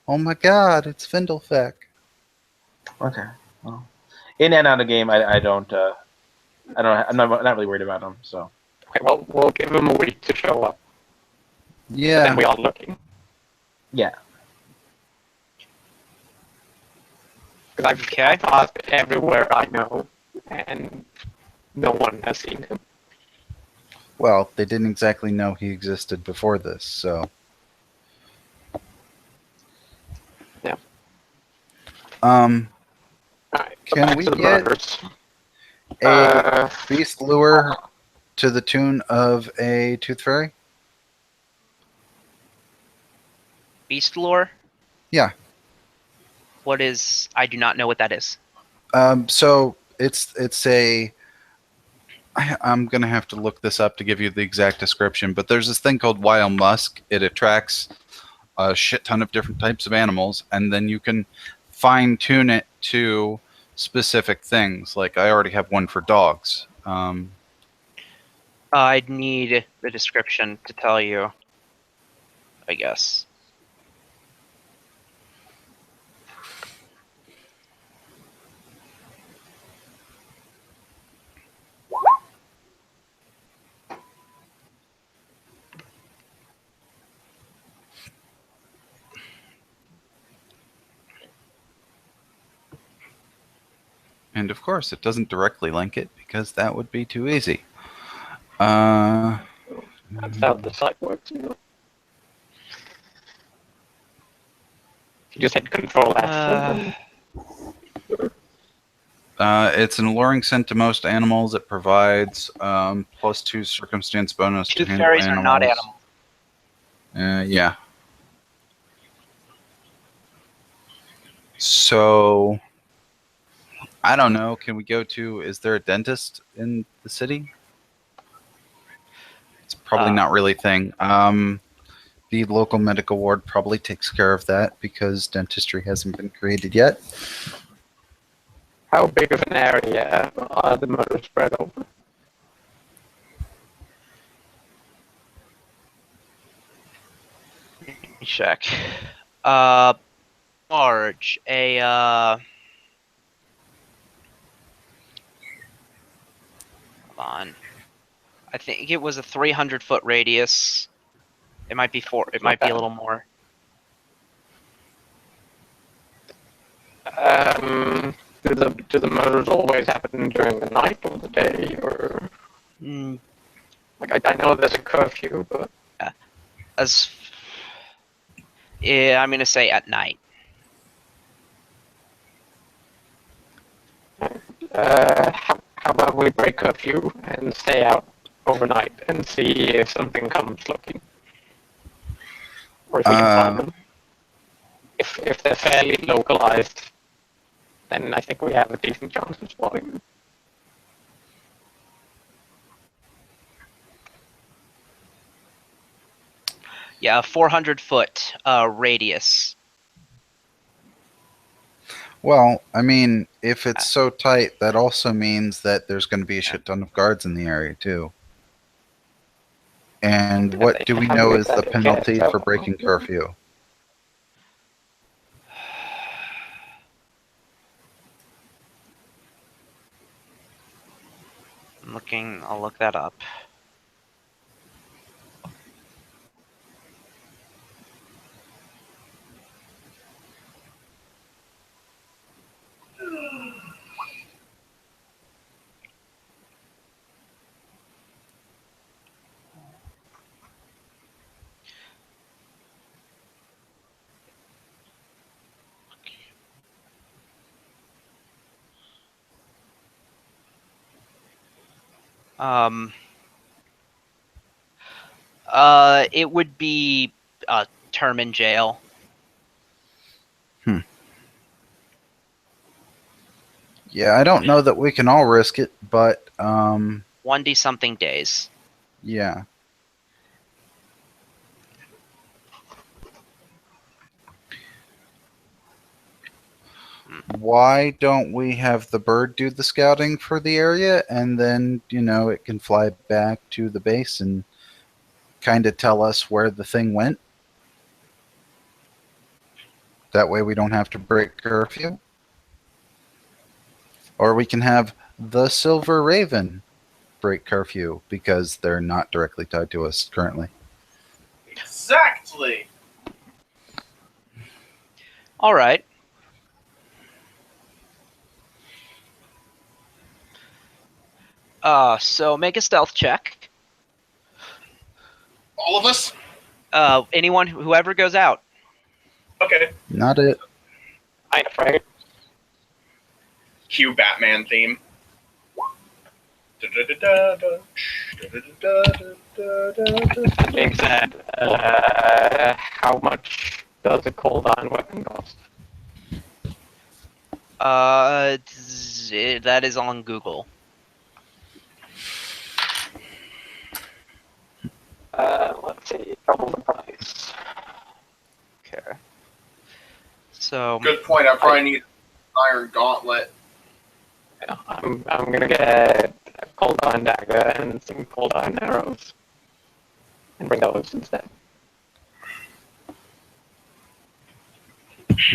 oh my god, it's Findlefeck. Okay. Well, in and out of game, I don't. I'm not really worried about him. So. Okay, well, we'll give him a week to show up. Yeah. Then we are looking. Yeah. Because I've asked everywhere I know, and no one has seen him. Well, they didn't exactly know he existed before this, so. Yeah. Um, Alright, so Can back we to the get murders. a beast lure to the tune of a tooth fairy? Beast lore? Yeah. What is... I do not know what that is. So it's a. I'm gonna have to look this up to give you the exact description, but there's this thing called wild musk. It attracts a shit ton of different types of animals, and then you can fine tune it to specific things. Like I already have one for dogs. I'd need the description to tell you, I guess. And of course, it doesn't directly link it because that would be too easy. Uh, That's how the site works, you know. You just hit Control F. It's an alluring scent to most animals. It provides +2 circumstance bonus to Tooth handle fairies animals. are not animals. Yeah. So, I don't know. Can we go to? Is there a dentist in the city? It's probably not really a thing. The local medical ward probably takes care of that because dentistry hasn't been created yet. How big of an area are the murders spread over? Let me check. Large. Hold on. I think it was a 300-foot radius. It might be 4. It might be a little more. Do the murders always happen during the night or the day, or like I know there's a curfew, but Yeah, I'm gonna say at night. How about we break curfew and stay out overnight and see if something comes looking, or if we can find them. If they're fairly localized, then I think we have a decent chance of spotting them. Yeah, 400-foot radius. Well, I mean, if it's so tight, that also means that there's going to be a shit ton of guards in the area, too. And what do we know is the penalty for breaking curfew? I'll look that up. It would be a term in jail. Yeah, I don't know that we can all risk it, but 1D something days. yeah. Why don't we have the bird do the scouting for the area, and then, it can fly back to the base and kind of tell us where the thing went? That way we don't have to break curfew. Or we can have the Silver Raven break curfew, because they're not directly tied to us currently. Exactly. All right. So make a stealth check. All of us? Whoever goes out. Okay. Not it. I'm afraid. Cue Batman theme. That being said, how much does a cold iron weapon cost? That is on Google. Let's see, double the price. Okay. So Good point. I probably need an iron gauntlet. Yeah, I'm gonna get a cold iron dagger and some cold iron arrows, and bring those instead.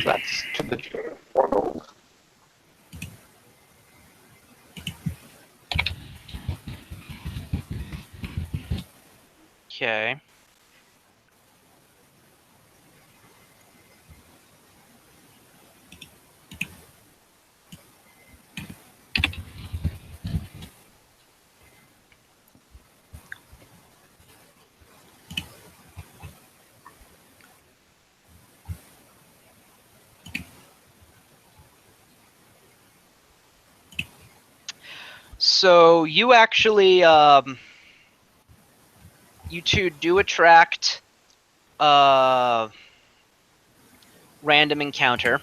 That's to the tune of 4 gold. okay. So you actually, you two do attract random encounter.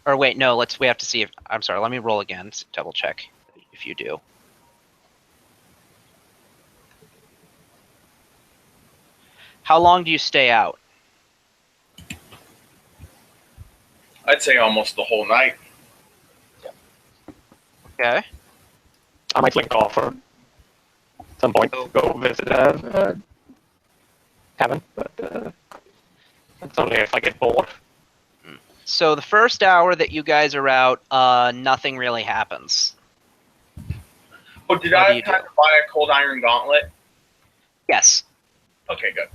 Or wait, no, we have to see if, I'm sorry, let me roll again, double check if you do. How long do you stay out? I'd say almost the whole night. Okay. I might link off at some point to go visit a cabin, but that's only if I get bored. So the first hour that you guys are out, nothing really happens. Oh, did What I do have you time do? to buy a cold iron gauntlet? Yes. Okay, good.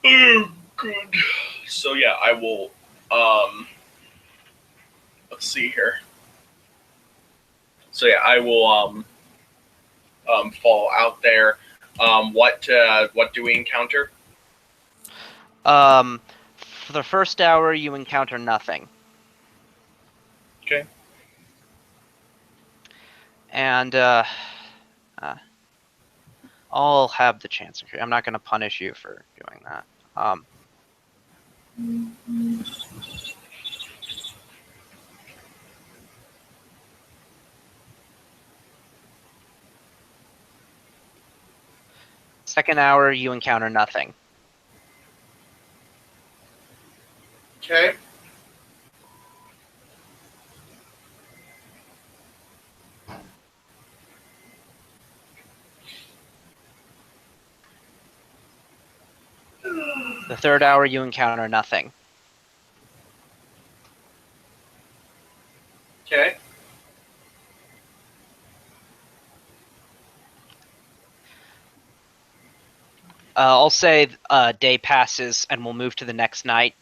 Oh, good. So yeah, I will let's see here. So yeah, I will fall out there. What do we encounter? For the first hour, you encounter nothing. Okay. And I'll have the chance. I'm not going to punish you for doing that. Second hour, you encounter nothing. Okay. The third hour, you encounter nothing. Okay. I'll say a day passes and we'll move to the next night.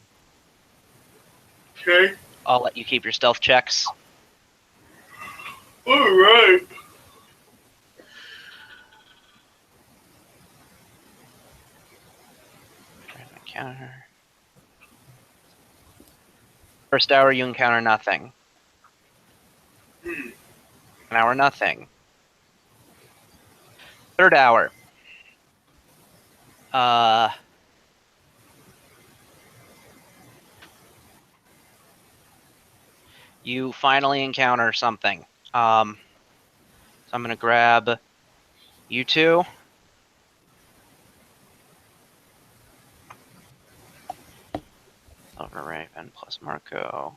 Okay. I'll let you keep your stealth checks. All right. Encounter. First hour, you encounter nothing. Second hour, nothing. Third hour. You finally encounter something. So I'm gonna grab you two. Silver Raven plus Marco.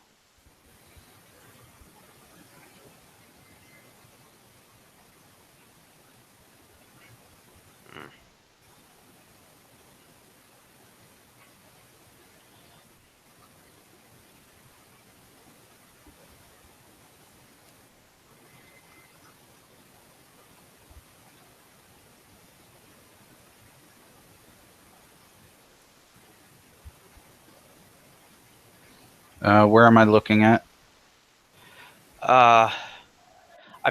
Where am I looking at? I've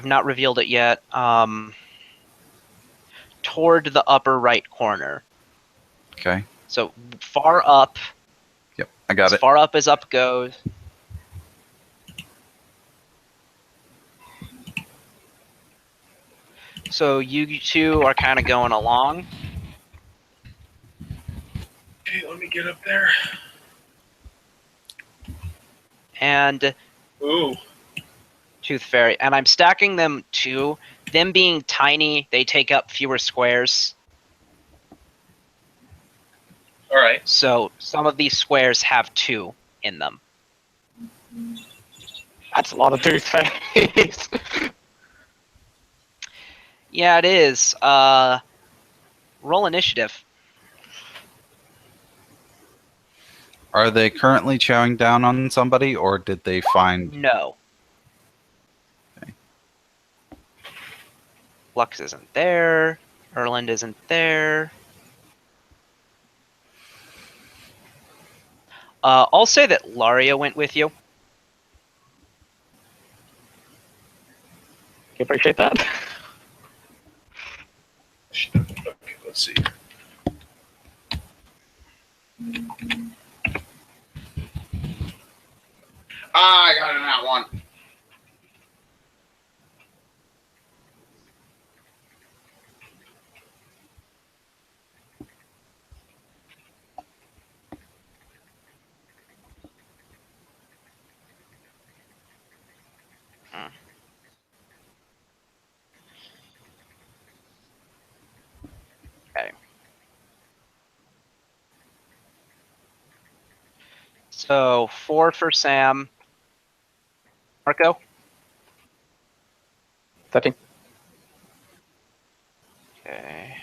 not revealed it yet. Toward the upper right corner. Okay. So far up. Yep, I got As it. far up as up goes. So you two are kind of going along. Okay, let me get up there. And Ooh. Tooth Fairy. And I'm stacking them too. Them being tiny, they take up fewer squares. All right. So some of these squares have 2 in them. That's a lot of tooth fairies. Yeah, it is. Roll initiative. Are they currently chowing down on somebody, or did they find... No. Okay. Lux isn't there. Erland isn't there. I'll say that Laria went with you. Appreciate that. Okay, let's see. I got it in that one. Okay. So 4 for Sam. Marco? 13. Okay.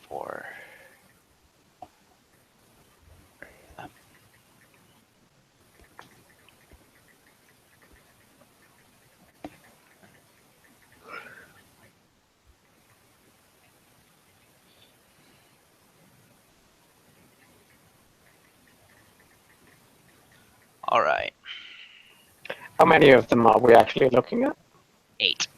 4. All right. How many of them are we actually looking at? 8.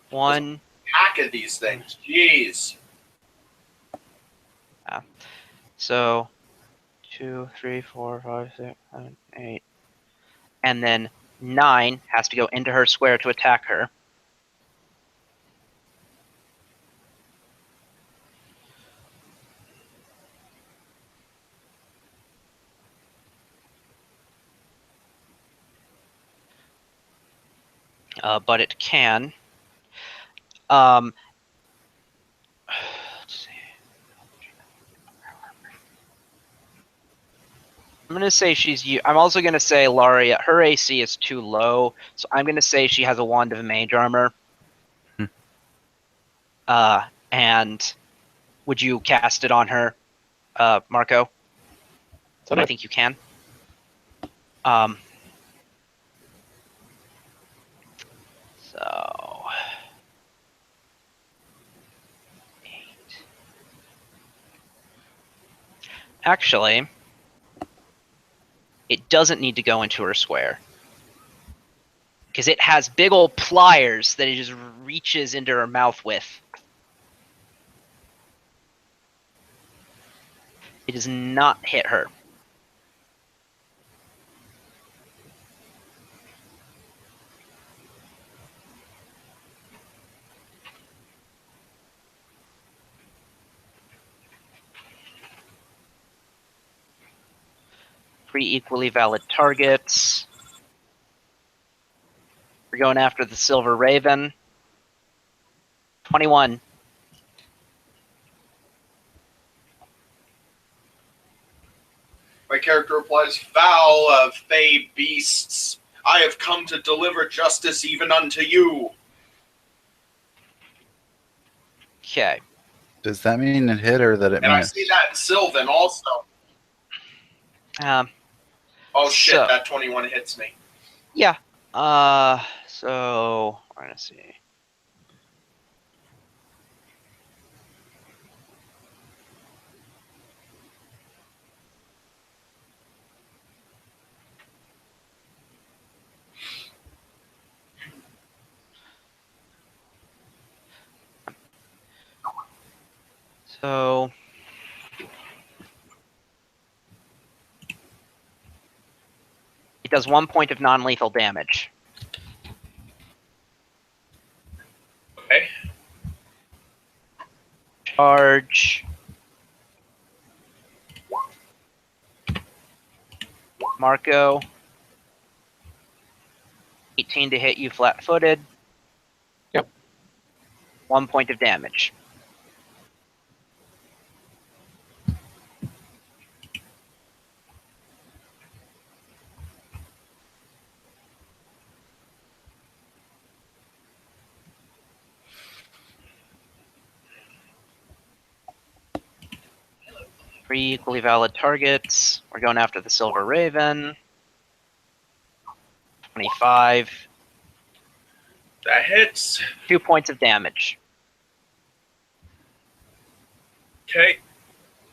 One. Pack of these things. Jeez. So 2, 3, 4, 5, 6, 7, 8. And then 9 has to go into her square to attack her. But it can. Let's see. I'm gonna say I'm also gonna say Laria. Her AC is too low, so I'm gonna say she has a wand of mage armor. Hmm. And would you cast it on her, Marco? So I think you can. So actually, it doesn't need to go into her square because it has big old pliers that it just reaches into her mouth with. It does not hit her. Three equally valid targets. We're going after the Silver Raven. 21. My character replies, "Foul of fey beasts, I have come to deliver justice even unto you." Okay. Does that mean it hit or that it And I missed? see that in Sylvan also. Oh shit, So, that 21 hits me. yeah. So we're gonna see. So it does 1 point of non-lethal damage. Okay. Charge. Marco. 18 to hit you flat-footed. Yep. 1 point of damage. Three equally valid targets. We're going after the Silver Raven. 25. That hits. 2 points of damage. Okay.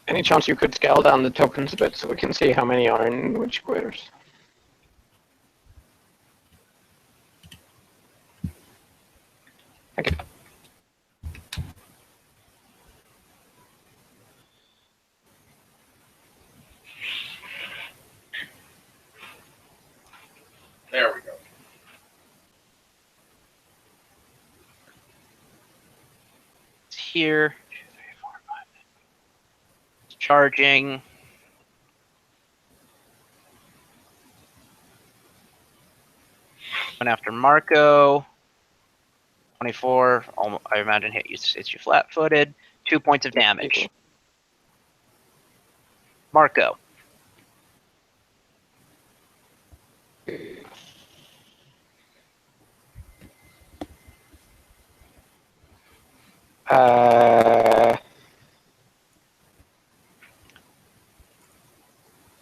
Any chance you could scale down the tokens a bit so we can see how many are in which squares? Thank you. There we go. It's here. 2, 3, 4, 5. It's charging. Going after Marco. 24. I imagine hits you flat-footed. 2 points of damage. Marco.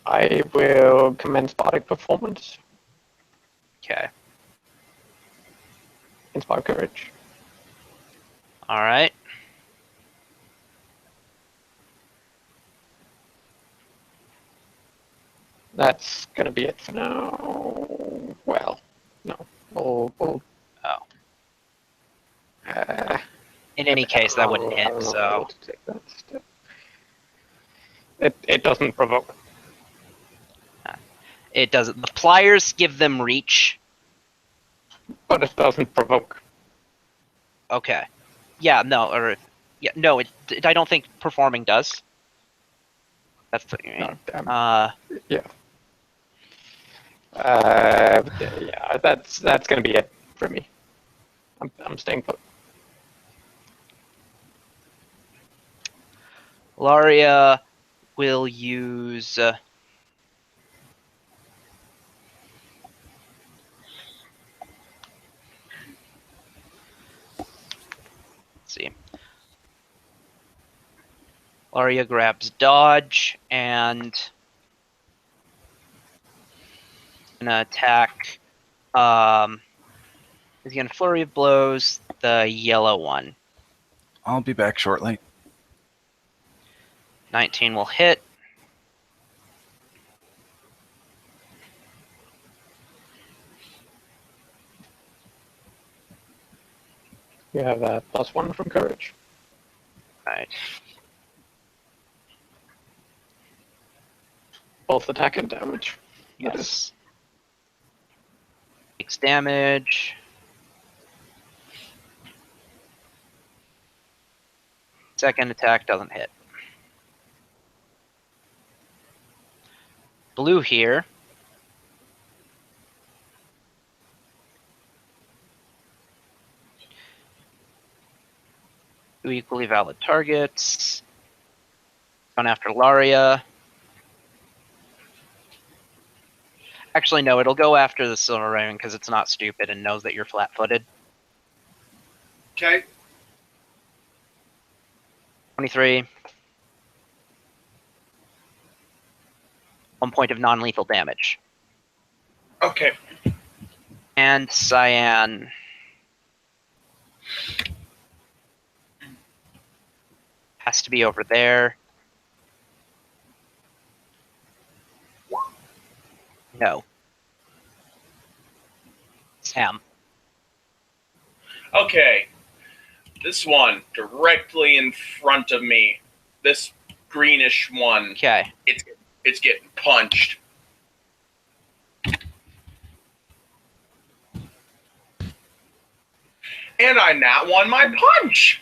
I will commence bardic performance. Okay. Inspire courage. All right. That's gonna be it for now. Well, no. We'll Oh. uh, In any case, that wouldn't I hit. don't know So how to take that step. It doesn't provoke. it doesn't. The pliers give them reach. But it doesn't provoke. Okay. Yeah. No. Or yeah. No. I don't think performing does. That's what you mean. Yeah. Yeah, that's gonna be it for me. I'm staying put. Laria will use. Let's see. Laria grabs dodge and gonna attack. Is gonna flurry of blows the yellow one. I'll be back shortly. 19 will hit. You have a +1 from courage. Right. Both attack and damage. Yes. Takes damage. Second attack doesn't hit. Blue here. Two equally valid targets. Going after Laria. Actually, no, it'll go after the Silver Raven because it's not stupid and knows that you're flat-footed. Okay. 23. 1 point of non-lethal damage. Okay. And Cyan. Has to be over there. No. Sam. Okay. This one directly in front of me. This greenish one. Okay. It's getting punched. And I nat won my punch.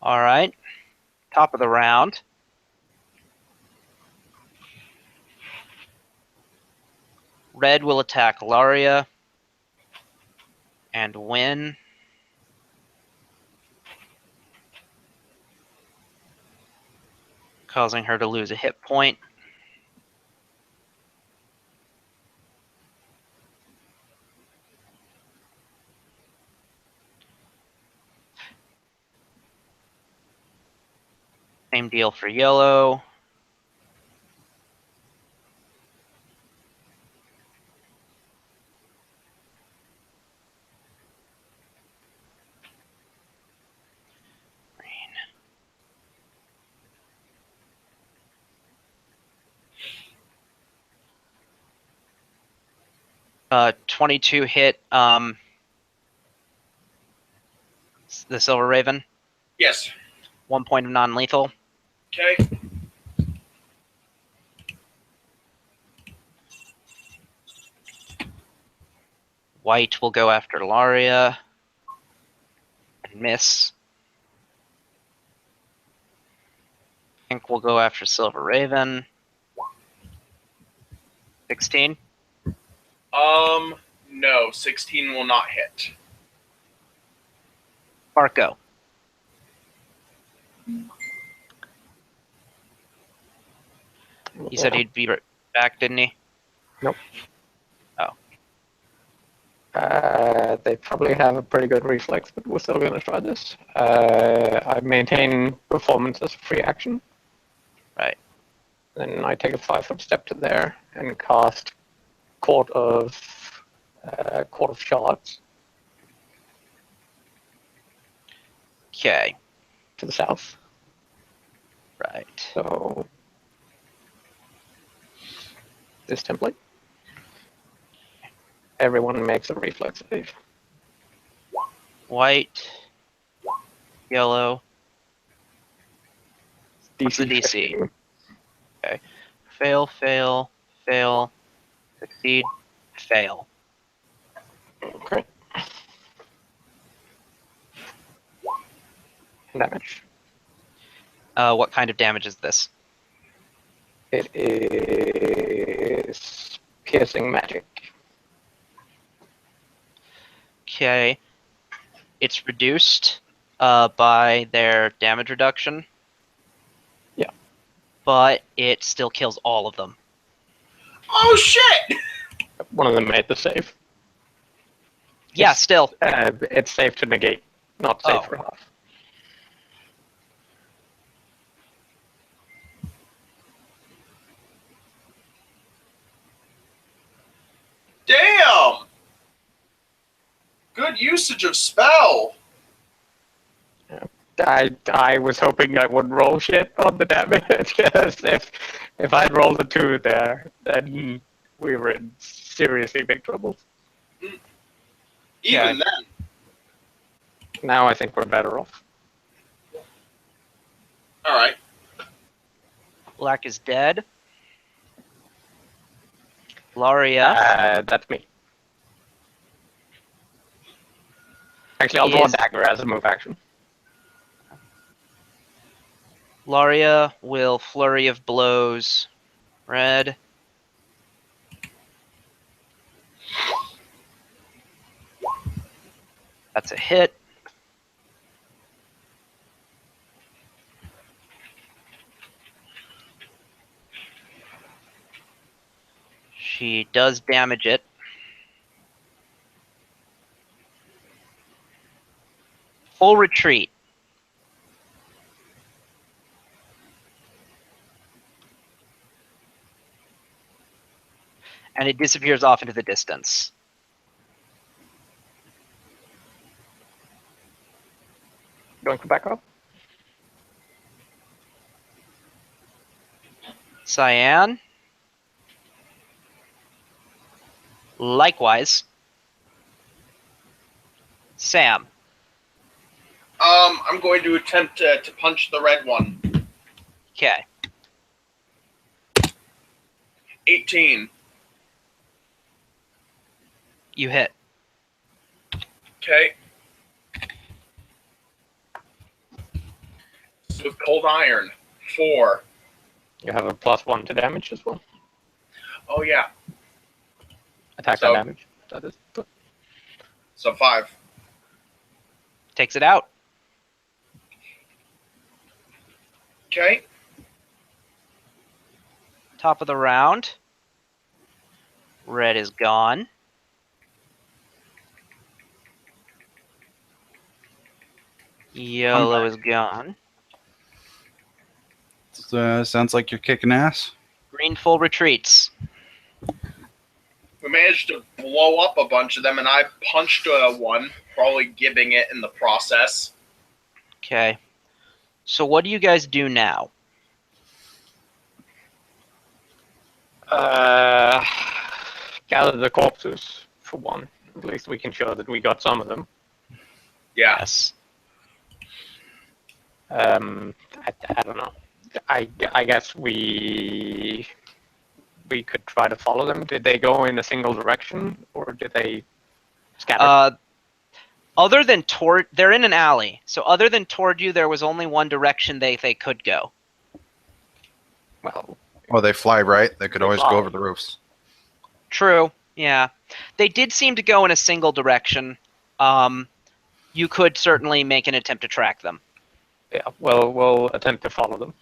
All right. Top of the round. Red will attack Laria and win. Causing her to lose a hit point. Same deal for yellow. Green. 22 hit the Silver Raven. Yes. 1 point of non-lethal. Okay. White will go after Laria and miss. Pink will go after Silver Raven. 16. No. 16 will not hit. Barco. He said he'd be right back, didn't he? Nope. Oh. They probably have a pretty good reflex, but we're still gonna try this. I maintain performance as a free action. Right. Then I take a 5-foot step to there and cast Court of Shards Okay. to the south. Right. So this template. Everyone makes a reflex save. White, yellow. What's the DC DC? 15. Okay. Fail, fail, fail, succeed, fail. Okay. Damage. What kind of damage is this? It is piercing magic. Okay. It's reduced by their damage reduction. Yeah. But it still kills all of them. Oh shit! One of them made the save. Yeah, It's- still. It's safe to negate, not safe Oh. for half. Damn! Good usage of spell. I was hoping I would roll shit on the damage, because if I'd rolled a 2 there, then we were in seriously big trouble. Even then. Now I think we're better off. Alright. Black is dead. Laria. That's me. Actually, I'll draw a Is- dagger as a move action. Laria will flurry of blows. Red. That's a hit. She does damage it. Full retreat. And it disappears off into the distance. Going for backup? Cyan. Likewise. Sam. I'm going to attempt to punch the red one. Okay. 18. You hit. Okay. So cold iron. 4. You have a +1 to damage as well. Oh yeah. Attack So- and damage. That is. So 5. Takes it out. Okay. Top of the round. Red is gone. Yellow is gone. Sounds like you're kicking ass. Green full retreats. We managed to blow up a bunch of them, and I punched one, probably gibbing it in the process. Okay. So what do you guys do now? Gather the corpses, for one. At least we can show that we got some of them. Yeah. Yes. I don't know. I guess we could try to follow them. Did they go in a single direction, or did they scatter? Other than toward, they're in an alley. So other than toward you, there was only one direction they could go. Well, Well, they fly right. They could always fly. go over the roofs. True. Yeah. They did seem to go in a single direction. You could certainly make an attempt to track them. yeah. Well, we'll attempt to follow them,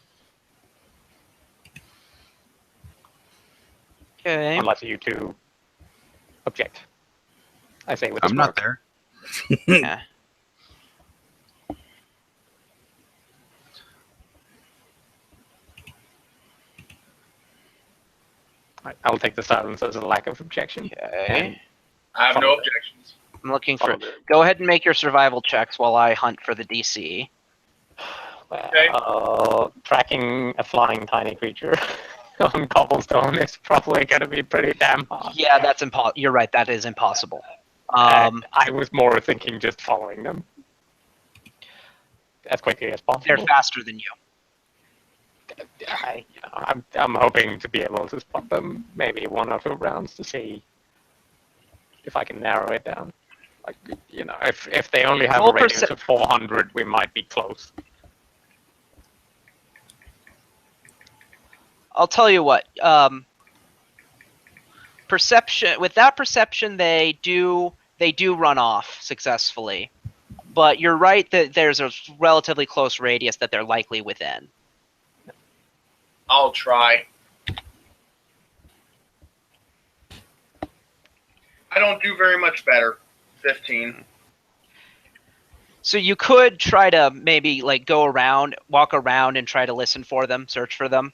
Okay. unless you two object. I say with I'm not smirk. there. Yeah. I'll take the silence as a lack of objection. Okay. I have no Follow. objections. I'm looking for. Follow the- Go ahead and make your survival checks while I hunt for the DC. Okay. Tracking a flying tiny creature on cobblestone is probably going to be pretty damn hard. Yeah, that's impossible. You're right. That is impossible. I was more thinking just following them as quickly as They're possible. faster than you. I'm hoping to be able to spot them maybe 1 or 2 rounds to see if I can narrow it down. Like, if they only have Roll a radius of 400, we might be close. I'll tell you what. Perception. With that perception, they do run off successfully. But you're right that there's a relatively close radius that they're likely within. I'll try. I don't do very much better. 15. So you could try to maybe like walk around and try to listen for them, search for them.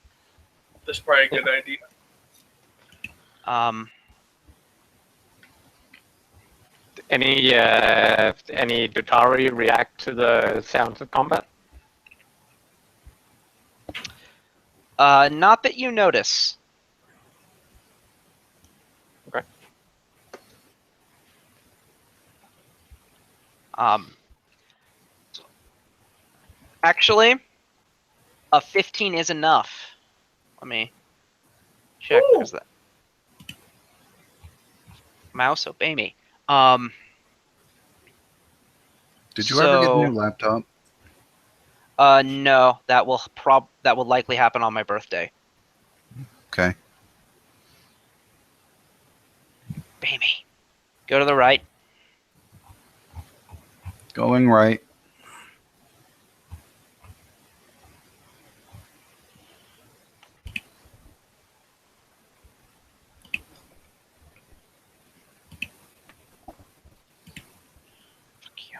That's probably a good idea. Any Dotari react to the sounds of combat? Not that you notice. Okay. Actually, a 15 is enough. Let me check. Ooh. There's that. Mouse, obey me. Did you ever get a So- new laptop? No, that will likely happen on my birthday. Okay. Obey me. Go to the right. Going right. Fuck you.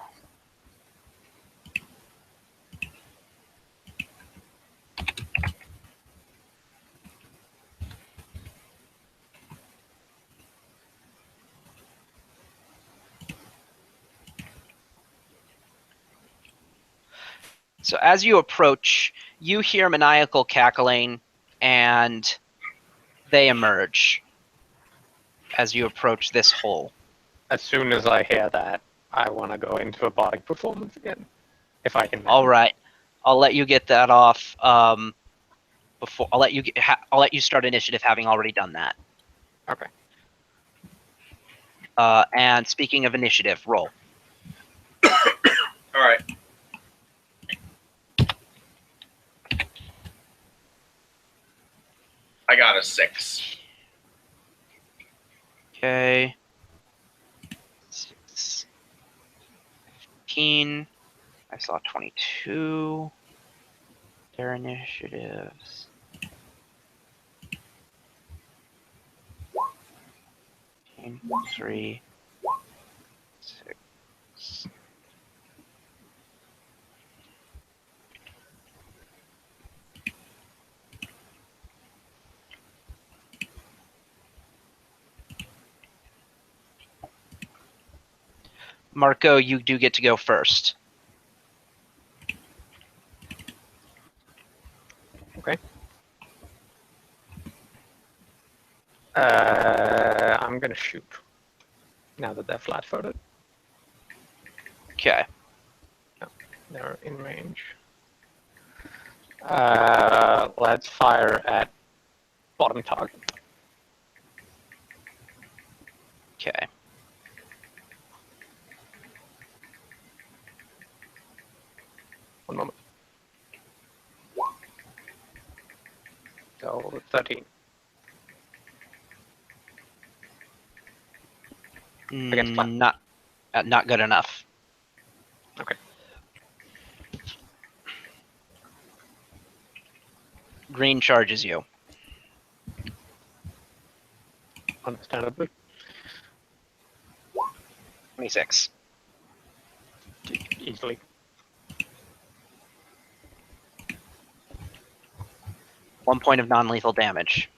So as you approach, you hear maniacal cackling, and they emerge as you approach this hole. As soon as I hear that, I want to go into a body performance again, if I can. All right, I'll let you get that off. Before I'll let you start initiative, having already done that. Okay. And speaking of initiative, roll. All right. I got a 6. Okay. 6, 15. I saw 22. Their initiatives. 3, 6. Marco, you do get to go first. Okay. I'm gonna shoot. Now that they're flat-footed, Okay. they're in range. Let's fire at bottom target. Okay. One moment. So 13. Against flat. Not good enough. Okay. Green charges you. Understandably. 26. Easily. One point of non-lethal damage.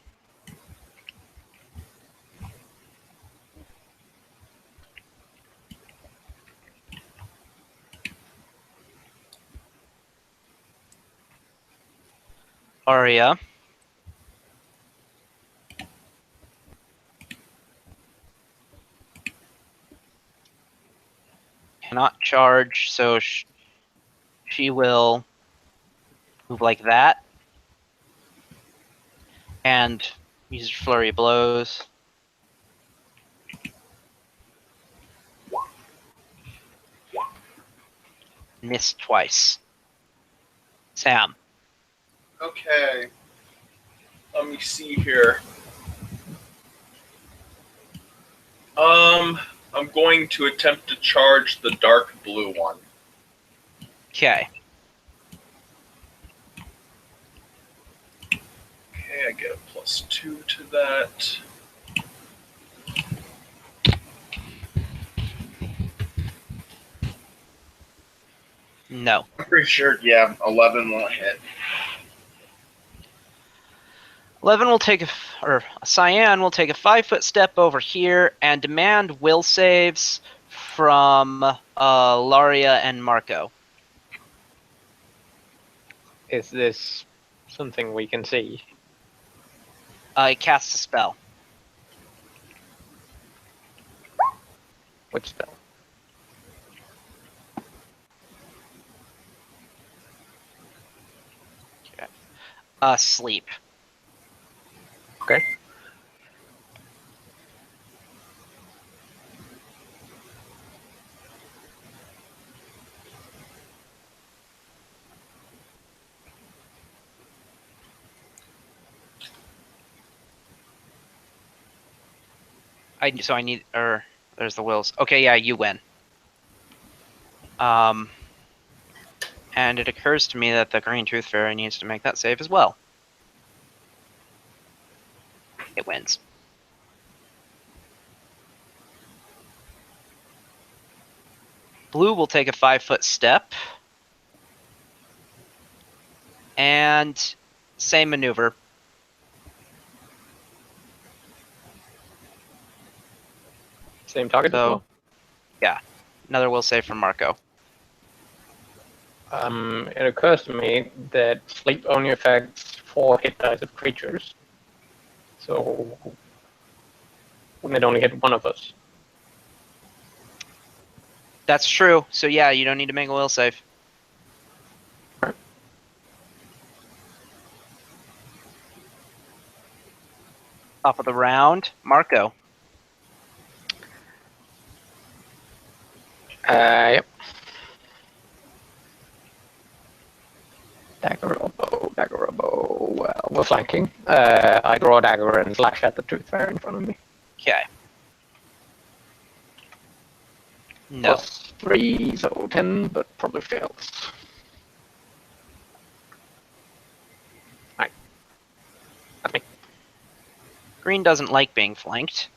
Aria, cannot charge, so she will move like that. And use flurry of blows. Missed twice. Sam. Okay. Let me see here. I'm going to attempt to charge the dark blue one. Okay. Okay, I get a +2 to that. No. I'm pretty sure, yeah, 11 won't hit. 11 will take or Cyan will take a 5-foot step over here and demand will saves from Laria and Marco. Is this something we can see? He casts a spell. Which spell? Sleep. Okay. I need, there's the wills. Okay, yeah, you win. And it occurs to me that the Green Tooth Fairy needs to make that save as well. It wins. Blue will take a 5-foot step. And same maneuver. Same target as So, well? yeah. Another will save from Marco. It occurs to me that sleep only affects 4 hit dice of creatures. So wouldn't it only hit one of us? That's true. So yeah, you don't need to make a will save. Top of the round, Marco. Yep. Dagger or bow, dagger or bow. Well, we're flanking. I draw a dagger and slash at the tooth fairy in front of me. Okay. No. +3, so 10, but probably fails. Alright. That's me. Green doesn't like being flanked.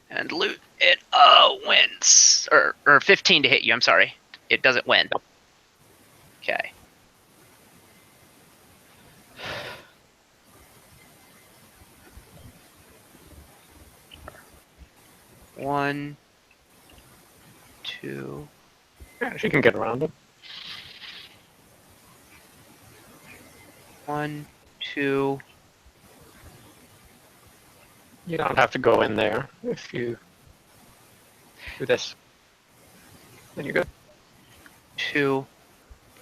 And loot, it wins. Or 15 to hit you, I'm sorry. It doesn't win. Nope. Okay. One, two, Yeah, she can get around it. 1, 2. You don't have to go in there if you do this. Then you're good. 2,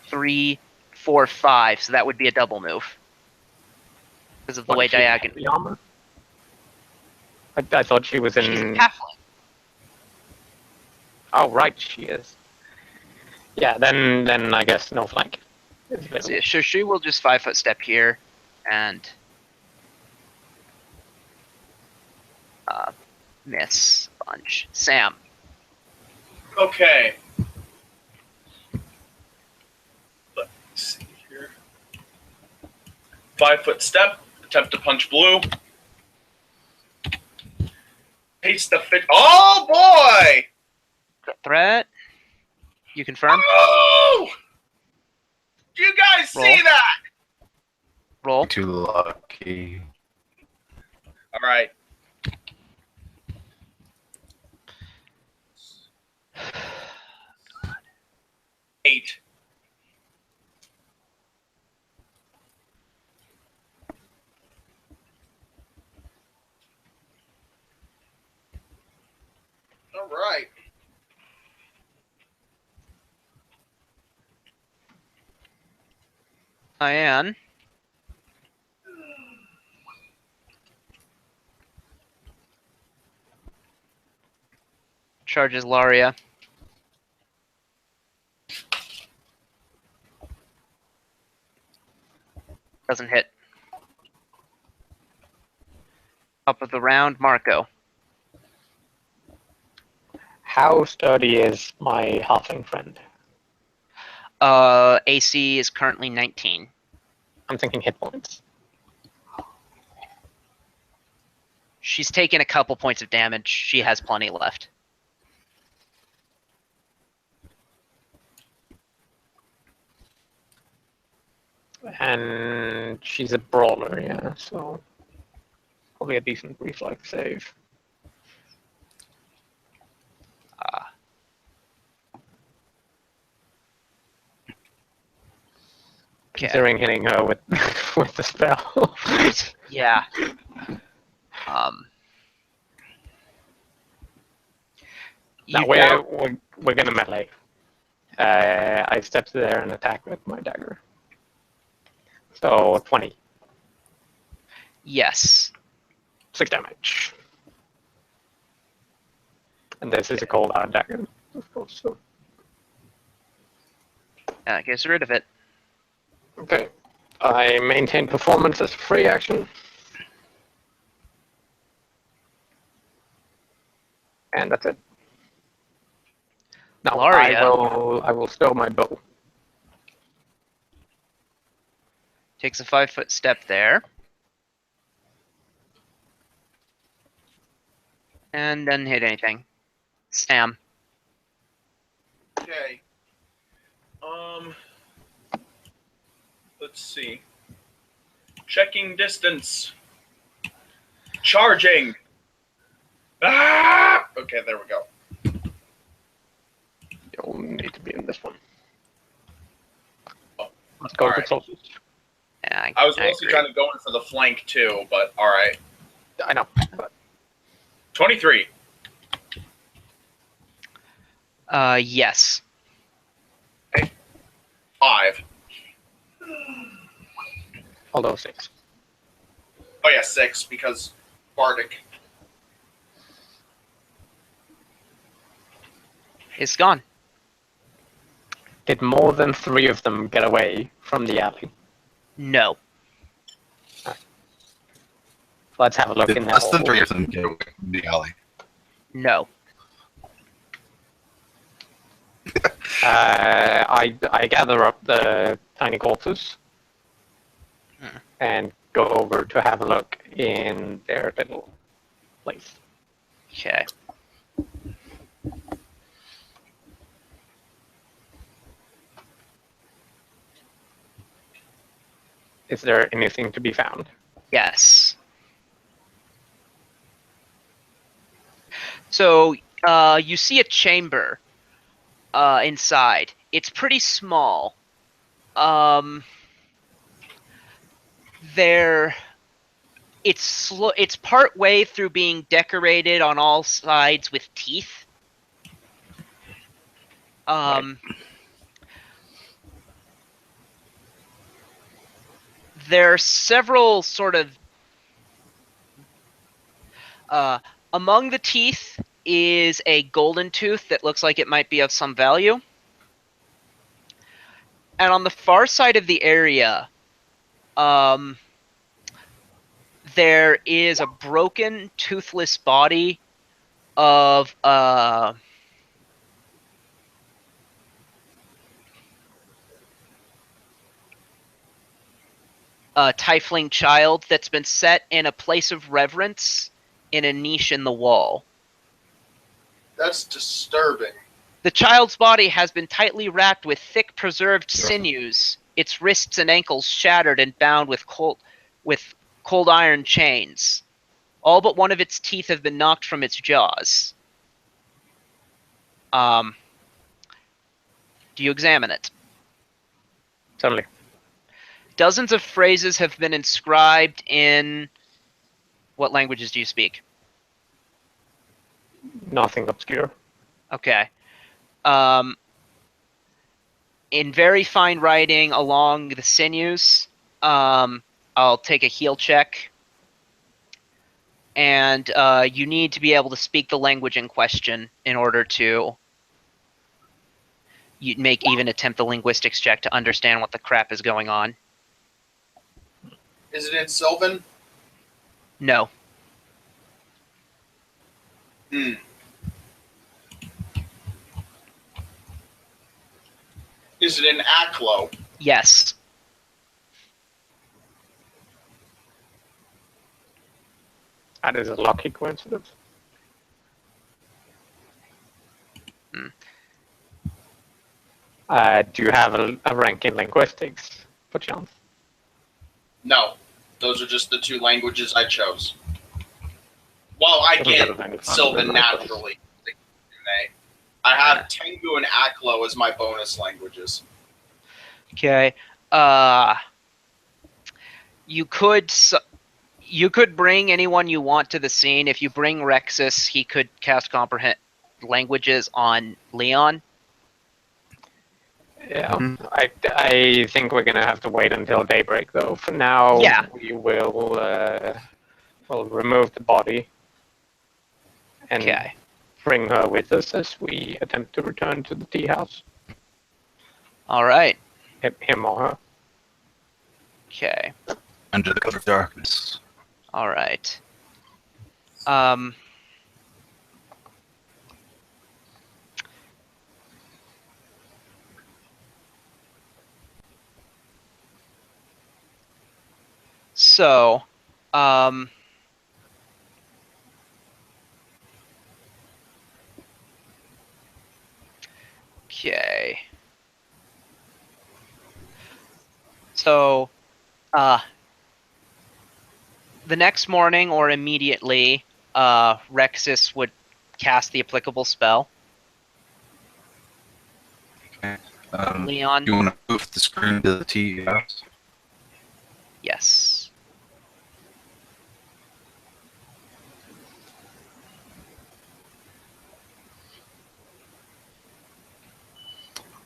3, 4, 5. So that would be a double move. Because of the What way if she had diagonal. the armor? I thought she was in. She's halfling. Oh, right, she is. Yeah, then I guess no flank. is available. So she will just 5-foot step here and miss a bunch. Sam. Okay. Let's see here. 5-foot step. Attempt to punch blue. Taste the fit. Oh boy! Threat. You confirm? Oh! Do you guys Roll. see that? Roll. Too lucky. All right. Eight. All right. Cyan. Charges Laria. Doesn't hit. Top of the round, Marco. How sturdy is my halfling friend? AC is currently 19. I'm thinking hit points. She's taken a couple points of damage. She has plenty left. And she's a brawler, yeah, so probably a decent reflex save. Okay. Considering hitting her with with the spell. Yeah. No, You we're gonna melee. I step there and attack with my dagger. So 20. Yes. 6 damage. And this is a cold hard dagger, of course. So. Gets rid of it. Okay. I maintain performance as a free action. And that's it. Now Laria. I will stow my bow. Takes a 5-foot step there. And doesn't hit anything. Sam. Okay. Let's see. Checking distance. Charging. Ah! Okay, there we go. You'll need to be in this one. Oh, Let's go all to right. closest. Yeah, I was I mostly agree. trying to go in for the flank too, but all right. I know, but 23. Yes. 5. although 6. Oh yeah, 6 because Bardic. It's gone. Did more than 3 of them get away from the alley? No. Let's have a look Did in that less than hole. 3 of them get away from the alley? No. I gather up the tiny corpses and go over to have a look in their little place. Okay. Is there anything to be found? Yes. So, you see a chamber inside. It's pretty small. It's part way through being decorated on all sides with teeth. There are several sort of among the teeth is a golden tooth that looks like it might be of some value. And on the far side of the area, there is a broken, toothless body of a tiefling child that's been set in a place of reverence in a niche in the wall. That's disturbing. The child's body has been tightly wrapped with thick preserved sinews, its wrists and ankles shattered and bound with cold iron chains. All but one of its teeth have been knocked from its jaws. Do you examine it? Certainly. Dozens of phrases have been inscribed in... What languages do you speak? nothing obscure. Okay. Um, in very fine writing along the sinews, I'll take a heal check. And you need to be able to speak the language in question in order to even attempt the linguistics check to understand what the crap is going on. Is it in Sylvan? No. Hmm. Is it in Aklo? Yes. That is a lucky coincidence. Do you have a rank in linguistics, perchance? No. Those are just the two languages I chose. Well, I Doesn't get matter then, it's Sylvan not really naturally. I have Tengu and Aklo as my bonus languages. Okay. You could bring anyone you want to the scene. If you bring Rexus, he could cast comprehend languages on Leon. Yeah, I think we're gonna have to wait until daybreak, though. For now, Yeah. we will we'll remove the body and Okay. bring her with us as we attempt to return to the tea house. All right. Him or her. Okay. Under the cover of darkness. All right. So, okay. So, the next morning or immediately, Rexus would cast the applicable spell. Leon? Do you want to move the screen to the tea house? Yes.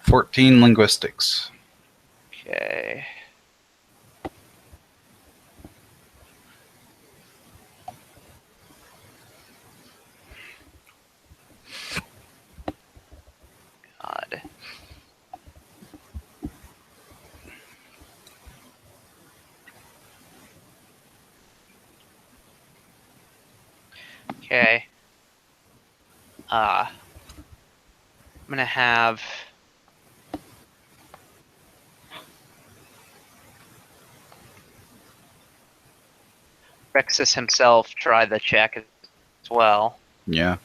$14 linguistics. Okay. God. Okay. I'm gonna have Rexus himself try the check as well. Yeah.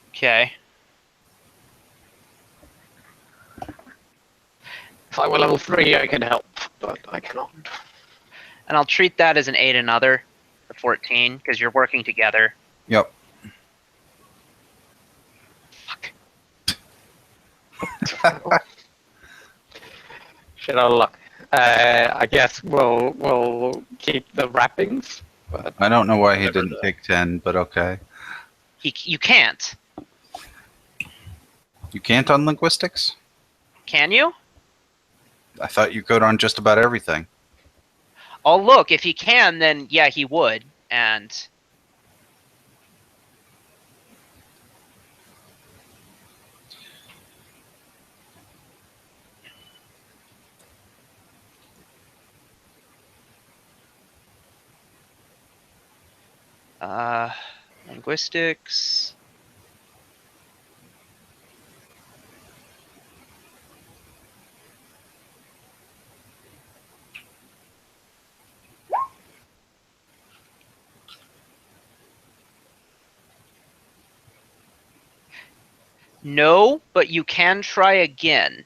Okay. If I were level 3, I could help, but I cannot. And I'll treat that as an aid another for 14 because you're working together. Yep. Fuck. Shit out of luck. I guess we'll keep the wrappings, but I don't know why he didn't take 10, but okay. You can't. You can't on linguistics? Can you? I thought you could on just about everything. Oh, look, if he can, then yeah, he would. And linguistics. No, but you can try again.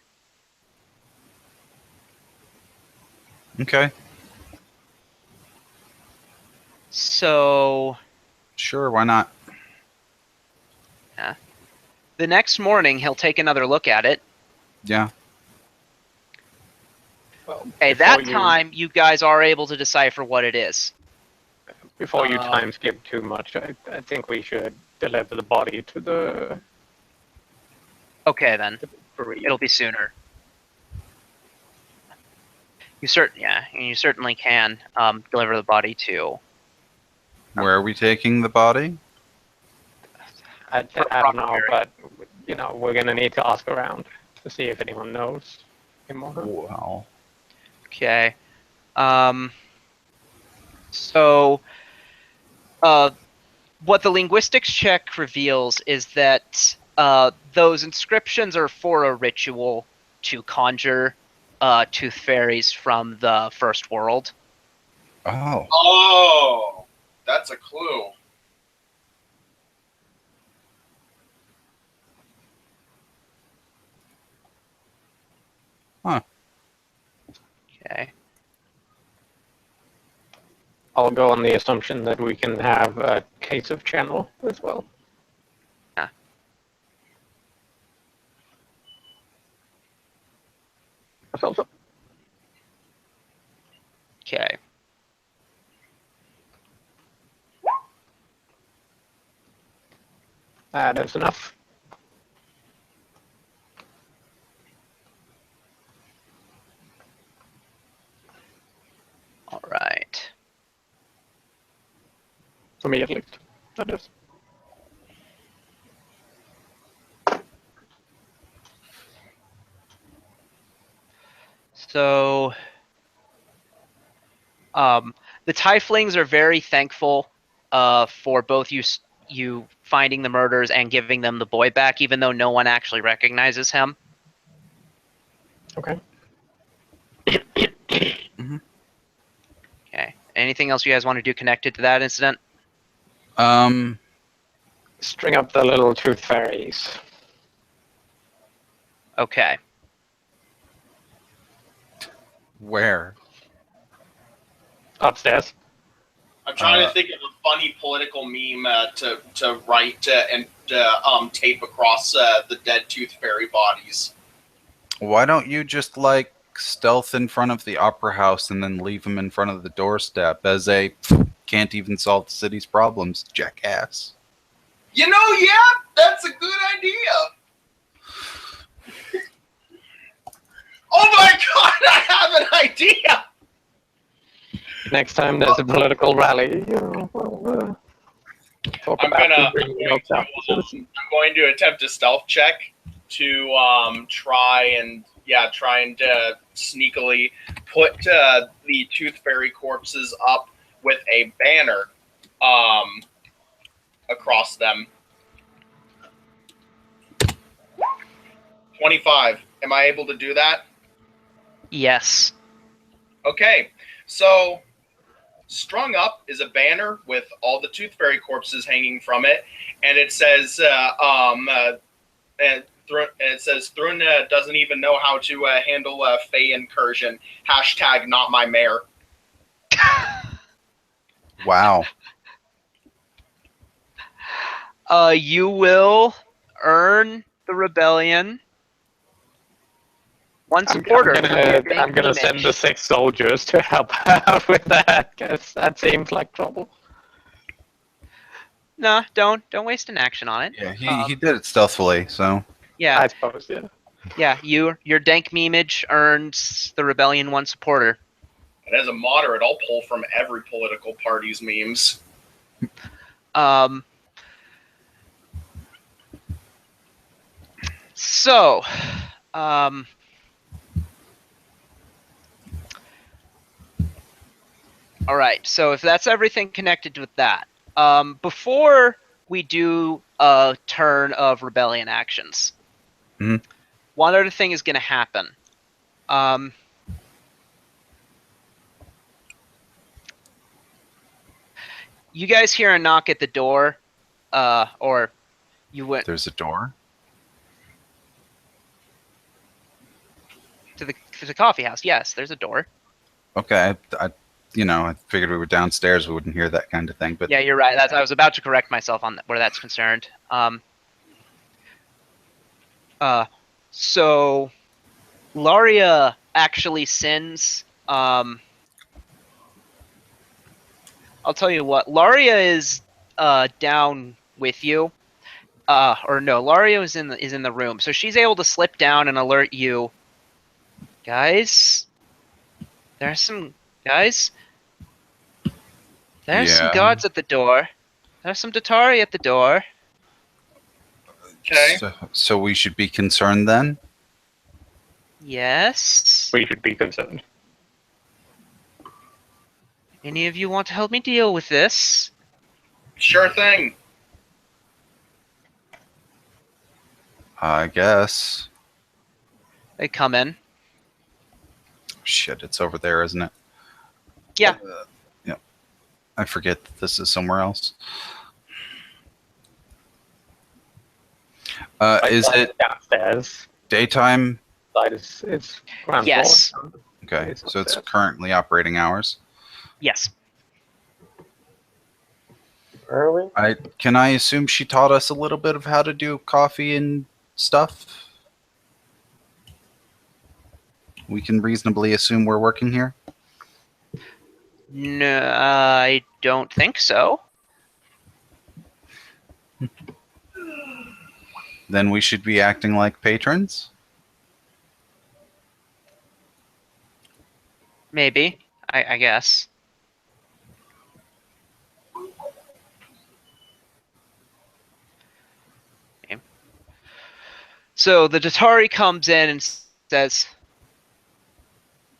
Okay. So Sure, why not? the next morning, he'll take another look at it. Yeah. Well, Okay, before that you- time you guys are able to decipher what it is. Before you time skip too much, I think we should deliver the body to the Okay, then. bereaved. It'll be sooner. You certainly can deliver the body to. Where are we taking the body? I don't know, but we're gonna need to ask around to see if anyone knows him or her. Well, Okay. So, what the linguistics check reveals is that those inscriptions are for a ritual to conjure tooth fairies from the first world. oh, Oh, that's a clue. Okay. I'll go on the assumption that we can have a case of channel as well. Yeah. So, Okay. that is enough. All right. For me, at least. That is. So, the Tieflings are very thankful for both you finding the murders and giving them the boy back, even though no one actually recognizes him. Okay. Okay. Anything else you guys want to do connected to that incident? String up the little tooth fairies. Okay. where? Upstairs. I'm trying to think of a funny political meme to write and tape across the dead tooth fairy bodies. Why don't you just stealth in front of the opera house and then leave him in front of the doorstep as a can't even solve the city's problems, jackass? Yeah, that's a good idea. Oh my god, I have an idea! Next time there's a political rally, we'll talk I'm about gonna- bringing out the citizens. I'm going to attempt a stealth check to try and sneakily put the tooth fairy corpses up with a banner across them. 25. Am I able to do that? Yes. Okay, so strung up is a banner with all the tooth fairy corpses hanging from it, and it says Thrun doesn't even know how to handle a Fey incursion. # not my mayor. Wow. You will earn the rebellion. One supporter. I'm gonna send the 6 soldiers to help out with that, because that seems like trouble. No, don't waste an action on it. Yeah, he did it stealthily, so. Yeah, I suppose, yeah. yeah. Your dank memeage earns the rebellion 1 supporter. And as a moderate, I'll pull from every political party's memes. So, all right. So if that's everything connected with that, before we do a turn of rebellion actions, Mhm. one other thing is going to happen. You guys hear a knock at the door, or you went There's a door. to the coffee house. Yes, there's a door. Okay, I figured we were downstairs. We wouldn't hear that kind of thing, but Yeah, you're right. I was about to correct myself on where that's concerned. So Laria actually sins. I'll tell you what. Laria is down with you. Or no, Laria is in the room, so she's able to slip down and alert you. Guys, there's some guys. There's some Yeah. guards at the door. There's some Datari at the door. Okay. So we should be concerned then? Yes. We should be concerned. Any of you want to help me deal with this? Sure thing. I guess. They come in. Shit, it's over there, isn't it? Yeah. Yeah. I forget that this is somewhere else. Is it downstairs? daytime? Side is ground Yes. floor. Okay, It's so it's upstairs. currently operating hours. Yes. Early? Can I assume she taught us a little bit of how to do coffee and stuff? We can reasonably assume we're working here? No, I don't think so. Then we should be acting like patrons? Maybe. I guess. Okay. So the Datari comes in and says,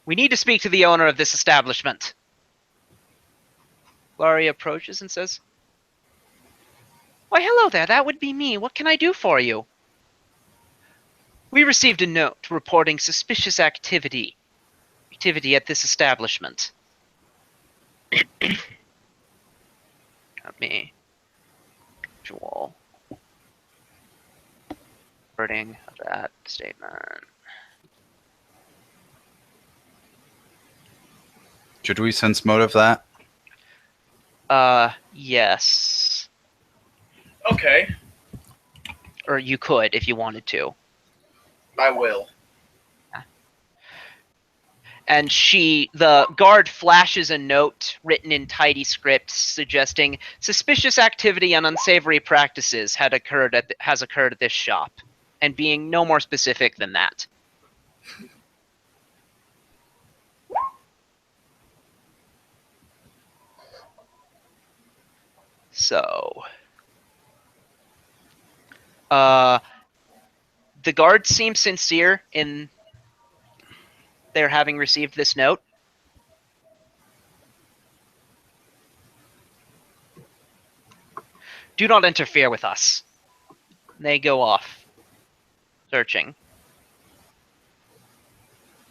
"We need to speak to the owner of this establishment." Laurie approaches and says, "Why, hello there, that would be me. What can I do for you?" "We received a note reporting suspicious activity at this establishment." Got me. Visual. Wording of that statement. Should we sense motive that? Yes. Okay, Or you could if you wanted to. I will. And the guard flashes a note written in tidy script suggesting suspicious activity and unsavory practices has occurred at this shop, and being no more specific than that. So, the guards seem sincere in their having received this note. Do not interfere with us. They go off searching.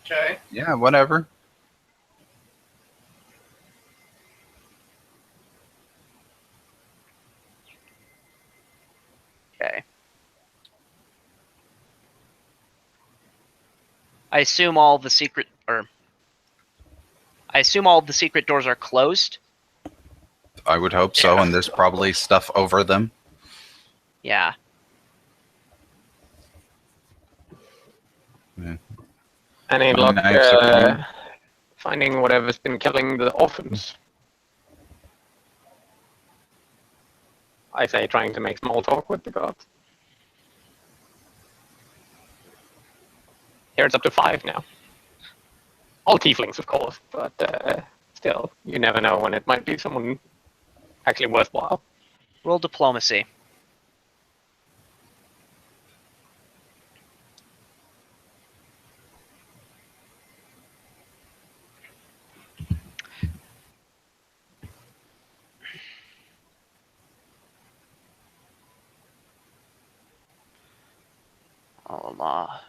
Okay. Yeah, whatever. Okay. I assume all the secret doors are closed. I would hope so, and there's probably stuff over them. Yeah. Any luck Knives are clean. finding whatever's been killing the orphans? I say trying to make small talk with the guards. Here it's up to 5 now. All tieflings, of course, but still, you never know when it might be someone actually worthwhile. Roll diplomacy. Allah.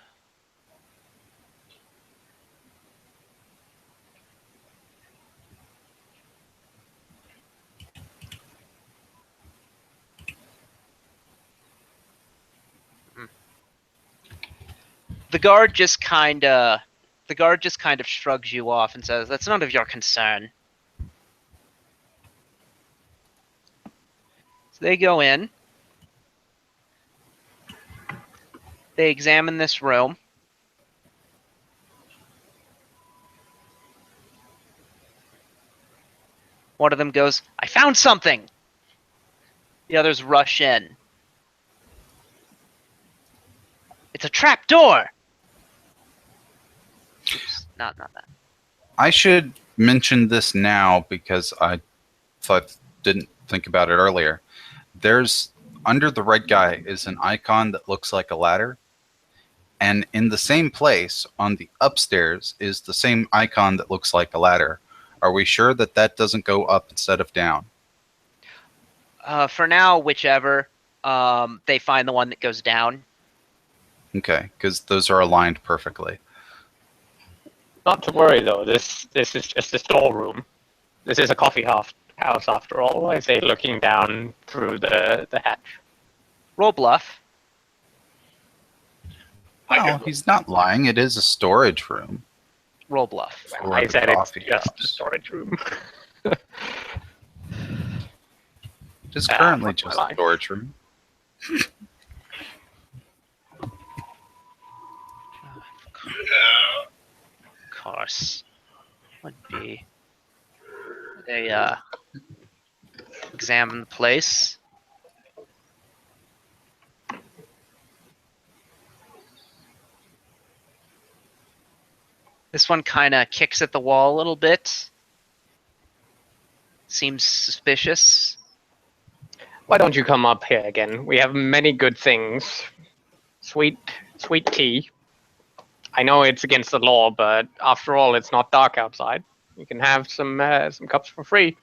The guard just kind of shrugs you off and says, "That's none of your concern." So they go in. They examine this room. One of them goes, "I found something!" The others rush in. It's a trap door! Oops, not that. I should mention this now because I didn't think about it earlier. There's under the red guy is an icon that looks like a ladder, and in the same place on the upstairs is the same icon that looks like a ladder. Are we sure that that doesn't go up instead of down? For now, whichever. They find the one that goes down. Okay, because those are aligned perfectly. Not to worry though. This is just a storeroom. This is a coffee house after all. I say, looking down through the hatch. Roll bluff. Well, he's not lying. It is a storage room. Roll bluff. Well, I said it's just a house. storage room. It is currently just a storage room. Of course. Would be. They examine the place. This one kind of kicks at the wall a little bit. Seems suspicious. Why don't you come up here again? We have many good things. Sweet tea. I know it's against the law, but after all, it's not dark outside. You can have some cups for free.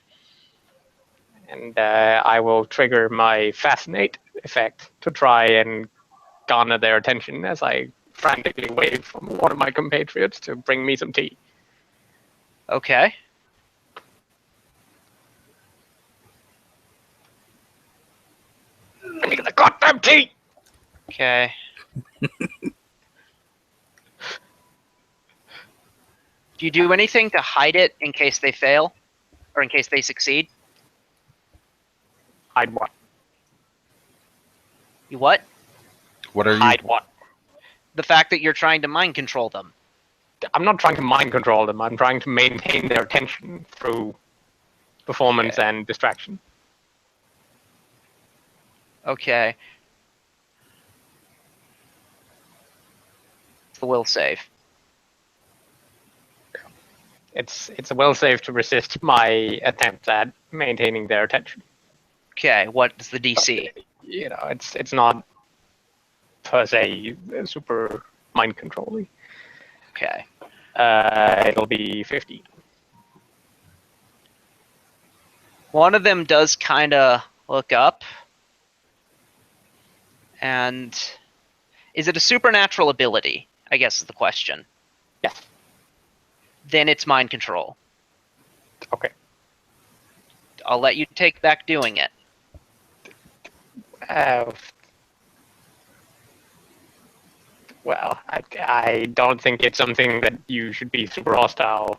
And I will trigger my fascinate effect to try and garner their attention as I frantically wave from one of my compatriots to bring me some tea. Okay. Bring me the goddamn tea! Okay. Do you do anything to hide it in case they fail? Or in case they succeed? Hide what? You what? What are you? Hide what? The fact that you're trying to mind control them. I'm not trying to mind control them. I'm trying to maintain their attention through performance and distraction. Okay. It's the will save. It's a will save to resist my attempts at maintaining their attention. Okay, what's the DC? You know, it's not per se super mind controlling. Okay. It'll be 15. One of them does kind of look up. And is it a supernatural ability? I guess is the question. Yes. Then it's mind control. Okay. I'll let you take back doing it. Well, I don't think it's something that you should be super hostile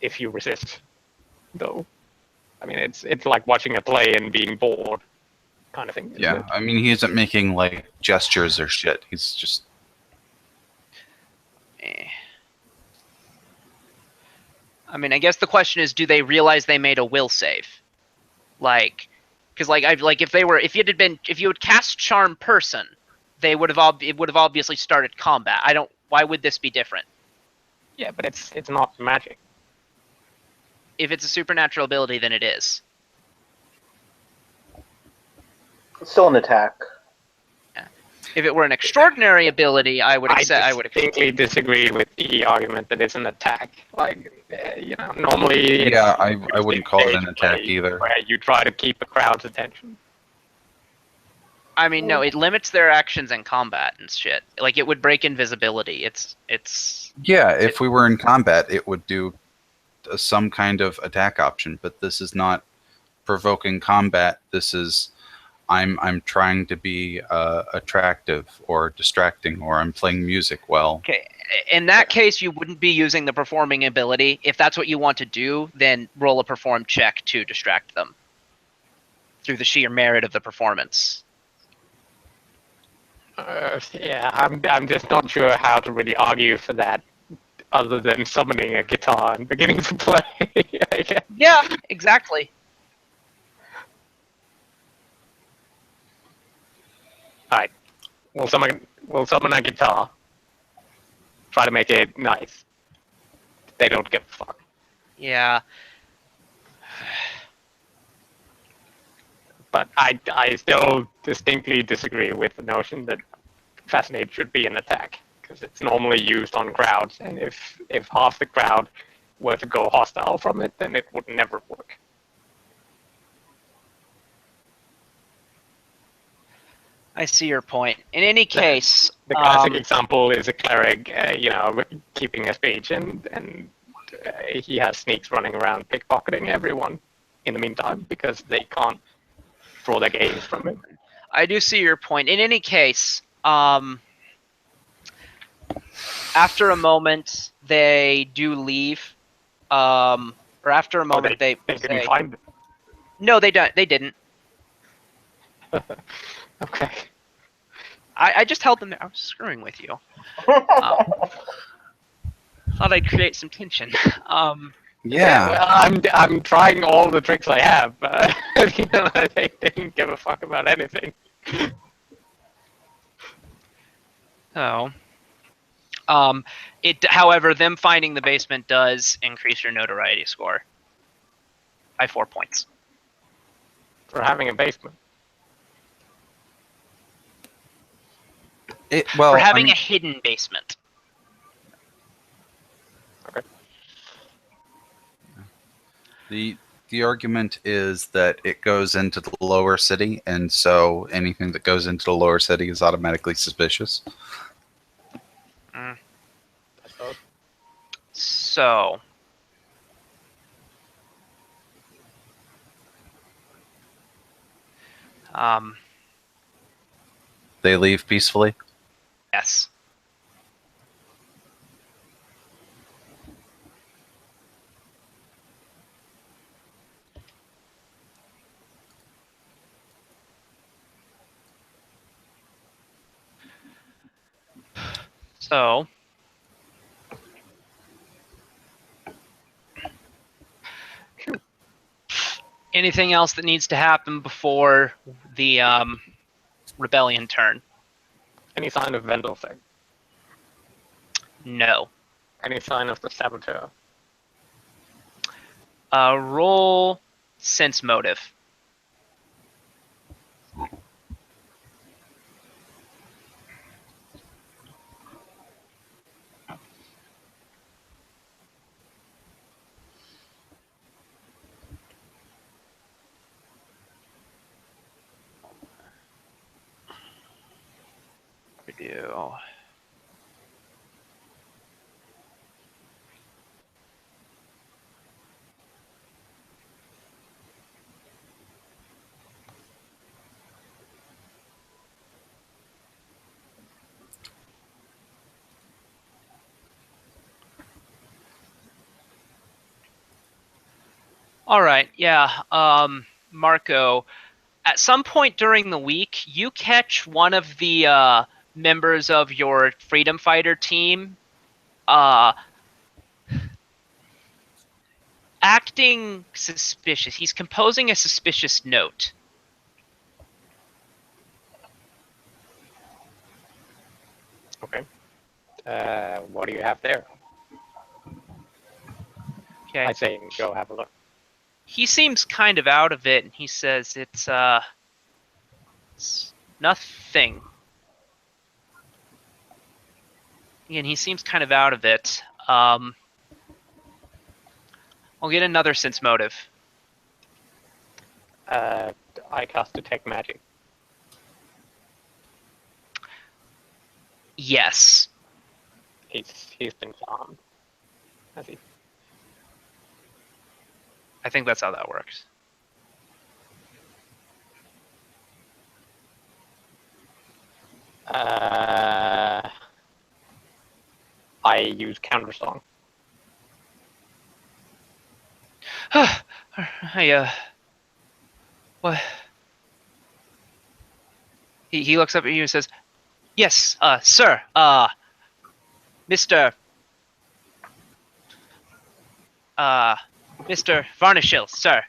if you resist, though. I mean, it's like watching a play and being bored, kind of thing. Isn't Yeah, it? I mean, he isn't making like gestures or shit. He's just. I mean, I guess the question is, do they realize they made a will save? Like, because if you had cast charm person, it would have obviously started combat. Why would this be different? Yeah, but it's not magic. If it's a supernatural ability, then it is. It's still an attack. If it were an extraordinary ability, I would accept. I distinctly disagree with the argument that it's an attack. Like, normally. Yeah, I wouldn't call it an attack either. Where you try to keep a crowd's attention. I mean, no, it limits their actions in combat and shit. Like, it would break invisibility. It's. Yeah, if we were in combat, it would do some kind of attack option, but this is not provoking combat. This is I'm trying to be attractive or distracting, or I'm playing music well. Okay. In that case, you wouldn't be using the performing ability. If that's what you want to do, then roll a perform check to distract them through the sheer merit of the performance. Yeah, I'm just not sure how to really argue for that, other than summoning a guitar and beginning to play. Yeah. Yeah, exactly. Alright. We'll summon a guitar. Try to make it nice. They don't give a fuck. Yeah. But I still distinctly disagree with the notion that Fascinate should be an attack, because it's normally used on crowds, and if half the crowd were to go hostile from it, then it would never work. I see your point. In any case, The classic example is a cleric, keeping a speech, and he has sneaks running around pickpocketing everyone in the meantime because they can't draw their gaze from it. I do see your point. In any case, after a moment, they do leave. Or after a moment, they didn't say, find it. No, they don't. They didn't. Okay. I just held them there. I was screwing with you. Thought I'd create some tension. Yeah. Well, I'm trying all the tricks I have. They didn't give a fuck about anything. So, however, them finding the basement does increase your notoriety score by 4 points. For having a basement. For having a hidden basement. Okay. The argument is that it goes into the lower city, and so anything that goes into the lower city is automatically suspicious. So, They leave peacefully. yes. So, anything else that needs to happen before the rebellion turn? Any sign of Vendel thing? No. Any sign of the saboteur? Roll sense motive. We do. All right, yeah. Marco, at some point during the week, you catch one of the members of your freedom fighter team acting suspicious. He's composing a suspicious note. Okay. What do you have there? Okay. I say go have a look. He seems kind of out of it, and he says it's nothing. Again, he seems kind of out of it. I'll get another sense motive. I cast Detect Magic. Yes. He's been charmed. Has he? I think that's how that works. I use Countersong. What? He looks up at you and says, "Yes, sir, Mr. Mr. Varnishill, sir.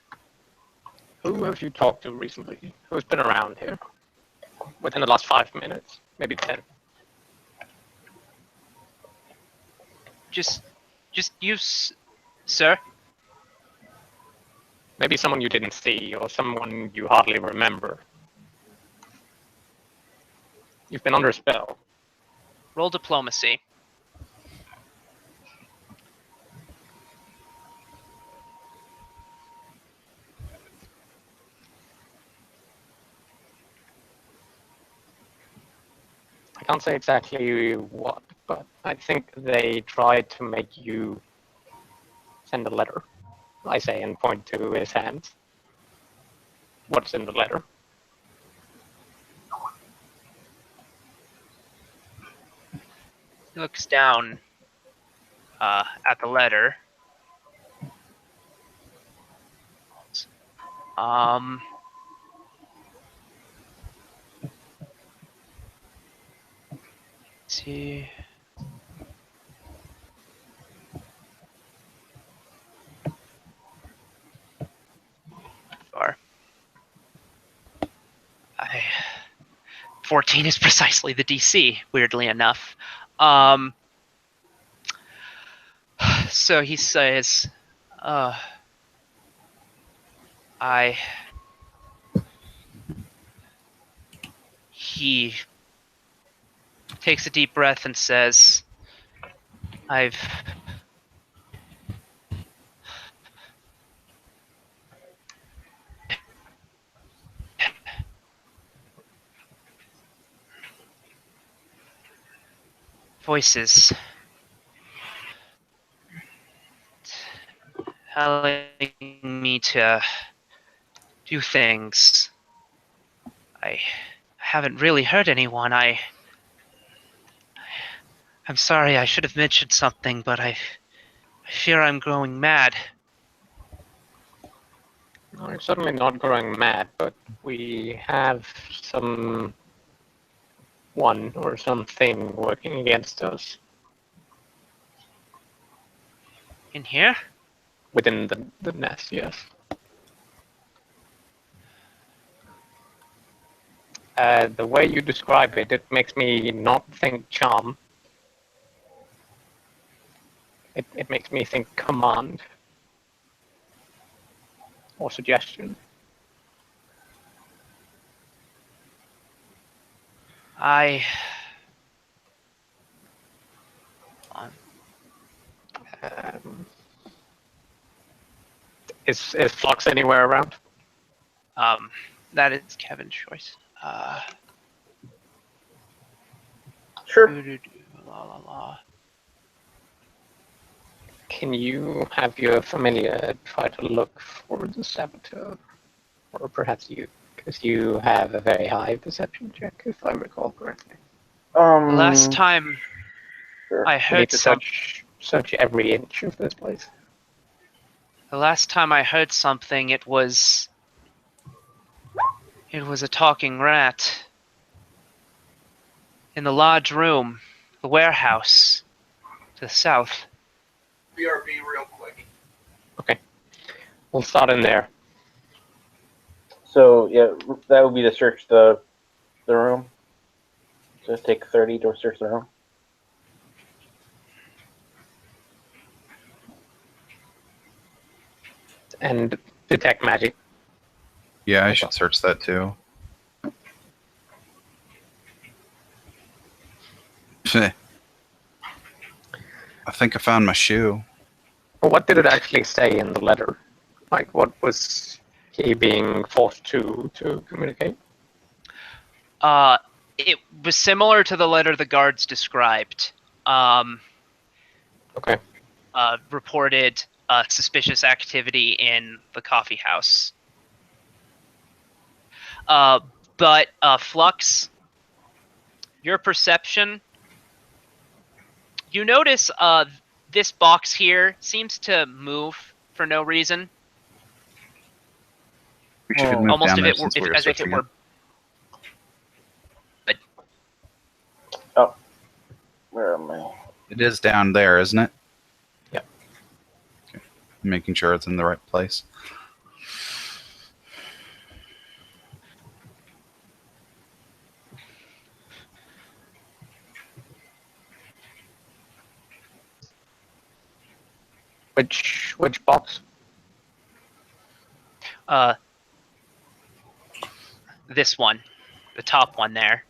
Who have you talked to recently? Who's been around here? Within the last 5 minutes, maybe 10. Just you, sir. Maybe someone you didn't see, or someone you hardly remember. You've been under a spell. Roll diplomacy. I can't say exactly what, but I think they tried to make you send a letter. I say and point to his hands. What's in the letter? He looks down at the letter. Let's see. Or 14 is precisely the DC, weirdly enough. So he says, he takes a deep breath and says, voices telling me to do things. I haven't really hurt anyone. I'm sorry, I should have mentioned something, but I fear I'm growing mad. No, you're certainly not growing mad, but we have someone or something working against us. In here? Within the nest, yes. The way you describe it, it makes me not think charm. It makes me think command. Or suggestion. Is Flux anywhere around? That is Kevin's choice. Sure. La la la. Can you have your familiar try to look for the saboteur? Or perhaps you, because you have a very high perception check, if I recall correctly. Last time Sure. I You need heard to something. search every inch of this place. The last time I heard something, it was a talking rat in the large room, the warehouse to the south. BRB real quick. Okay, we'll start in there. So yeah, that would be to search the room. Just take 30 to search the room. And detect magic. Yeah, I should search that too. I think I found my shoe. Well, what did it actually say in the letter? Like, what was he being forced to communicate? It was similar to the letter the guards described. Okay. Reported suspicious activity in the coffee house. But Flux, your perception, you notice this box here seems to move for no reason. We should move Almost down there as since we were if it searching were. Oh, where am I? It is down there, isn't it? Yep. Okay. making sure it's in the right place. Which box? This one, the top one there.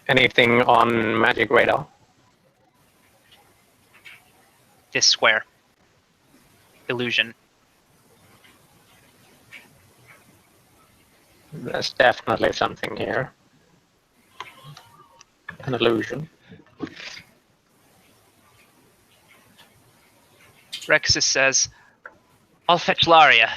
Anything on magic radar? This square. Illusion. There's definitely something here. An illusion. Rexus says, I'll fetch Laria.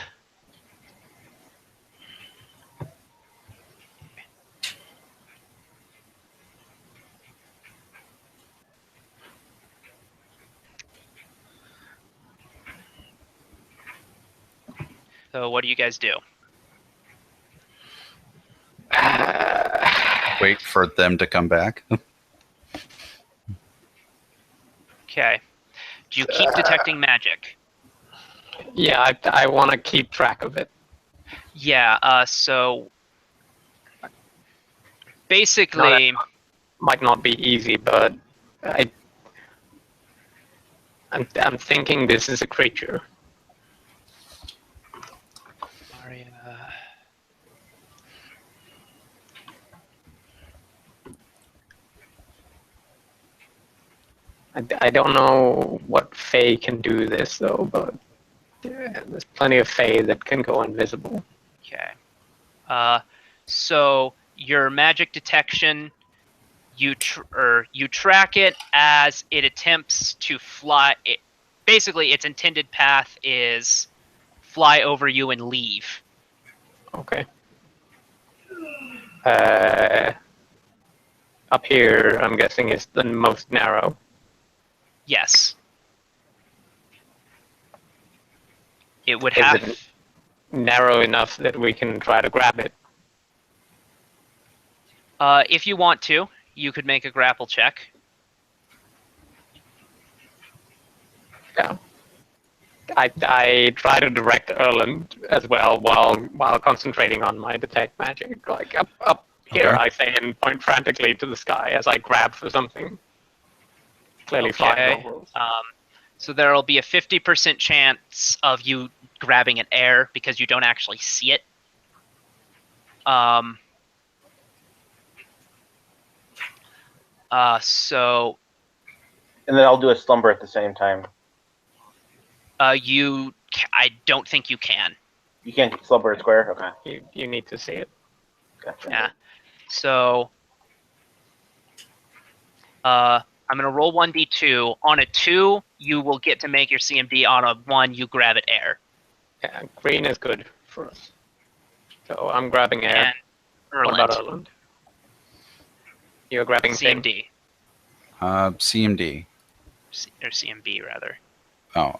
So what do you guys do? Wait for them to come back. Okay. Do you keep detecting magic? Yeah, I want to keep track of it. Yeah, so basically, Might not be easy, but I'm thinking this is a creature. Laria. I don't know what Fae can do this though, but there's plenty of Fae that can go invisible. Okay. So your magic detection, you track it as it attempts to fly. Basically, its intended path is fly over you and leave. Okay. Up here, I'm guessing is the most narrow. Yes. It would Is have. it narrow enough that we can try to grab it? If you want to, you could make a grapple check. Yeah. I try to direct Erland as well while concentrating on my detect magic. Like up here, Okay. I say, and point frantically to the sky as I grab for something. Clearly flying over. So there will be a 50% chance of you grabbing at air because you don't actually see it. So And then I'll do a slumber at the same time. I don't think you can. You can't slumber at square? Okay. You need to see it. Gotcha. Yeah. So I'm gonna roll 1d2. On a 2, you will get to make your CMD. On a 1, you grab at air. Yeah, green is good for us. So I'm grabbing air. And What about Erland? You're grabbing CMD. CMD. Or CMB rather. Oh,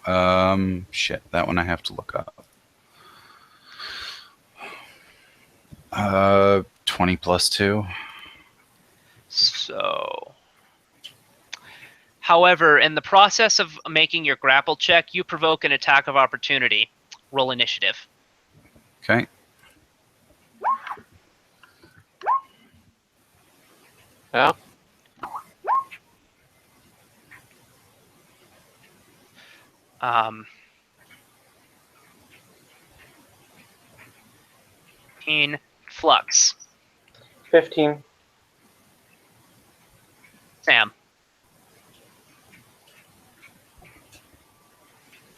shit. That one I have to look up. 20 plus 2. So, however, in the process of making your grapple check, you provoke an attack of opportunity. Roll initiative. Okay. Yeah. In Flux. 15. Sam.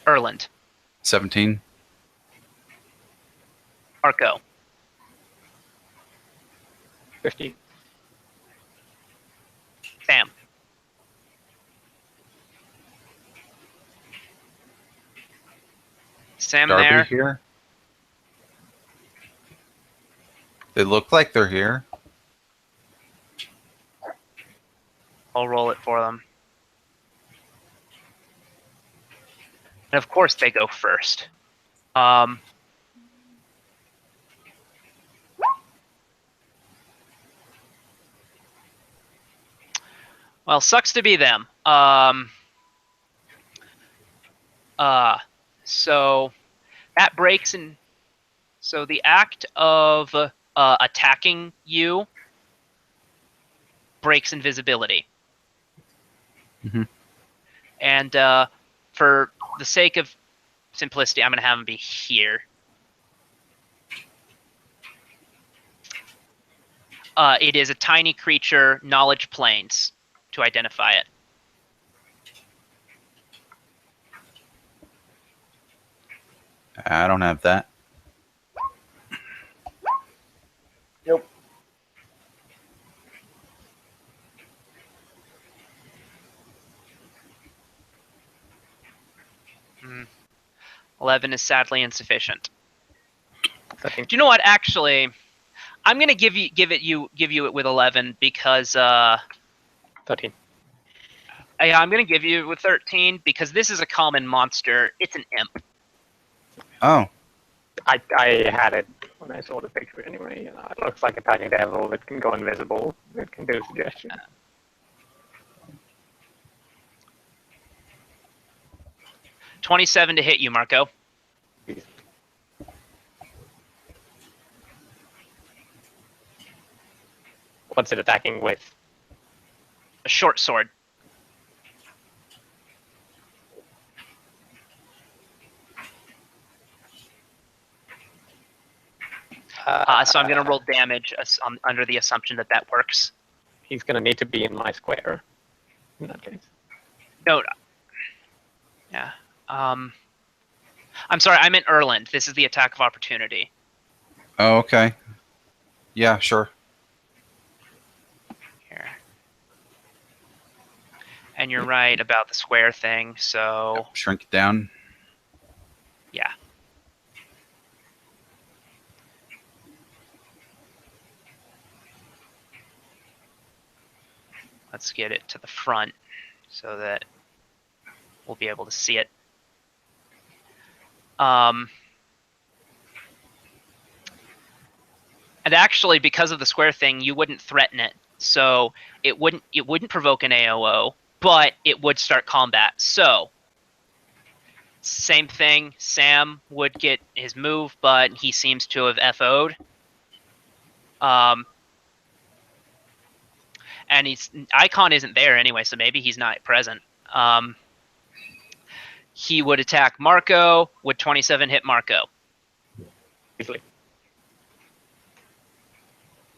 Erland. 17. Arco. 50. Sam. Sam Darby there. here? They look like they're here. I'll roll it for them. And of course they go first. Well, sucks to be them. So that breaks in. So the act of attacking you breaks invisibility. Mhm. And for the sake of simplicity, I'm going to have him be here. It is a tiny creature, knowledge planes, to identify it. I don't have that. Nope. Mm. 11 is sadly insufficient. 13. Do you know what? Actually, I'm gonna give you it with 11 because 13. I'm gonna give you it with 13 because this is a common monster. It's an imp. Oh, I had it when I saw the picture anyway. It looks like a tiny devil. It can go invisible. It can do suggestion. 27 to hit you, Marco. What's it attacking with? A short sword. So I'm gonna roll damage under the assumption that that works. He's gonna need to be in my square. In that case. No. Yeah. I'm sorry. I meant Erland. This is the attack of opportunity. oh, okay. Yeah, sure. Here. And you're right about the square thing. So Shrink it down. yeah. Let's get it to the front so that we'll be able to see it. And actually, because of the square thing, you wouldn't threaten it, so it wouldn't provoke an AOO, but it would start combat. So same thing. Sam would get his move, but he seems to have FO'd. And Icon isn't there anyway, so maybe he's not present. He would attack Marco. Would 27 hit Marco? Easily.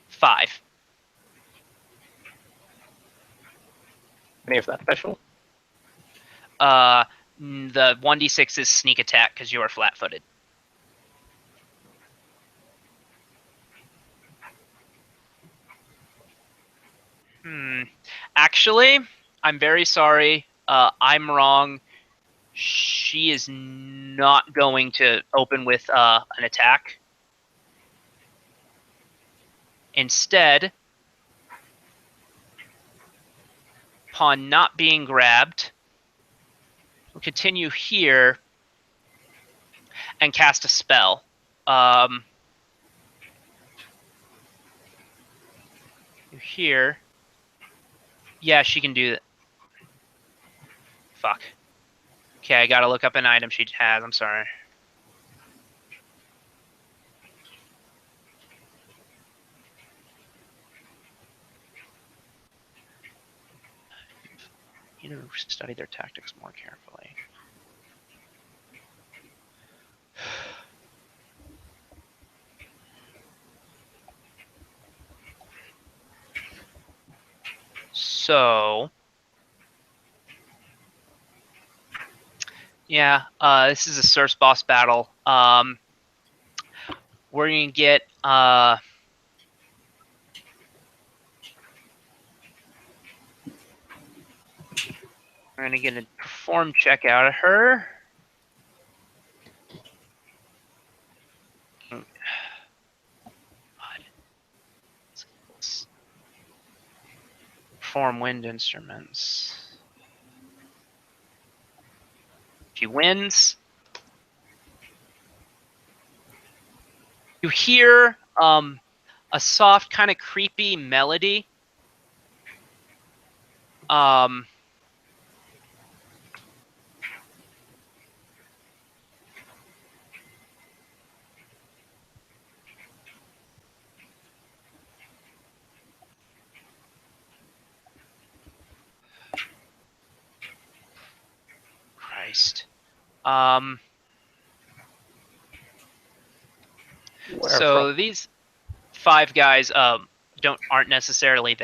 5. Any of that special? The 1d6 is sneak attack because you are flat-footed. Actually, I'm very sorry. I'm wrong. She is not going to open with an attack. Instead, upon not being grabbed, we'll continue here and cast a spell. Here. Yeah, she can do that. Fuck. Okay, I gotta look up an item she has. I'm sorry. You need to study their tactics more carefully. So, yeah, this is a Surf's boss battle. We're gonna get we're gonna get a perform check out of her. Perform wind instruments. She wins. You hear a soft, kind of creepy melody. Christ. Where So from? these 5 guys aren't necessarily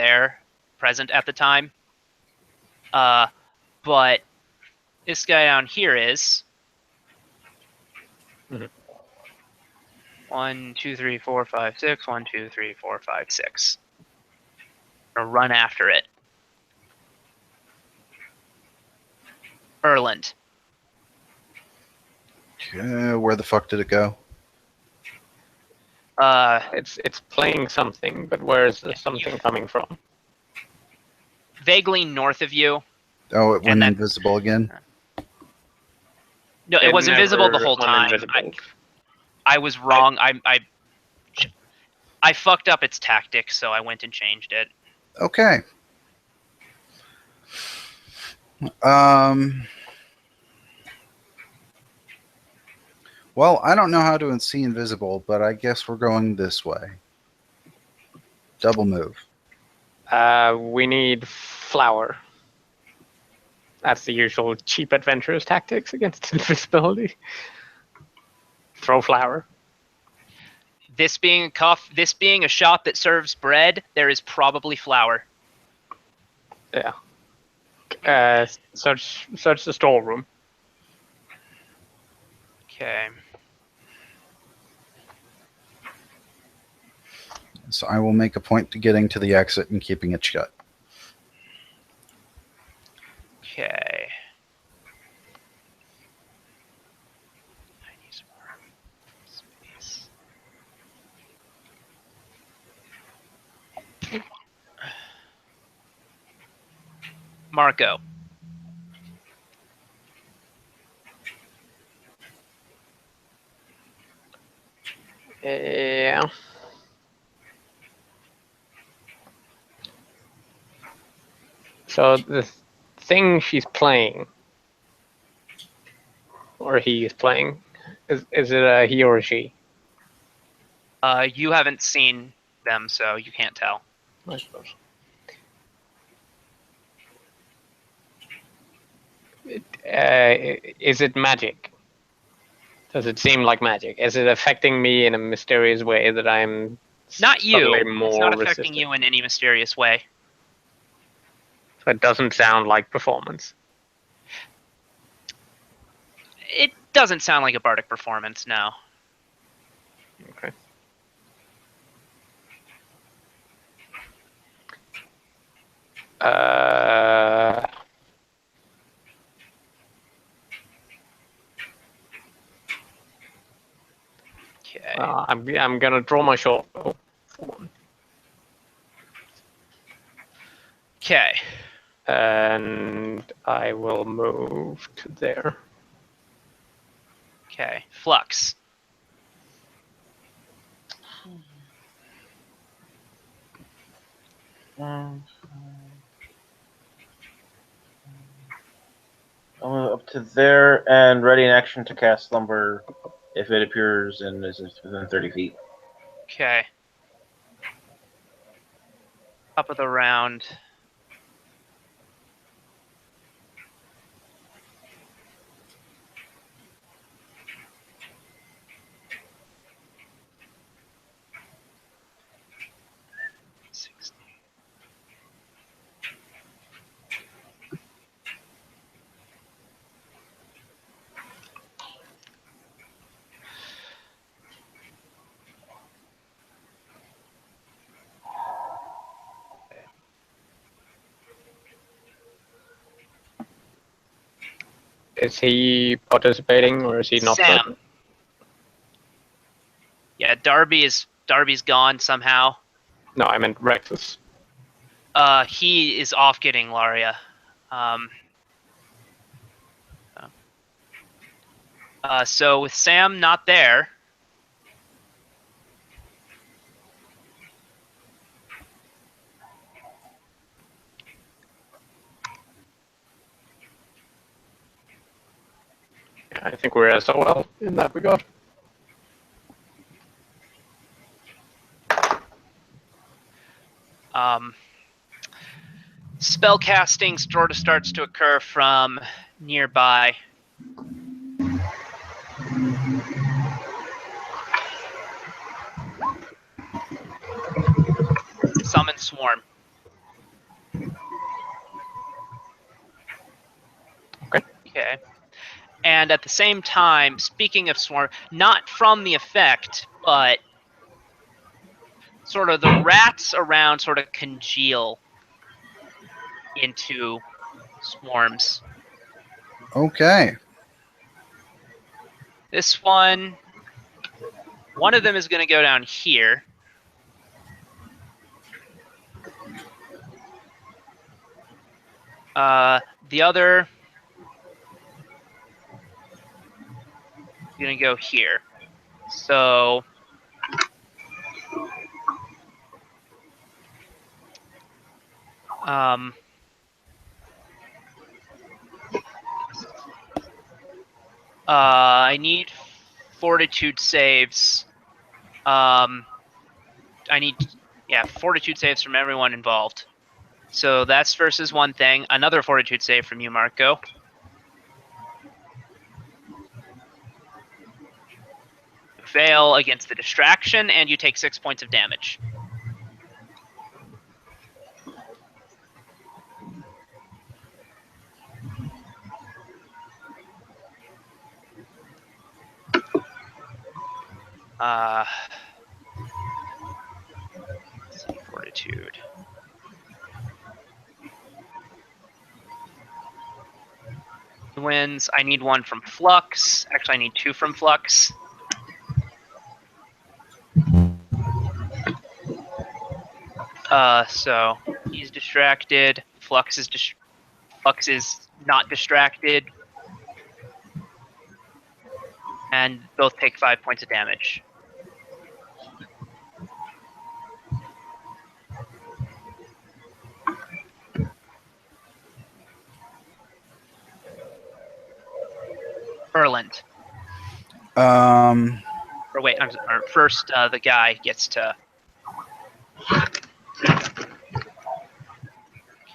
present at the time. But this guy down here is. Mhm. 1, 2, 3, 4, 5, 6. 1, 2, 3, 4, 5, 6. I'm gonna run after it. Erland. Where the fuck did it go? It's playing something, but where's the something coming from? Vaguely north of you. Oh, it went And then- invisible again? No, it was invisible the whole time. Invisible. I was wrong. I fucked up its tactics, so I went and changed it. Okay. Well, I don't know how to see invisible, but I guess we're going this way. Double move. We need flour. That's the usual cheap adventurers tactics against invisibility. Throw flour. This being a shop that serves bread, there is probably flour. Yeah. Search the storeroom. Okay. So I will make a point to getting to the exit and keeping it shut. Okay. I need some more space. Marco. Yeah. So the thing she's playing, or he is playing, is it a he or a she? You haven't seen them, so you can't tell. I suppose. Is it magic? Does it seem like magic? Is it affecting me in a mysterious way that I'm Not you. suddenly It's more not affecting resistant? you in any mysterious way. So it doesn't sound like performance. It doesn't sound like a bardic performance, no. Okay. Okay. I'm gonna draw my short bow for one. Okay. And I will move to there. Okay. Flux. I'm up to there and ready in action to cast Slumber if it appears and is within 30 feet. Okay. Top of the round. Is he participating or is he not? Sam. Present? Yeah, Darby's gone somehow. No, I meant Rexus. He is off getting Laria. So with Sam not there, I think we're SOL in that regard. spell casting sort of starts to occur from nearby. Summon swarm. Okay. And at the same time, speaking of swarm, not from the effect, but sort of the rats around sort of congeal into swarms. Okay. This one of them is going to go down here. The other is going to go here. So I need fortitude saves. I need, fortitude saves from everyone involved. So that's versus one thing. Another fortitude save from you, Marco. Fail against the distraction, and you take 6 points of damage. Let's see, fortitude. Wins. I need one from Flux. Actually, I need 2 from Flux. So he's distracted. Flux is not distracted, and both take 5 points of damage. Erland. Or wait, first the guy gets to.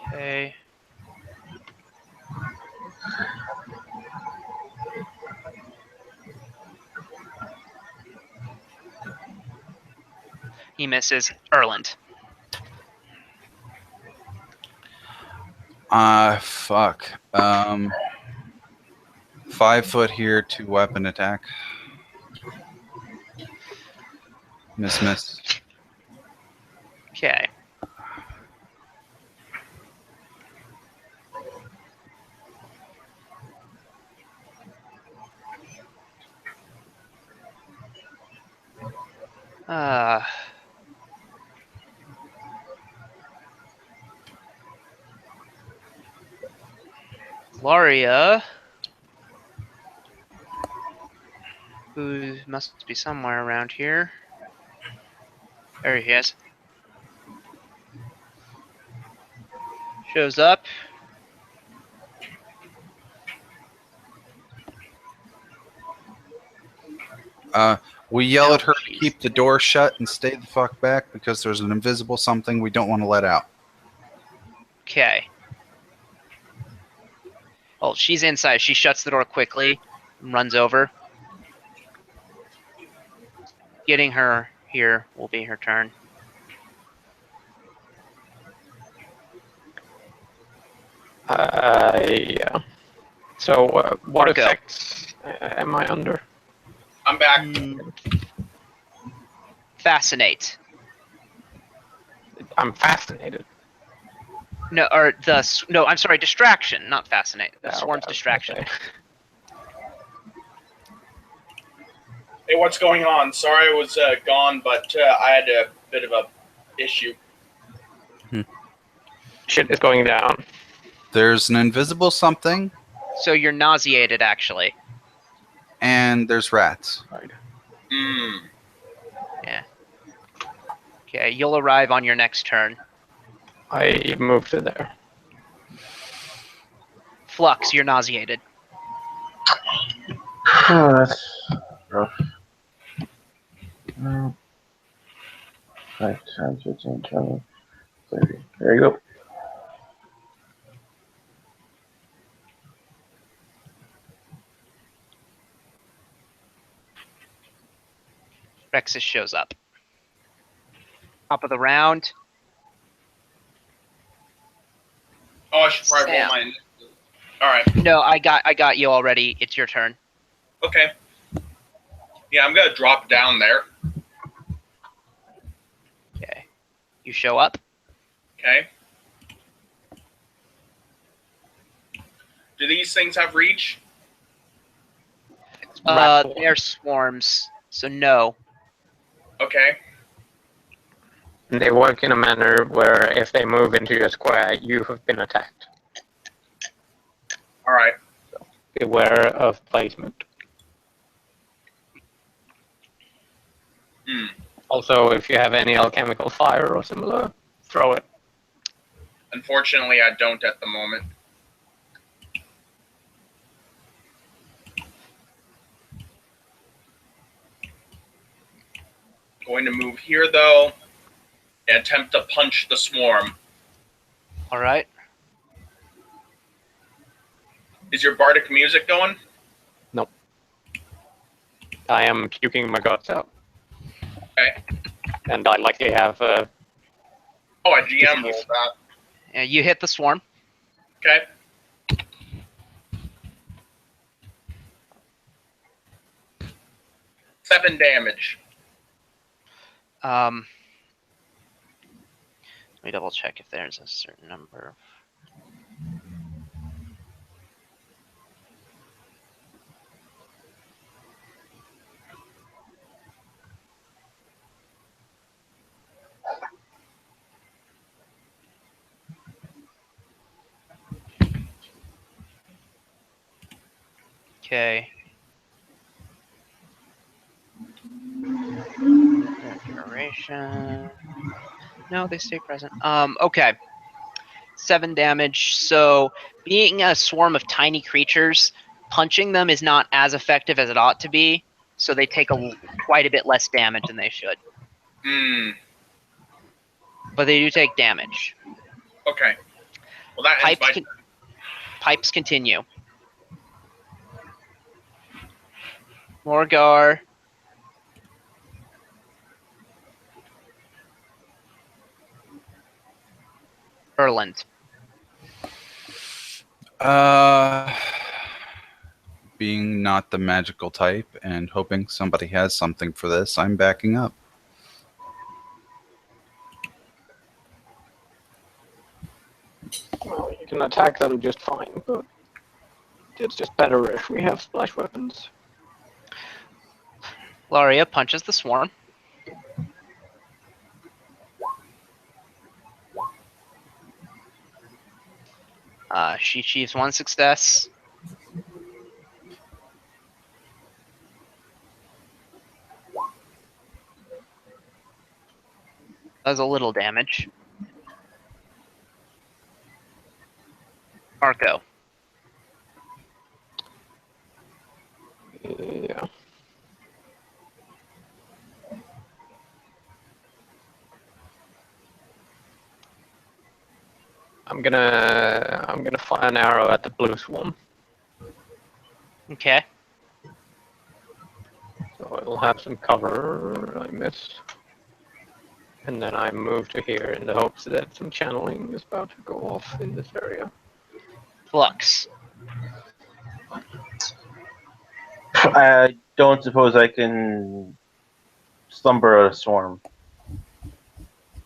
Okay. He misses. Erland. Fuck. 5 foot here, 2 weapon attack. Miss. Okay. Laria, who must be somewhere around here. There he is. Shows up. We yell at her to keep the door shut and stay the fuck back because there's an invisible something we don't want to let out. Okay. Well, she's inside. She shuts the door quickly and runs over. Getting her here will be her turn. Yeah. So, what Marco. effects am I under? I'm back. Fascinate. I'm fascinated. No, I'm sorry, distraction, not fascinate. The swarm's distraction. Okay. Hey, what's going on? Sorry I was gone, but I had a bit of a issue. Shit is going down. There's an invisible something, So you're nauseated, actually. and there's rats. Right. Yeah. Okay, you'll arrive on your next turn. I moved to there. Flux, you're nauseated. Oh, that's rough. 5 times 15, 20, 30. There you go. Rexus shows up. Top of the round. Oh, I should probably roll Sam. my initiative. All right. No, I got you already. It's your turn. Okay. Yeah, I'm gonna drop down there. Okay. You show up. Okay. Do these things have reach? They're swarms, so no. Okay. They work in a manner where if they move into your square, you have been attacked. All right. Beware of placement. Hmm. Also, if you have any alchemical fire or similar, throw it. Unfortunately, I don't at the moment. Going to move here, though, and attempt to punch the swarm. All right. Is your bardic music going? Nope. I am puking my guts out. Okay. And I likely have Oh, I GM rolled that. Yeah, you hit the swarm. Okay. Seven damage. Let me double check if there's a certain number. Okay. Duration. No, they stay present. Okay. 7 damage. So, being a swarm of tiny creatures, punching them is not as effective as it ought to be. So they take quite a bit less damage than they should. Hmm. But they do take damage. Okay. Well, that ends my turn. Pipes continue. Morgar. Erland. Being not the magical type and hoping somebody has something for this, I'm backing up. Well, you can attack them just fine, but it's just better if we have splash weapons. Laria punches the swarm. She achieves 1 success. Does a little damage. Marco. Yeah. I'm gonna fire an arrow at the blue swarm. Okay. So it'll have some cover. I miss. And then I move to here in the hopes that some channeling is about to go off in this area. Flux. I don't suppose I can slumber a swarm.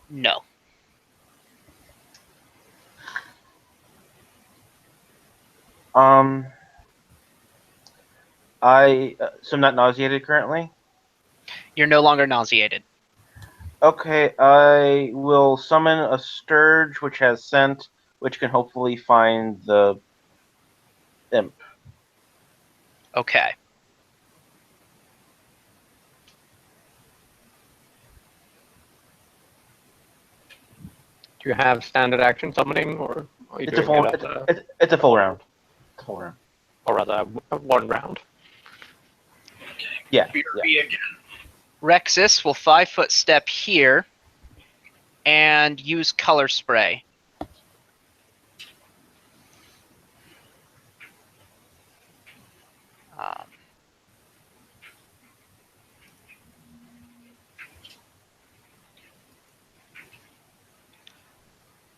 No. So I'm not nauseated currently. You're no longer nauseated. Okay, I will summon a Sturge which has scent, which can hopefully find the imp. Okay. Do you have standard action summoning, or are you It's a doing full. it as It's a full round. It's a full round. or rather one round? Yeah. BRB again. Rexus will 5-foot step here and use color spray.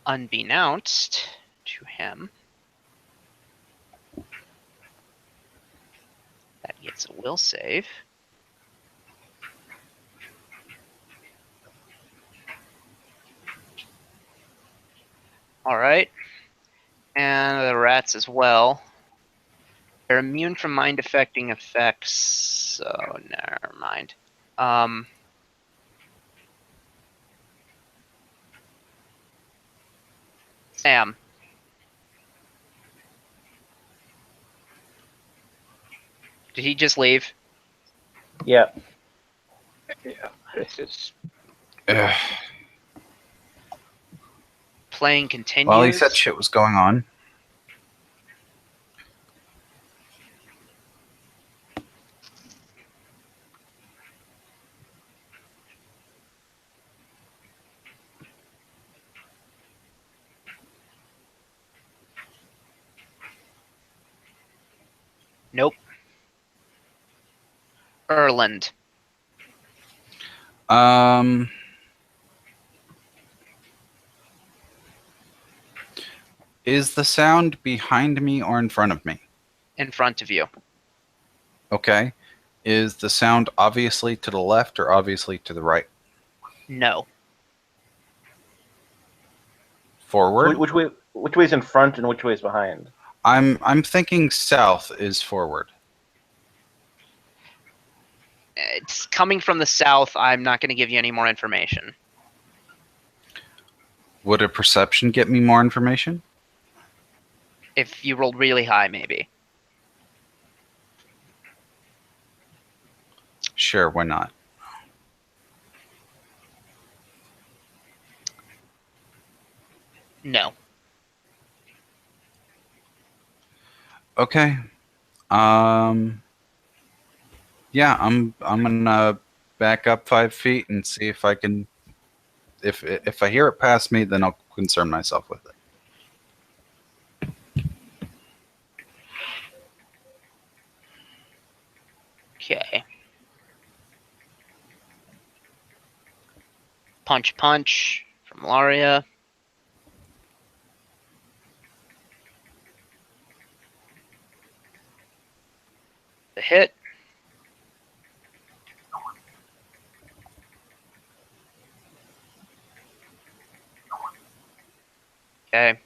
Unbeknownst to him, that gets a will save. All right. And the rats as well. They're immune from mind-affecting effects, so never mind. Sam. Did he just leave? Yeah. Yeah, this is. Ugh. Playing continues. Well, he said shit was going on. Nope. Erland. Is the sound behind me or in front of me? In front of you. Okay. Is the sound obviously to the left or obviously to the right? No. Forward? Which way is in front and which way is behind? I'm thinking south is forward. It's coming from the south. I'm not going to give you any more information. Would a perception get me more information? If you rolled really high, maybe. Sure, why not? No. Okay. Yeah, I'm gonna back up 5 feet and see if I can. If I hear it past me, then I'll concern myself with it. Okay. Punch, punch from Laria. The hit. Okay.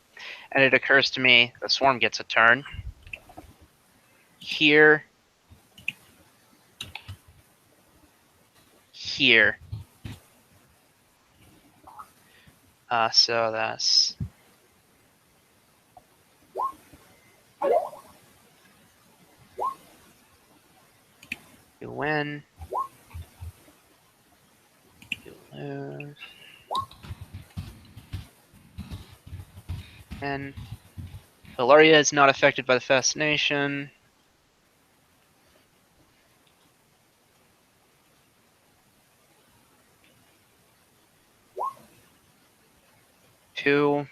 And it occurs to me the swarm gets a turn. Here. Here. So that's... You win. You lose. And Hilaria is not affected by the fascination. Two.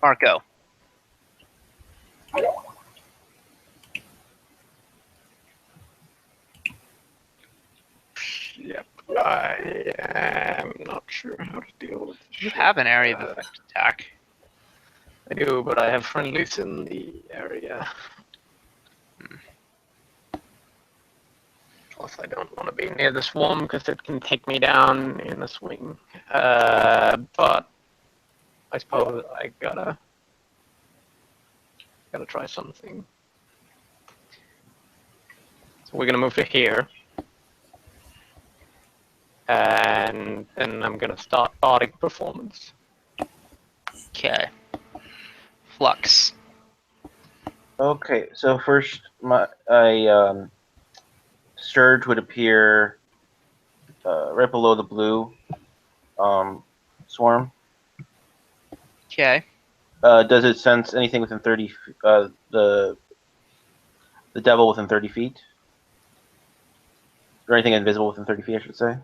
Marco. Yep. I am not sure how to deal with this. You have an area of effect attack. I do, but I have friendlies in the area. Plus, I don't want to be near the swarm because it can take me down in a swing. But I suppose I gotta try something. So we're gonna move to here, and then I'm gonna start bardic performance. Okay. Flux. Okay, so first, Surge would appear right below the blue swarm. Okay. Does it sense anything within 30? The devil within 30 feet, or anything invisible within 30 feet, I should say.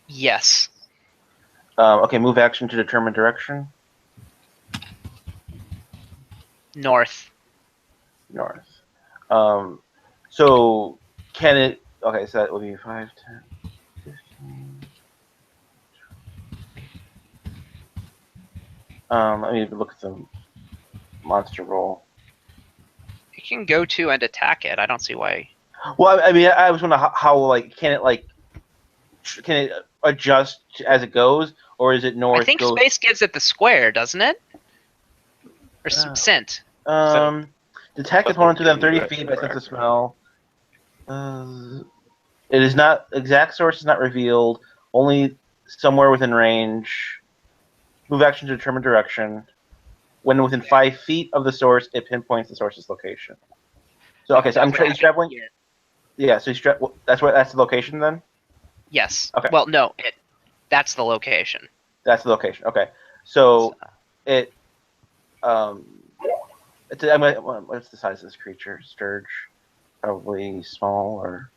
Yes. Okay, move action to determine direction. North. North. So can it? Okay, so that would be 5, 10, 15. Let me look at the monster roll. You can go to and attack it. I don't see why. Well, I mean, I was wondering how like can it adjust as it goes, or is it I north? think Goes. space gives it the square, doesn't it? Or scent. Detect opponent to them 30 feet by sense of smell. It is not exact source is not revealed. Only somewhere within range. Move action to determine direction. When within 5 feet of the source, it pinpoints the source's location. So okay, so he's traveling. Yeah, so that's the location then. Yes. Okay. Well, no, that's the location. That's the location. Okay, so it what's the size of this creature? Sturge, probably small or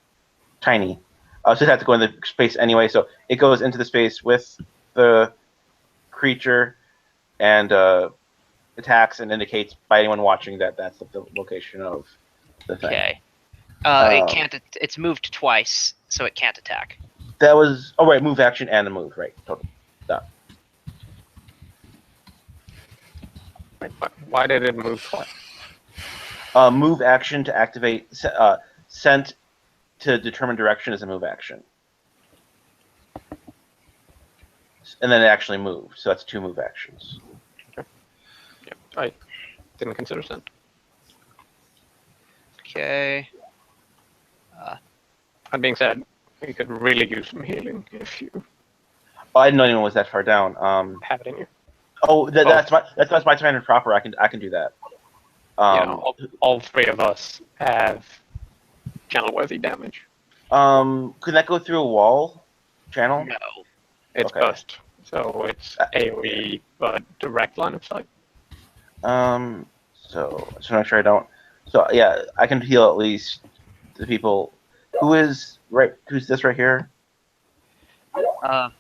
tiny. So it has to go into space anyway. So it goes into the space with the creature and attacks and indicates by anyone watching that that's the location of the thing. Okay. It can't. It's moved twice, so it can't attack. That was right. Move action and a move. Right. Totally. Done. Why did it move twice? Move action to activate. Scent to determine direction is a move action. And then it actually moves. So that's 2 move actions. Okay. Yep, I didn't consider scent. Okay. That being said, you could really use some healing if you Oh, I didn't know anyone was that far down. have it in you. Oh, that's my turn proper. I can do that. All 3 of us have channel-worthy damage. Could that go through a wall channel? No. It's Okay. burst, so it's AoE, but direct line of sight. So just to make sure I don't. So yeah, I can heal at least the people. Who's this right here?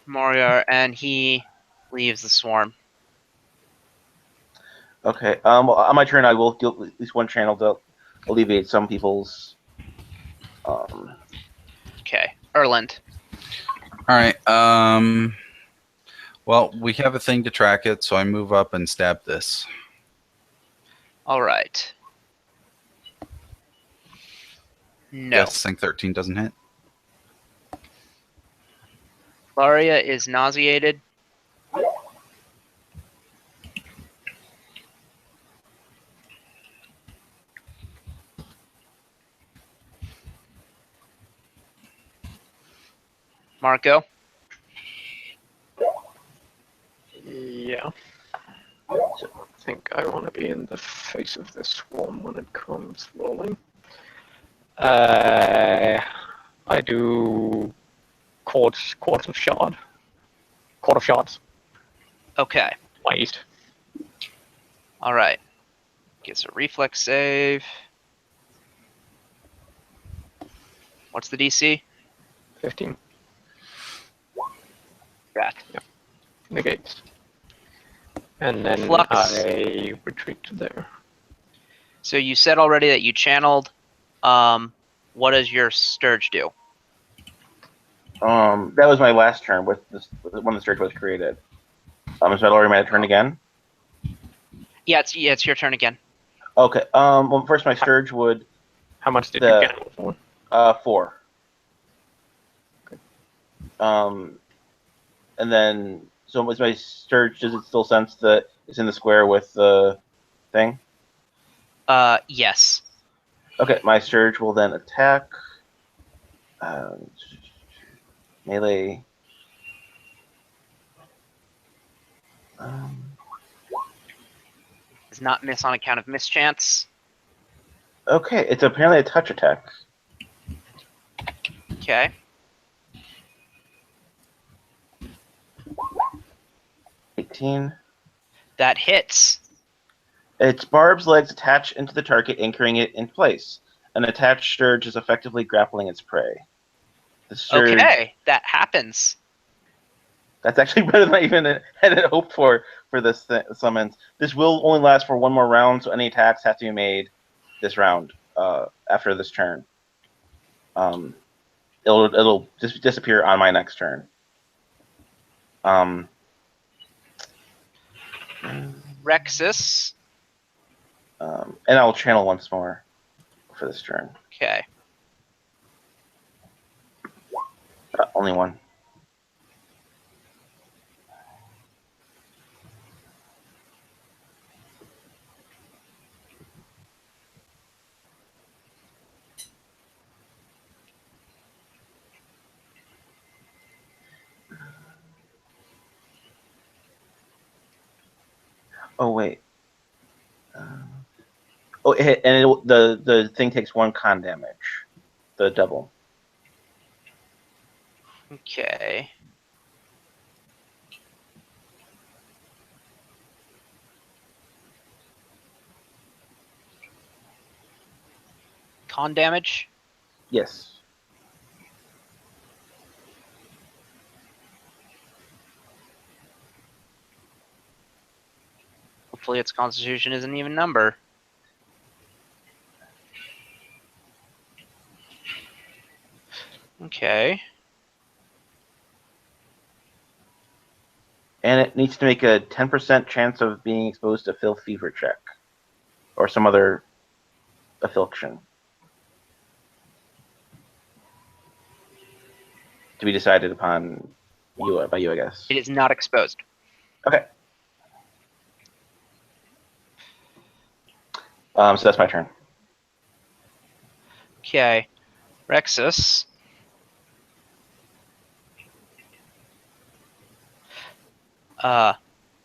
Moriar, and he leaves the swarm. Okay. On my turn, I will deal at least one channel to alleviate some people's. Okay. Erland. All right. Well, we have a thing to track it, so I move up and stab this. All right. No. Yes, think 13 doesn't hit. Laria is nauseated. Marco. Yeah. I think I want to be in the face of this swarm when it comes rolling. I do quarts of shard. Quart of shards. Okay. My east. All right. Gets a reflex save. What's the DC? 15. That. Negates. And then Flux. I retreat to there. So you said already that you channeled. What does your Sturge do? That was my last turn with this when the Sturge was created. So I already made a turn again. Yeah, it's your turn again. Okay. Well, first my Sturge would. How much did you channel for? 4. Okay. And then so with my Sturge, does it still sense that it's in the square with the thing? Yes. Okay, my Sturge will then attack. Melee. Does not miss on account of mischance. Okay, it's apparently a touch attack. Okay. 18. That hits. Its barbed legs attach into the target, anchoring it in place. An attached Sturge is effectively grappling its prey. The Sturge, Okay, that happens. That's actually better than I even had hoped for this summons. This will only last for one more round, so any attacks have to be made this round after this turn. It'll just disappear on my next turn. Rexus. And I'll channel once more for this turn. Okay. Only one. Oh wait. The thing takes 1 con damage. The double. Okay. Con damage. Yes. Hopefully its constitution is an even number. Okay. And it needs to make a 10% chance of being exposed to filth fever check. Or some other affliction. To be decided upon by you, I guess. It is not exposed. Okay. So that's my turn. Okay. Rexus.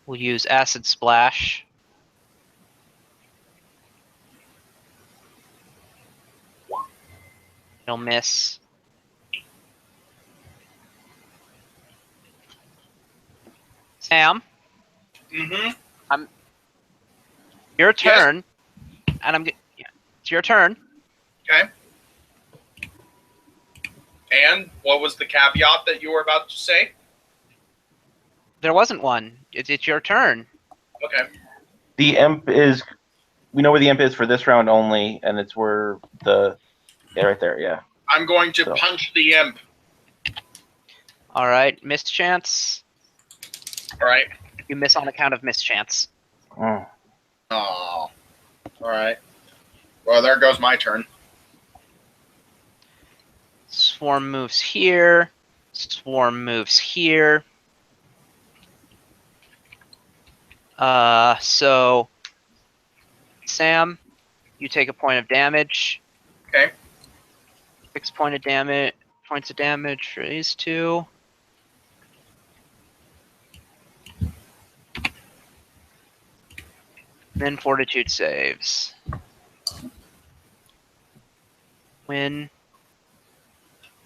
We'll use Acid Splash. It'll miss. Sam, Mm-hmm. your turn, and it's your turn. Okay. And what was the caveat that you were about to say? There wasn't one. It's your turn. Okay. The imp is. We know where the imp is for this round only, and it's where the. Yeah, right there, yeah. I'm going to So. punch the imp. All right, mischance. All right. You miss on account of mischance. Mm. Oh. All right. Well, there goes my turn. Swarm moves here. Swarm moves here. So Sam, you take a point of damage. Okay. 6 points of damage for these two. Then fortitude saves. Win.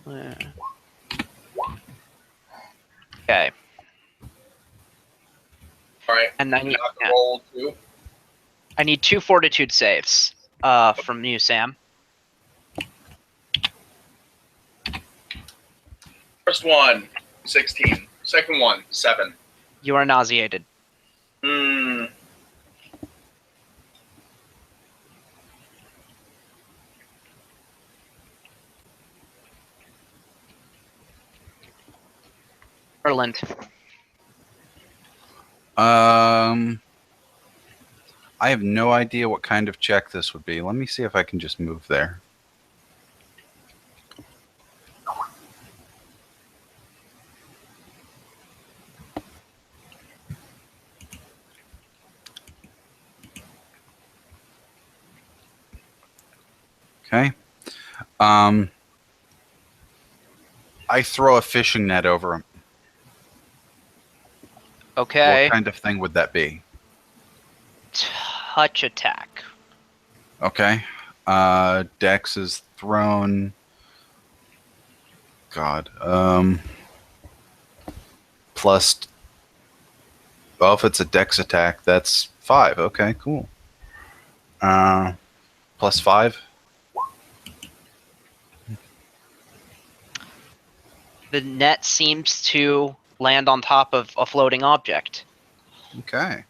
Okay. All right. And I need, Now to roll 2. I need 2 fortitude saves from you, Sam. First one, 16. Second one, 7. You are nauseated. Hmm. Erland. I have no idea what kind of check this would be. Let me see if I can just move there. Okay. I throw a fishing net over him. Okay. What kind of thing would that be? Touch attack. Okay. Dex is thrown. God. Plus. Well, if it's a Dex attack, that's 5. Okay, cool. Plus 5. The net seems to land on top of a floating object. Okay.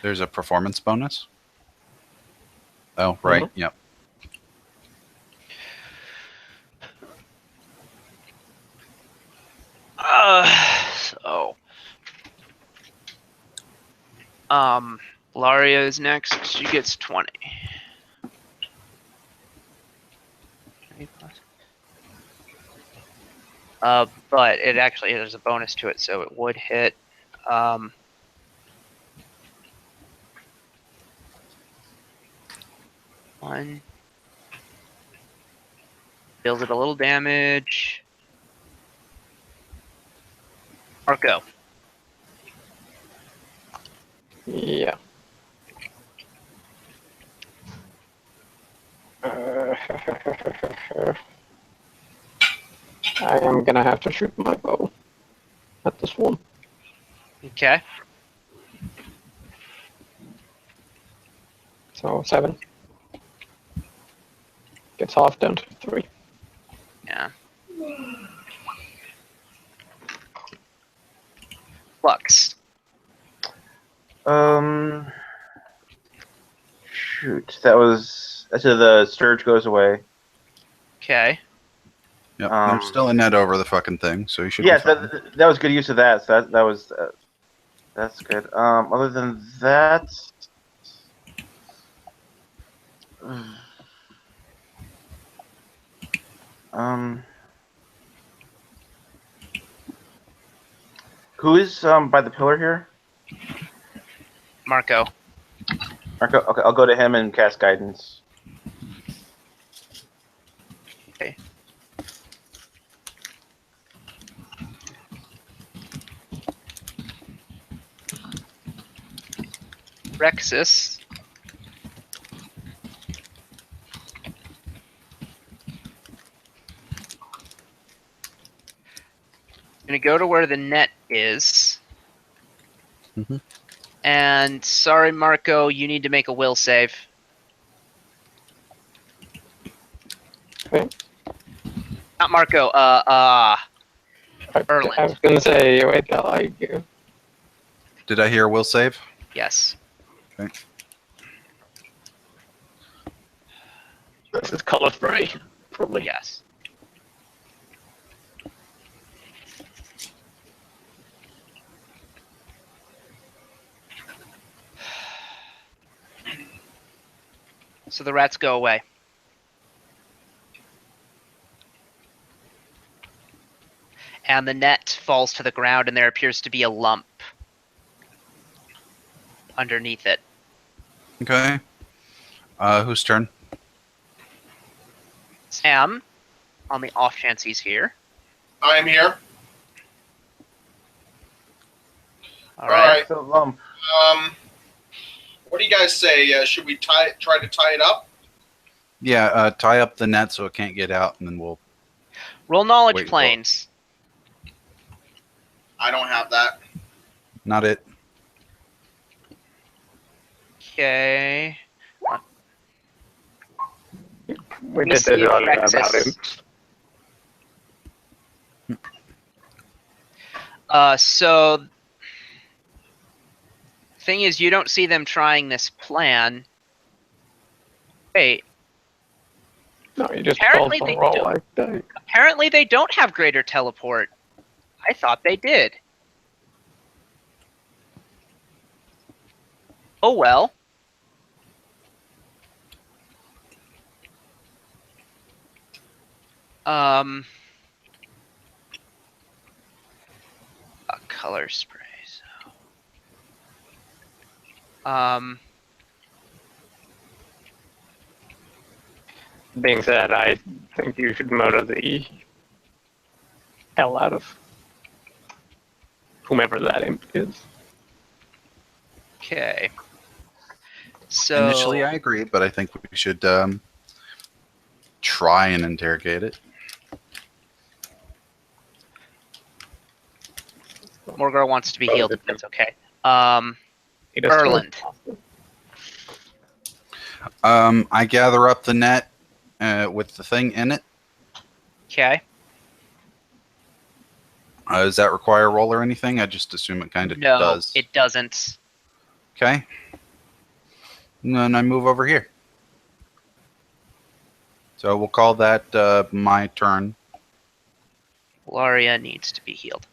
There's a performance bonus. Oh, right. Yep. So, Laria is next. She gets 20. But it actually there's a bonus to it, so it would hit. One. Deals it a little damage. Marco. Yeah. I am gonna have to shoot my bow at this one. Okay. So 7. Gets half down to 3. Yeah. Flux. Shoot, so the surge goes away. Okay. Yep. There's still a net over the fucking thing, so you should. Yes, be fine. that was good use of that. So that was that's good. Other than that, who is by the pillar here? Marco. Marco. Okay, I'll go to him and cast guidance. Okay. Rexus. Gonna go to where the net is. Mhm. And sorry, Marco, you need to make a will save. Okay. Not Marco, Erland. I was gonna say, wait, Did I hear will save? Yes. Okay. this is color spray, probably. Yes. So the rats go away. And the net falls to the ground, and there appears to be a lump underneath it. Okay. Whose turn? Sam, on the off chance he's here. I'm here. All right. The lump. What do you guys say? Should we try to tie it up? Yeah. Tie up the net so it can't get out, and then we'll. Roll knowledge Wait, planes. I don't have that. Not it. Okay. We me did see it if earlier Rex about is- it. So thing is, you don't see them trying this plan. Wait. No, you just Apparently roll they for roll don't. like that. Apparently they don't have greater teleport. I thought they did. Oh well. A color spray. Being said, I think you should murder the hell out of whomever that imp is. Okay. So Initially, I agree, but I think we should try and interrogate it. Morgar wants to be healed. If that's okay. It is Erland. I gather up the net with the thing in it. Okay. Does that require a roll or anything? I just assume it kind of No, does. it doesn't. Okay. And then I move over here. So we'll call that my turn. Laria needs to be healed.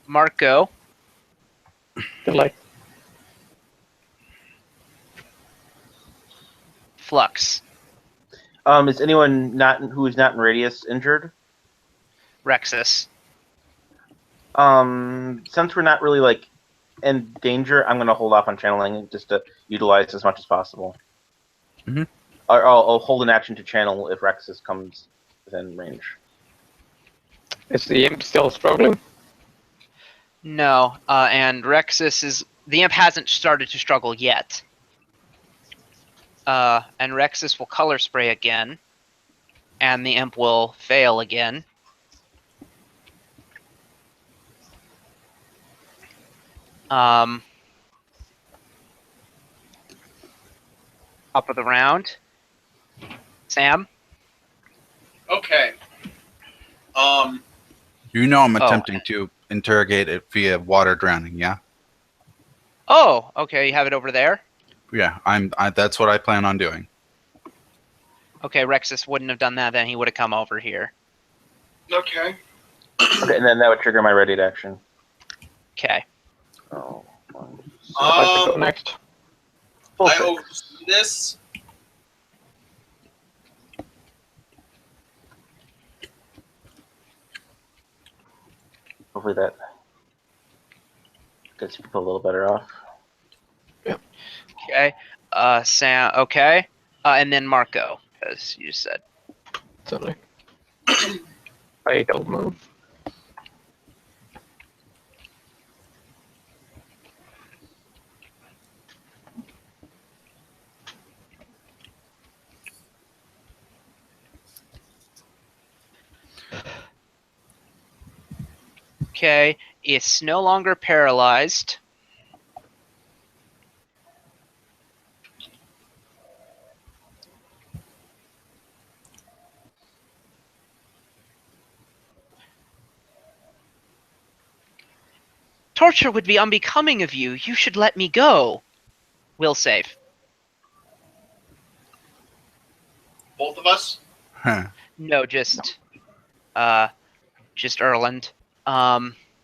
Marco. Like, Flux. Is anyone who is not in radius injured? Rexus. Since we're not really like in danger, I'm gonna hold off on channeling just to utilize as much as possible. Mhm. Or I'll hold an action to channel if Rexus comes within range. is the imp still struggling? No, and the imp hasn't started to struggle yet. And Rexus will color spray again, and the imp will fail again. Top of the round. Sam? Okay. You know I'm Oh. attempting to interrogate it via water drowning, yeah? Oh, okay, you have it over there? Yeah, that's what I plan on doing. Okay, Rexus wouldn't have done that, then he would have come over here. Okay. Okay, and then that would trigger my ready action. Okay. Oh, I'd like to go next. full I six. oversee this. Hopefully that gets people a little better off. Okay. Sam, okay. And then Marco, as you said. Certainly. I don't move. Okay, it's no longer paralyzed. Torture would be unbecoming of you. You should let me go. Will save. Both of us? Huh. No, just Erland.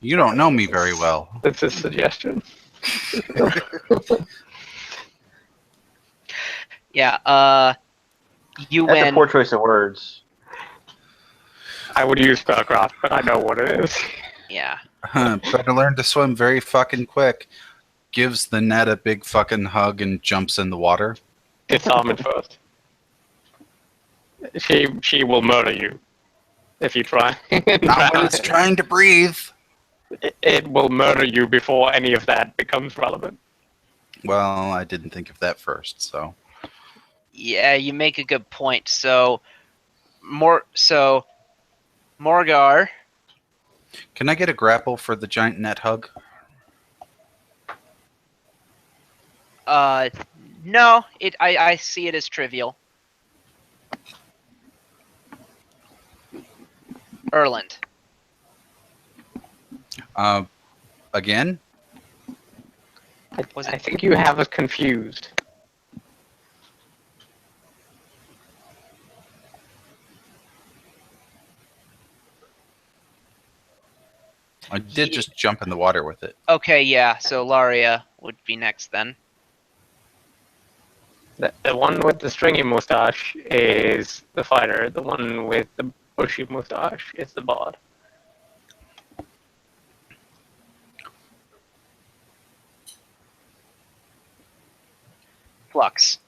You don't know me very well. That's a suggestion. Yeah, you That's a win. poor choice of words. I would use spellcraft, but I know what it is. Yeah. Better learn to swim very fucking quick. Gives the net a big fucking hug and jumps in the water. Disarm it first. She will murder you if you try. Not when it's trying to breathe. It will murder you before any of that becomes relevant. Well, I didn't think of that first, so. Yeah, you make a good point. So Morgar. Can I get a grapple for the giant net hug? No, I see it as trivial. Erland. Again? Was I it? think you have us confused. I did just jump in the water with it. Okay, yeah. So Laria would be next then. The one with the stringy mustache is the fighter. The one with the bushy mustache is the bard. Flux.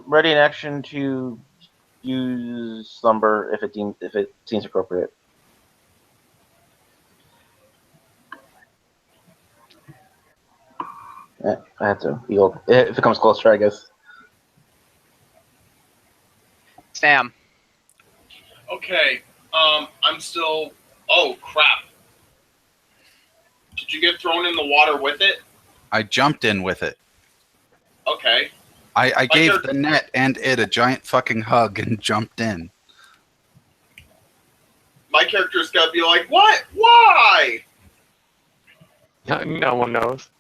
Ready in action to use slumber if it seems appropriate. I have to yield. If it comes closer, I guess. Sam. Okay. I'm still. Oh crap! Did you get thrown in the water with it? I jumped in with it. Okay. I gave you're- the net and it a giant fucking hug and jumped in. My character's gonna be like, what? Why? No one knows.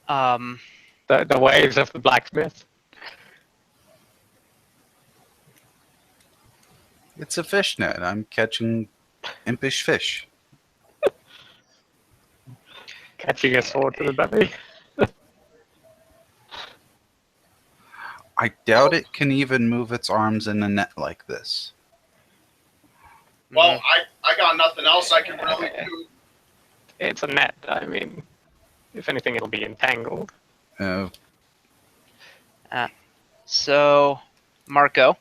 The ways of the blacksmith. It's a fish net. I'm catching impish fish. Catching a sword to the belly. I doubt it can even move its arms in a net like this. Well, I got nothing else I can really do. It's a net. I mean, if anything, it'll be entangled. So, Marco.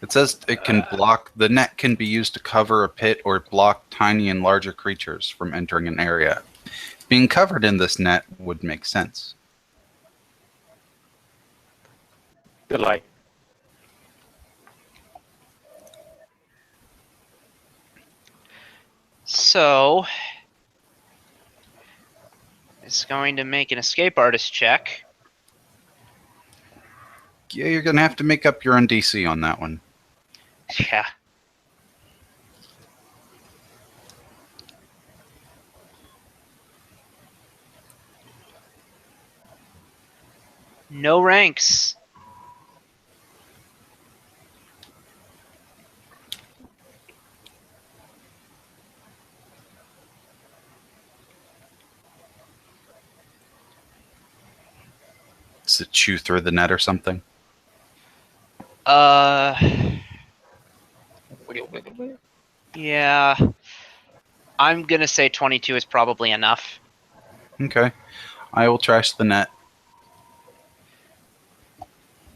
It says it can block. The net can be used to cover a pit or block tiny and larger creatures from entering an area. Being covered in this net would make sense. Good light. So, it's going to make an escape artist check. Yeah, you're gonna have to make up your own DC on that one. Yeah. No ranks. Does it chew through the net or something? Yeah. I'm gonna say 22 is probably enough. Okay. I will trash the net.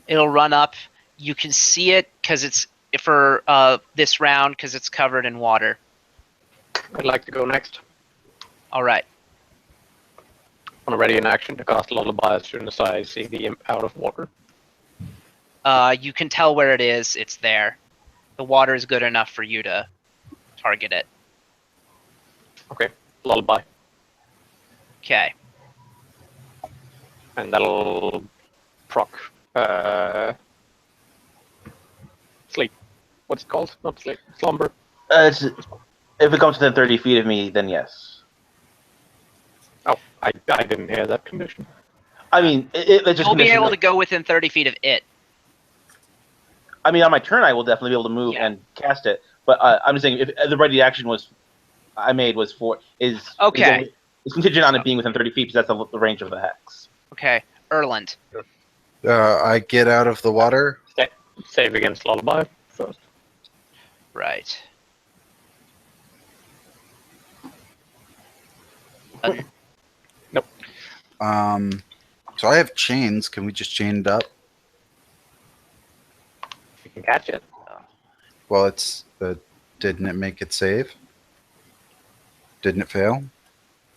It'll run up. You can see it because it's for this round because it's covered in water. I'd like to go next. All right. I'm ready in action to cast Lullaby as soon as I see the imp out of water. You can tell where it is. It's there. The water is good enough for you to target it. Okay, Lullaby. Okay. And that'll proc. Sleep. What's it called? Not sleep. Slumber. If it comes within 30 feet of me, then yes. Oh, I didn't hear that condition. I mean, it's just You'll be conditional. able to go within 30 feet of it. I mean, on my turn, I will definitely be able to move and cast it. But I'm just saying, if the ready action I made was Okay. It's contingent on it being within 30 feet because that's the range of the hex. Okay. Erland. I get out of the water. Save against Lullaby first. Right. Nope. So I have chains. Can we just chain it up? You can catch it. Well, it's didn't it make it save? Didn't it fail?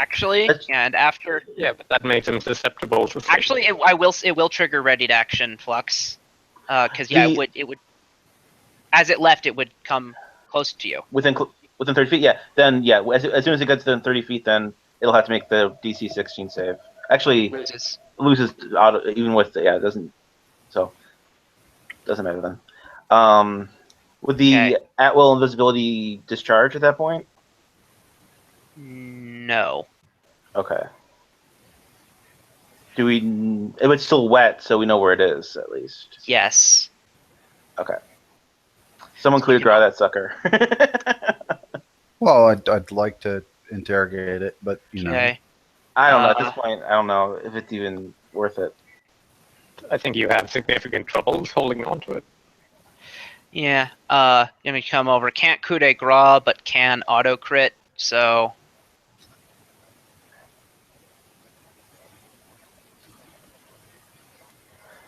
Actually, and after. Yeah, but that makes him susceptible to. Actually, it will trigger ready to action flux, because it would. As it left, it would come close to you. Within 30 feet, yeah. Then yeah, as soon as it gets within 30 feet, then it'll have to make the DC 16 save. Actually, loses out even with it doesn't. So doesn't matter then. Would the at-will invisibility discharge at that point? No. Okay. It's still wet, so we know where it is at least. Yes. Okay. Someone clear draw that sucker. Well, I'd like to interrogate it, but you know. I don't know at this point. I don't know if it's even worth it. I think you have significant troubles holding on to it. Yeah. Let me come over. Can't coup de grace, but can auto crit. So.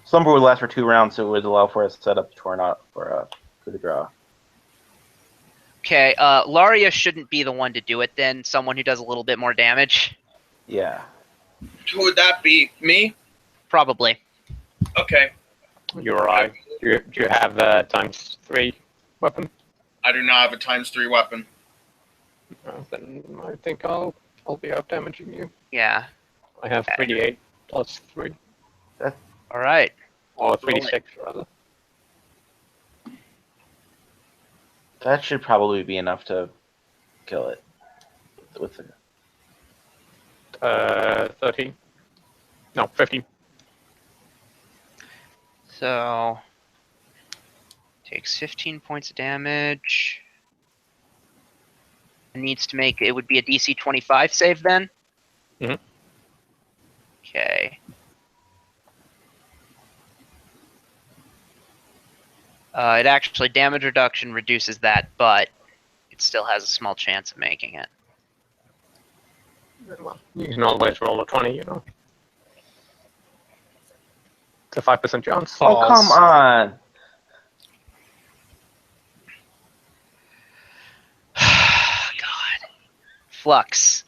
Slumber would last for 2 rounds, so it would allow for a setup for a coup de grace. Okay, Laria shouldn't be the one to do it then. Someone who does a little bit more damage. Yeah. Who would that be? Me? Probably. Okay. You're right. Do you have ×3 weapon? I do not have a ×3 weapon. Then I think I'll be out damaging you. Yeah. I have 3d8 plus 3. All right. Or 3d6 rather. That should probably be enough to kill it. With the 13. No, 15. So takes 15 points of damage. It needs to make it would be a DC 25 save then. Mhm. Okay. It actually damage reduction reduces that, but it still has a small chance of making it. Well, you can always roll a 20, you know. It's a 5% chance. Oh, come on! God. Flux.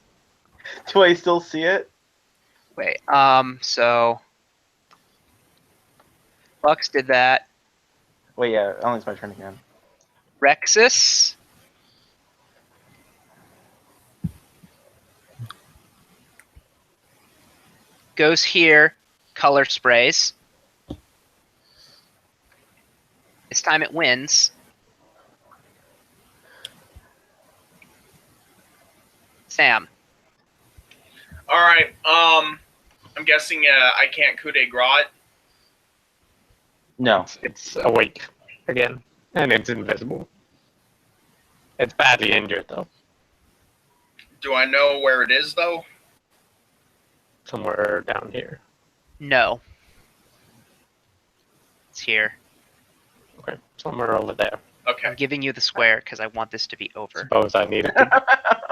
Do I still see it? Wait, so Flux did that. Wait, yeah, only it's my turn again. Rexus. Goes here, color sprays. This time it wins. Sam. All right. I'm guessing I can't coup de grace. No. It's awake again, and it's invisible. It's badly injured though. Do I know where it is though? Somewhere down here. No. It's here. Okay, somewhere over there. Okay. I'm giving you the square because I want this to be over. Suppose I need it. That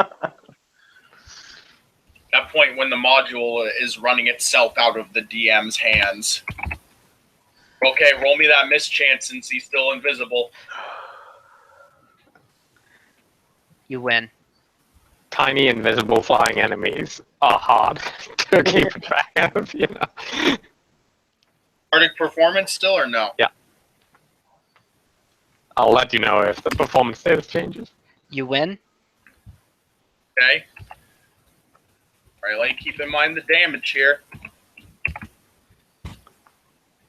point when the module is running itself out of the DM's hands. Okay, roll me that mischance since he's still invisible. You win. Tiny invisible flying enemies are hard to keep track of, you know. Arctic performance still or no? Yeah. I'll let you know if the performance status changes. You win. Okay. Right, keep in mind the damage here.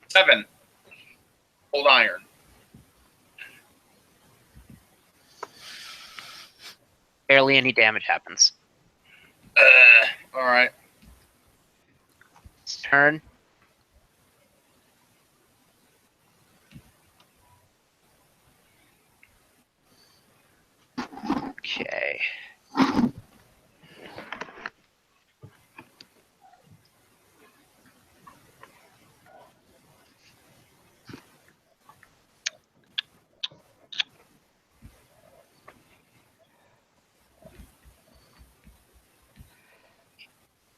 7. Cold iron. Barely any damage happens. All right. It's turn. Okay.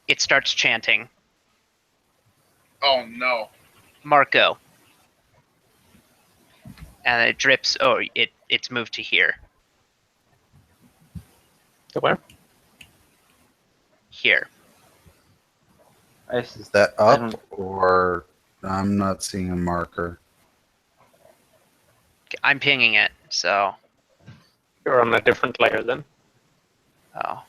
It starts chanting. Oh no. Marco. And it drips. Oh, it's moved to here. To where? Here. Is that up or I'm not seeing a marker? I'm pinging it, so. You're on a different layer then. Oh.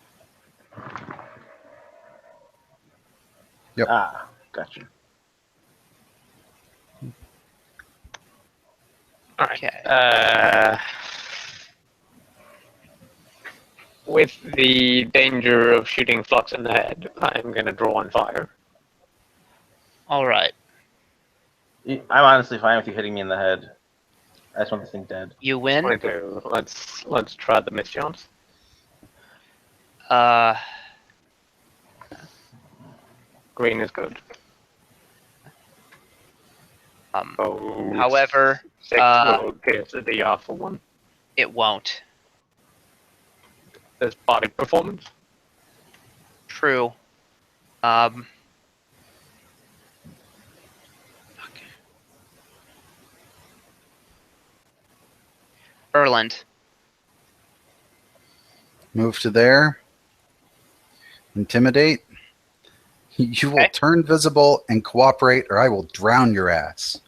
Yep. Ah, gotcha. All right. Okay. With the danger of shooting Flux in the head, I'm going to draw on fire. All right. I'm honestly fine with you hitting me in the head. I just want this thing dead. You win. 22. Let's try the mischance. Green is good. Oh, However, 6 will pierce the DR for 1. it won't. There's body performance. True. Erland. Move to there. Intimidate. You will Okay. turn visible and cooperate, or I will drown your ass.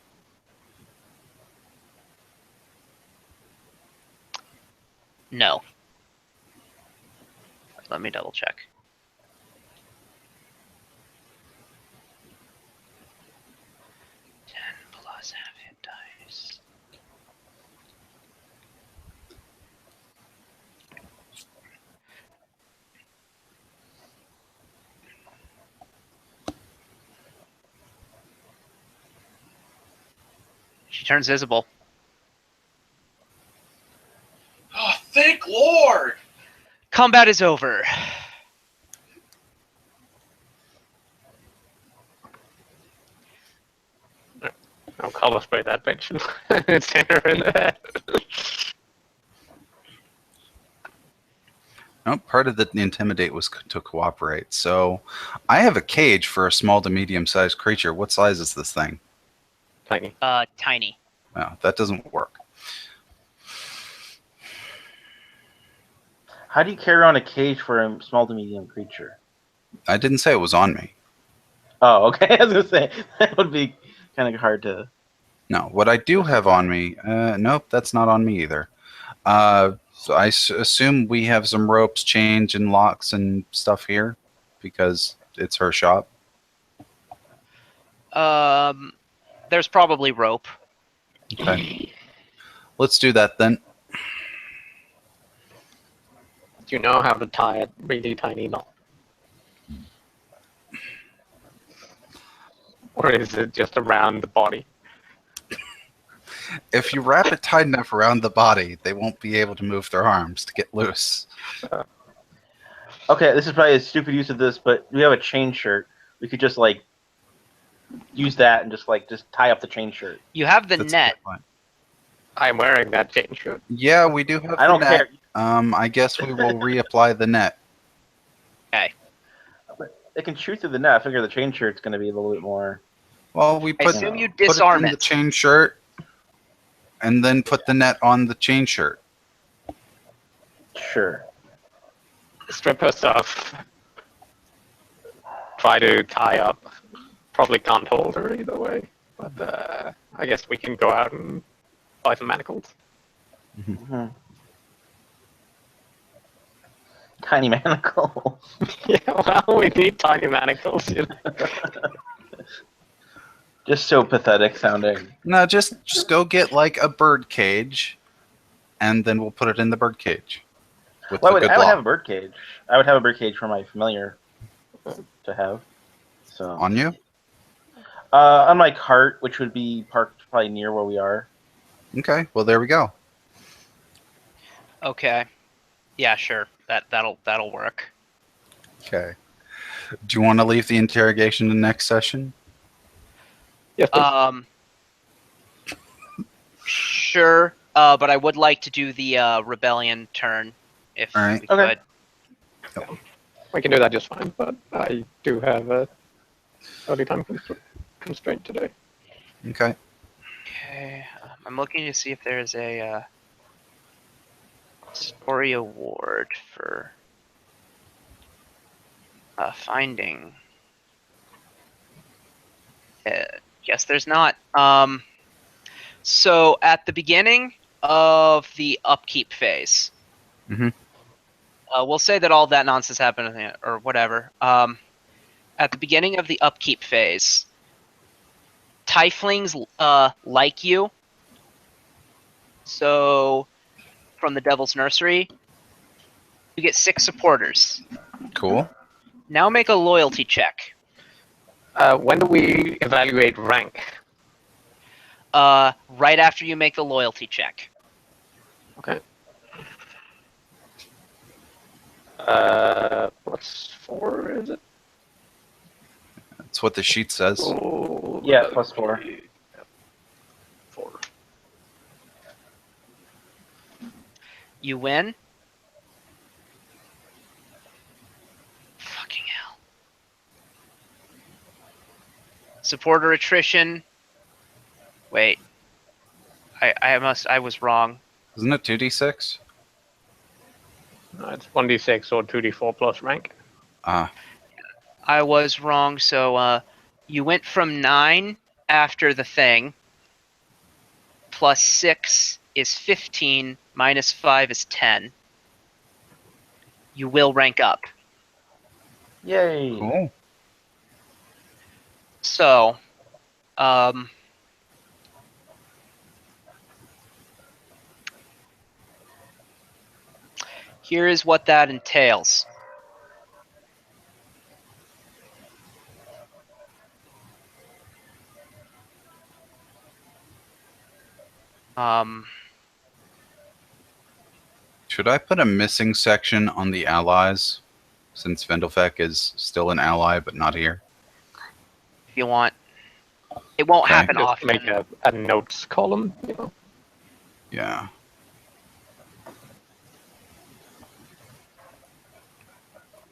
No. Let me double check. Plus half hit dice. She turns visible. Oh, thank Lord! Combat is over. I'll color spray that bitch and send her in the head. No, part of the intimidate was to cooperate. So I have a cage for a small to medium-sized creature. What size is this thing? Tiny. Tiny. No, that doesn't work. How do you carry on a cage for a small to medium creature? I didn't say it was on me. Oh, okay. I was gonna say that would be kind of hard to. No, what I do have on me, nope, that's not on me either. So I assume we have some ropes, chains, and locks and stuff here because it's her shop. There's probably rope. Okay. Let's do that then. Do you know how to tie a really tiny knot? Or is it just around the body? If you wrap it tight enough around the body, they won't be able to move their arms to get loose. Okay, this is probably a stupid use of this, but we have a chain shirt. We could just like use that and just tie up the chain shirt. You have the That's a net. good point. I'm wearing that chain shirt. Yeah, we do have I the don't net. care. I guess we will reapply the net. They can shoot through the net. I figure the chain shirt's going to be a little bit more. Well, we I put, assume you put it disarm in the it. chain shirt and then put the net on the chain shirt. Sure. Strip her stuff. Try to tie up. Probably can't hold her either way. But I guess we can go out and buy some manacles. Mm-hmm. Tiny manacle. Yeah, well, we need tiny manacles, you know. Just so pathetic sounding. No, just go get like a bird cage, and then we'll put it in the bird cage. With Well, the good I would lock. have a bird cage. I would have a bird cage for my familiar to have. So On you? on my cart, which would be parked probably near where we are. Okay, well there we go. Okay. Yeah, sure. That'll work. Okay. Do you want to leave the interrogation to next session? Yes, please. Sure. But I would like to do the rebellion turn if All right. we Okay. could. We can do that just fine, but I do have a early time constraint today. Okay. Okay. I'm looking to see if there's a story award for finding. Yes, there's not. So at the beginning of the upkeep phase, Mhm. We'll say that all that nonsense happened or whatever. At the beginning of the upkeep phase, tieflings like you. So from the Devil's Nursery, you get 6 supporters. Cool. Now make a loyalty check. When do we evaluate rank? Right after you make the loyalty check. Okay. Plus 4, is it? That's what the sheet says. Oh, Yeah, plus 4. 4. You win. Fucking hell. Supporter attrition. Wait. I was wrong. Isn't it 2d6? It's 1d6 or 2d4 plus rank. Ah, I was wrong. So you went from 9 after the thing. Plus 6 is 15. Minus 5 is 10. You will rank up. Yay! cool. So, here is what that entails. Should I put a missing section on the allies, since Vendelfek is still an ally but not here? If you want, it won't Okay. happen Just often. make a notes column, Yeah.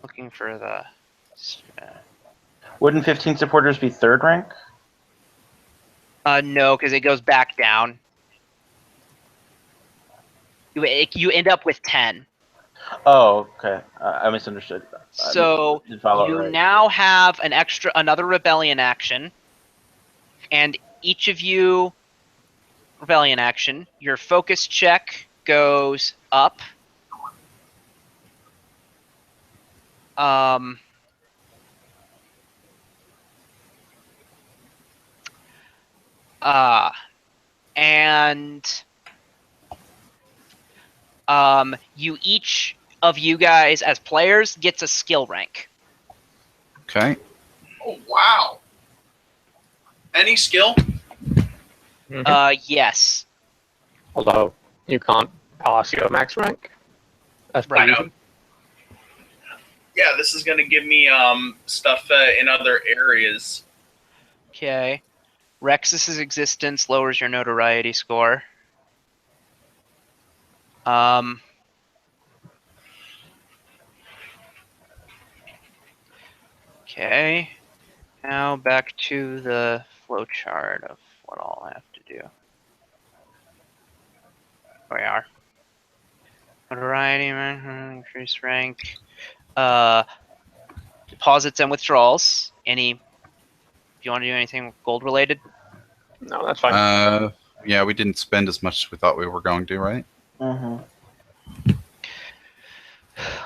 Looking for the. Wouldn't 15 supporters be third rank? No, because it goes back down. You end up with 10. Oh, okay. I misunderstood. So Didn't follow you right. now have another rebellion action, and each of you rebellion action. Your focus check goes up. And each of you guys as players gets a skill rank. Okay. Oh wow! Any skill? Yes. Although you can't pass your max rank. That's Right. right. Yeah, this is gonna give me stuff in other areas. Okay. Rexus's existence lowers your notoriety score. Okay. Now back to the flowchart of what all I have to do. Here we are. Notoriety, increase rank. Deposits and withdrawals. If you want to do anything gold related? No, that's fine. Yeah, we didn't spend as much as we thought we were going to, right? Mm-hmm.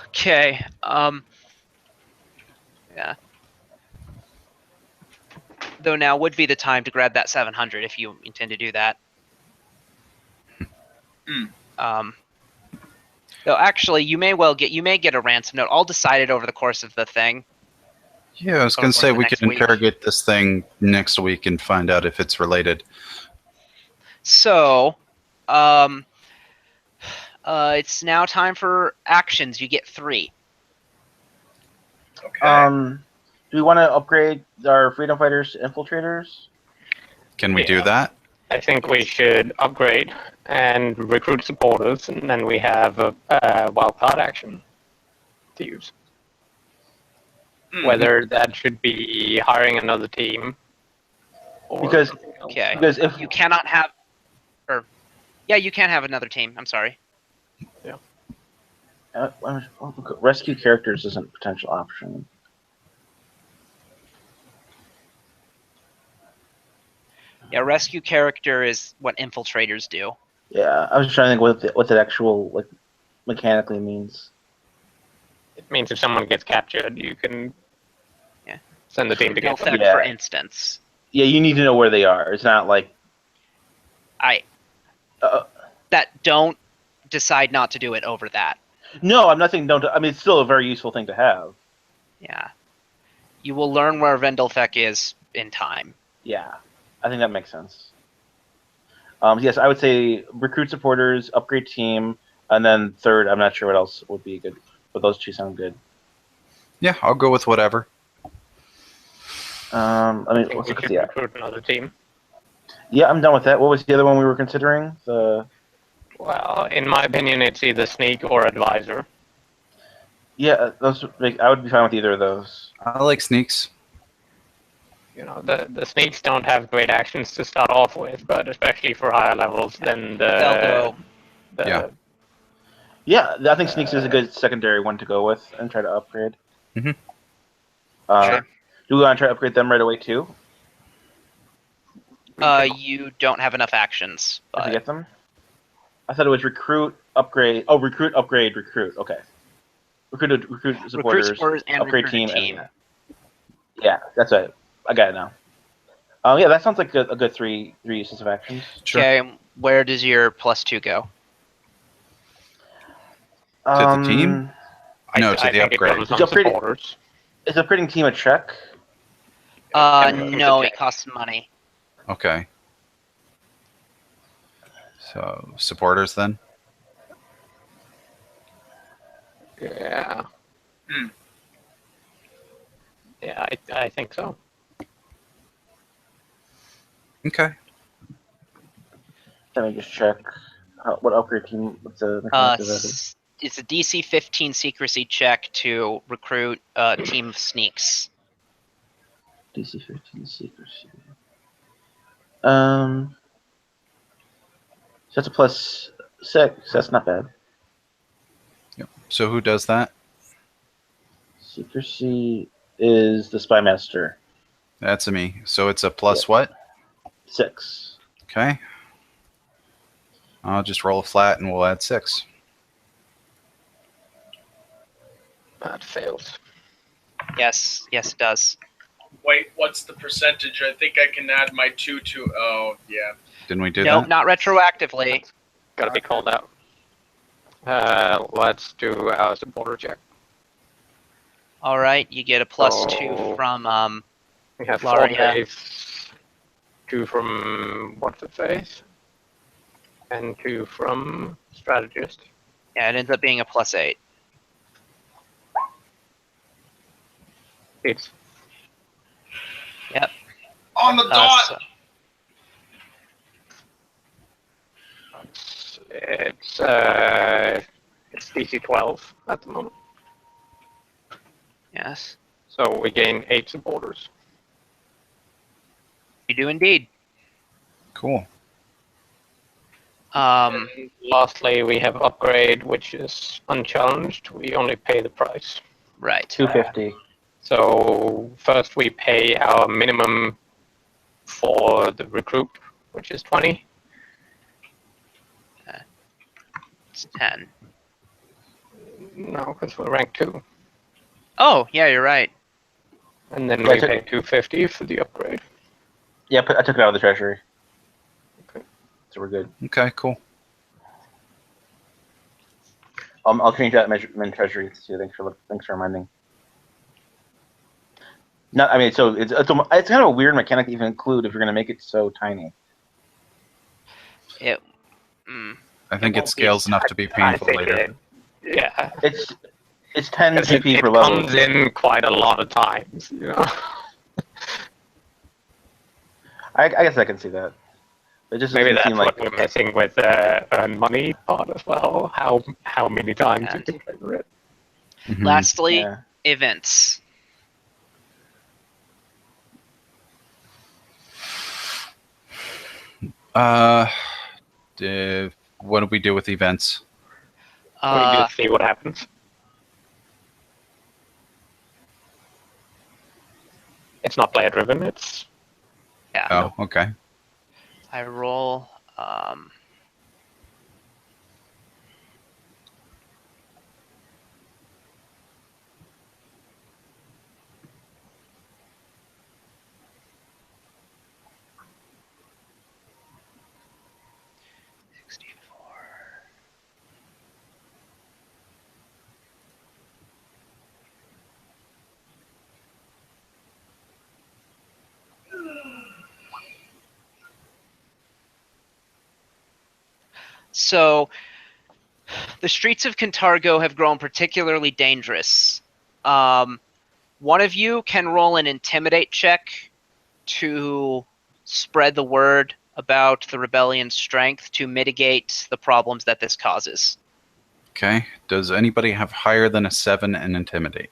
Okay. Yeah. Though now would be the time to grab that 700 if you intend to do that. Though actually, you may get a ransom note. I'll decide it over the course of the thing. Yeah, I was going to say we could interrogate this thing next week and find out if it's related. So, it's now time for actions. You get 3. Okay. Do we want to upgrade our freedom fighters to infiltrators? Can we do that? I think we should upgrade and recruit supporters, and then we have a wildcard action to use. Whether that should be hiring another team or Because- something else. Okay. Because if You cannot have, you can have another team. I'm sorry. rescue characters isn't a potential option. Yeah, rescue character is what infiltrators do. Yeah, I was trying to think what that actual mechanically means. It means if someone gets captured, you can send the team to get them. Delphek, Yeah. for instance. Yeah, you need to know where they are. It's not like That don't decide not to do it over that. no. I'm not saying don't. I mean, it's still a very useful thing to have. Yeah. You will learn where Vendelfek is in time. Yeah, I think that makes sense. Yes, I would say recruit supporters, upgrade team, and then third, I'm not sure what else would be good, but those two sound good. Yeah, I'll go with whatever. I mean, I think let's we look at should the. recruit another team. Yeah, I'm done with that. What was the other one we were considering? Well, in my opinion, it's either sneak or advisor. Yeah, those. I would be fine with either of those. I like sneaks. The sneaks don't have great actions to start off with, but especially for higher levels, then They'll go. the Yeah. Yeah, I think sneaks is a good secondary one to go with and try to upgrade. Mhm. Sure. Do we want to try to upgrade them right away too? You don't have enough actions. If we But get them? I thought it was recruit, upgrade. Oh, recruit, upgrade, recruit. Okay. Recruit supporters, and upgrade recruit a team, team. and yeah, that's it. I got it now. Yeah, that sounds like a good three uses of actions. Sure. Okay, where does your +2 go? To the team? No, to I the think it upgrade. goes Did on you upgrade it? supporters. Is upgrading team a check? No, check. it costs money. Okay. So supporters then. Yeah. Hmm. Yeah, I think so. Okay. Let me just check what upgrade team. What's the mechanic of that is? It's a DC 15 secrecy check to recruit a team of sneaks. DC 15 secrecy. So that's a +6. That's not bad. Yep. So who does that? Secrecy is the spy master. That's me. So it's a plus Yep. what? 6. Okay. I'll just roll a flat and we'll add 6. That fails. Yes, it does. Wait, what's the percentage? I think I can add my 2 to. Oh, yeah. Didn't we do Nope, that? not retroactively. Gotta be called out. Let's do our supporter check. All right, you get a +2 So- from We have Laria. 4 base, 2 from what's it face, and 2 from strategist. yeah, it ends up being a +8. It's On the dot! So- it's DC 12 at the moment. yes, So we gain 8 supporters. you do indeed. Cool. And lastly, we have upgrade, which is unchallenged. We only pay the price. Right. 250. So first we pay our minimum for the recruit, which is 20. It's 10. No, because we're rank 2. Oh, yeah, you're right. And then Yeah, we so- pay 250 for the upgrade. Yeah, I took it out of the treasury. Okay. So we're good. Okay, cool. I'll change that measurement treasury too. Thanks for reminding. No, I mean, so it's kind of a weird mechanic to even include if you're going to make it so tiny. It. I think It it won't scales be- enough to be I painful think later. yeah. It's 10 Because GP it per level. comes in quite a lot of times, you know. I guess I can see that. It just Maybe doesn't that's seem like what we're missing with the earn money part as well. How many times you And- can trigger it. Mhm. Lastly, yeah. events. What do we do with events? We Uh, just see what happens. It's not player driven. It's yeah. Oh, okay. I roll. So, the streets of Cantargo have grown particularly dangerous. One of you can roll an intimidate check to spread the word about the rebellion's strength to mitigate the problems that this causes. Okay. Does anybody have higher than a 7 in intimidate?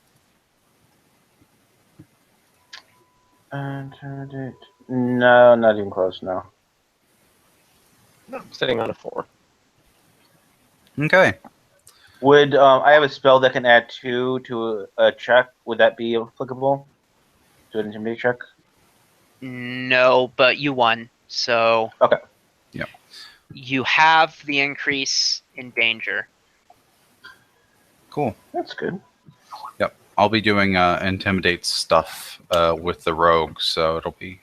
No, not even close. No. sitting on a 4. Okay. Would I have a spell that can add 2 to a check? Would that be applicable to an intimidate check? No, but you won, so Okay. Yep. You have the increase in danger. Cool. That's good. Yep. I'll be doing intimidate stuff with the rogue, so it'll be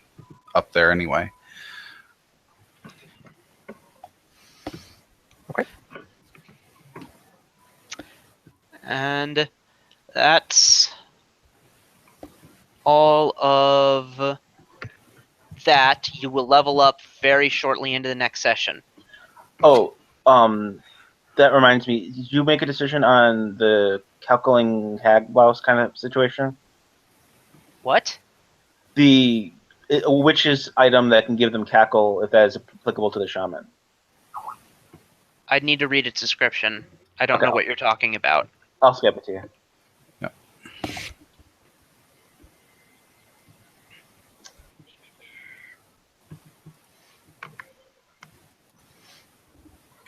up there anyway. Okay. And that's all of that. You will level up very shortly into the next session. Oh, that reminds me. Did you make a decision on the calculating hag blouse kind of situation? What? Which is item that can give them cackle if that is applicable to the shaman? I'd need to read its description. I don't Okay. know what you're talking about. I'll skip it to you. Yep.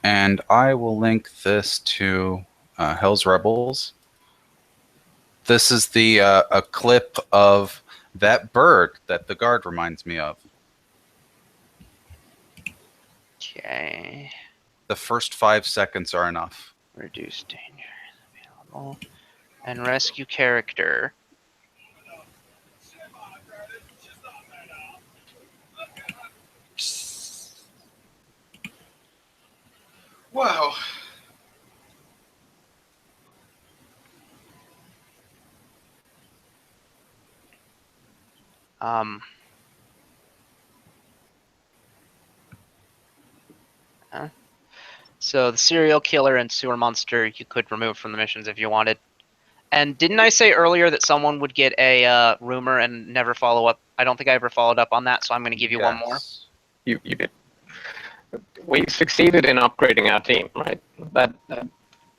And I will link this to Hell's Rebels. This is the a clip of that bird that the guard reminds me of. Okay. The first 5 seconds are enough. Reduce danger available. And rescue character. Wow. So the serial killer and sewer monster you could remove from the missions if you wanted. And didn't I say earlier that someone would get a rumor and never follow up? I don't think I ever followed up on that, so I'm going to give you one more. You did. We succeeded in upgrading our team, right? That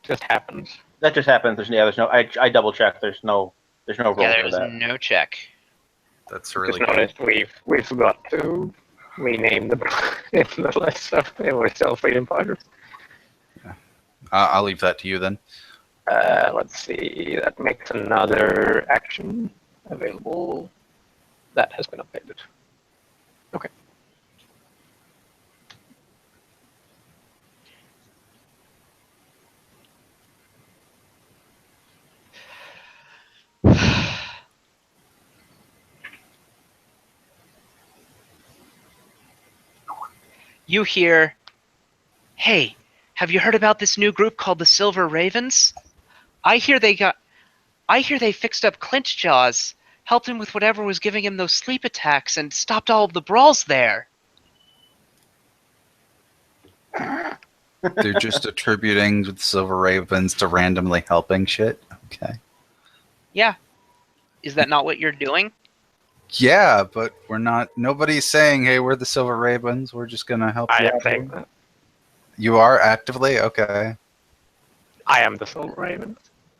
just happens. That just happens. There's no. I double checked. There's no roll Yeah, for there's that. no check. That's really Just good. noticed we forgot to rename the in the list, so they were still freedom fighters. I'll leave that to you then. Let's see. That makes another action available. That has been updated. Okay. You hear, "Hey, have you heard about this new group called the Silver Ravens? I hear they fixed up Clint's jaws, helped him with whatever was giving him those sleep attacks, and stopped all of the brawls there." They're just attributing the Silver Ravens to randomly helping shit. Okay. Yeah. Is that not what you're doing? Yeah, but we're not. Nobody's saying, "Hey, we're the Silver Ravens. We're just gonna help I you am out." saying that. You are actively okay. I am the Silver Raven.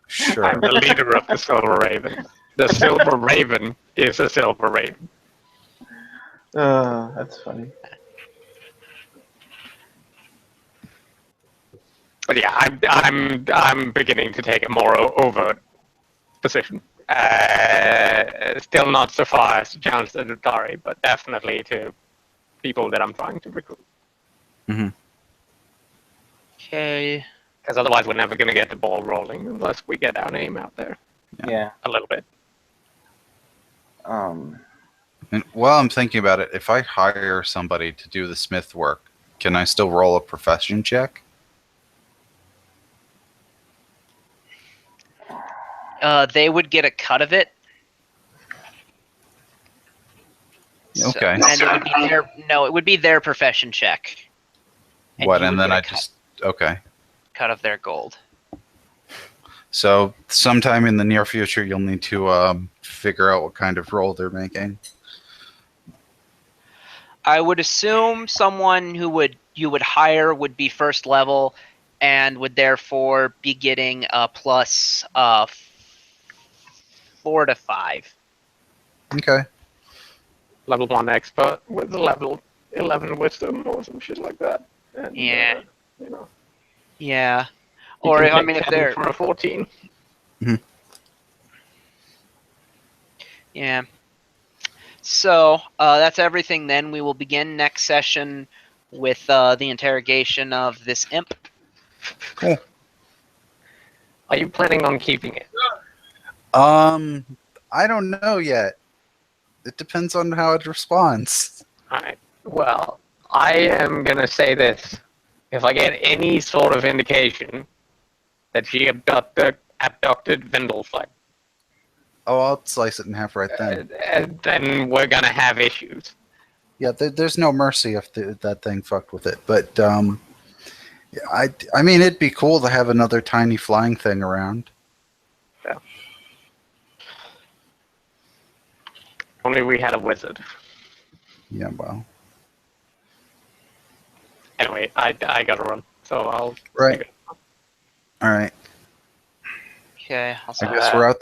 Sure. I'm the leader of the Silver Raven. The Silver Raven is a Silver Raven. That's funny. But yeah, I'm beginning to take a more overt position. Still not so far as to challenge the Dutari, but definitely to people that I'm trying to recruit. Mm-hmm. Okay. Because otherwise we're never going to get the ball rolling unless we get our name out there Yeah. a little bit. And while I'm thinking about it, if I hire somebody to do the smith work, can I still roll a profession check? They would get a cut of it. Okay. And it would be it would be their profession check. What? you And would then get a I just okay. cut of their gold. So sometime in the near future, you'll need to figure out what kind of roll they're making. I would assume someone who you would hire would be first level and would therefore be getting a plus 4 to 5. Okay. Level 1 expert with a level 11 wisdom or some shit like that. And, Yeah. You know. Yeah. Or You can I take mean, if 10 they're from a 14. yeah. So that's everything. Then we will begin next session with the interrogation of this imp. Cool. Are you planning on keeping it? I don't know yet. It depends on how it responds. Alright. Well, I am gonna say this. If I get any sort of indication that she abducted Vendelfleck, Oh, I'll slice it in half right then. then we're gonna have issues. Yeah, there's no mercy if that thing fucked with it. But I mean, it'd be cool to have another tiny flying thing around. So. Only we had a wizard. Yeah, well, Anyway, I gotta run, so I'll. right. All right. Okay. I guess we're out.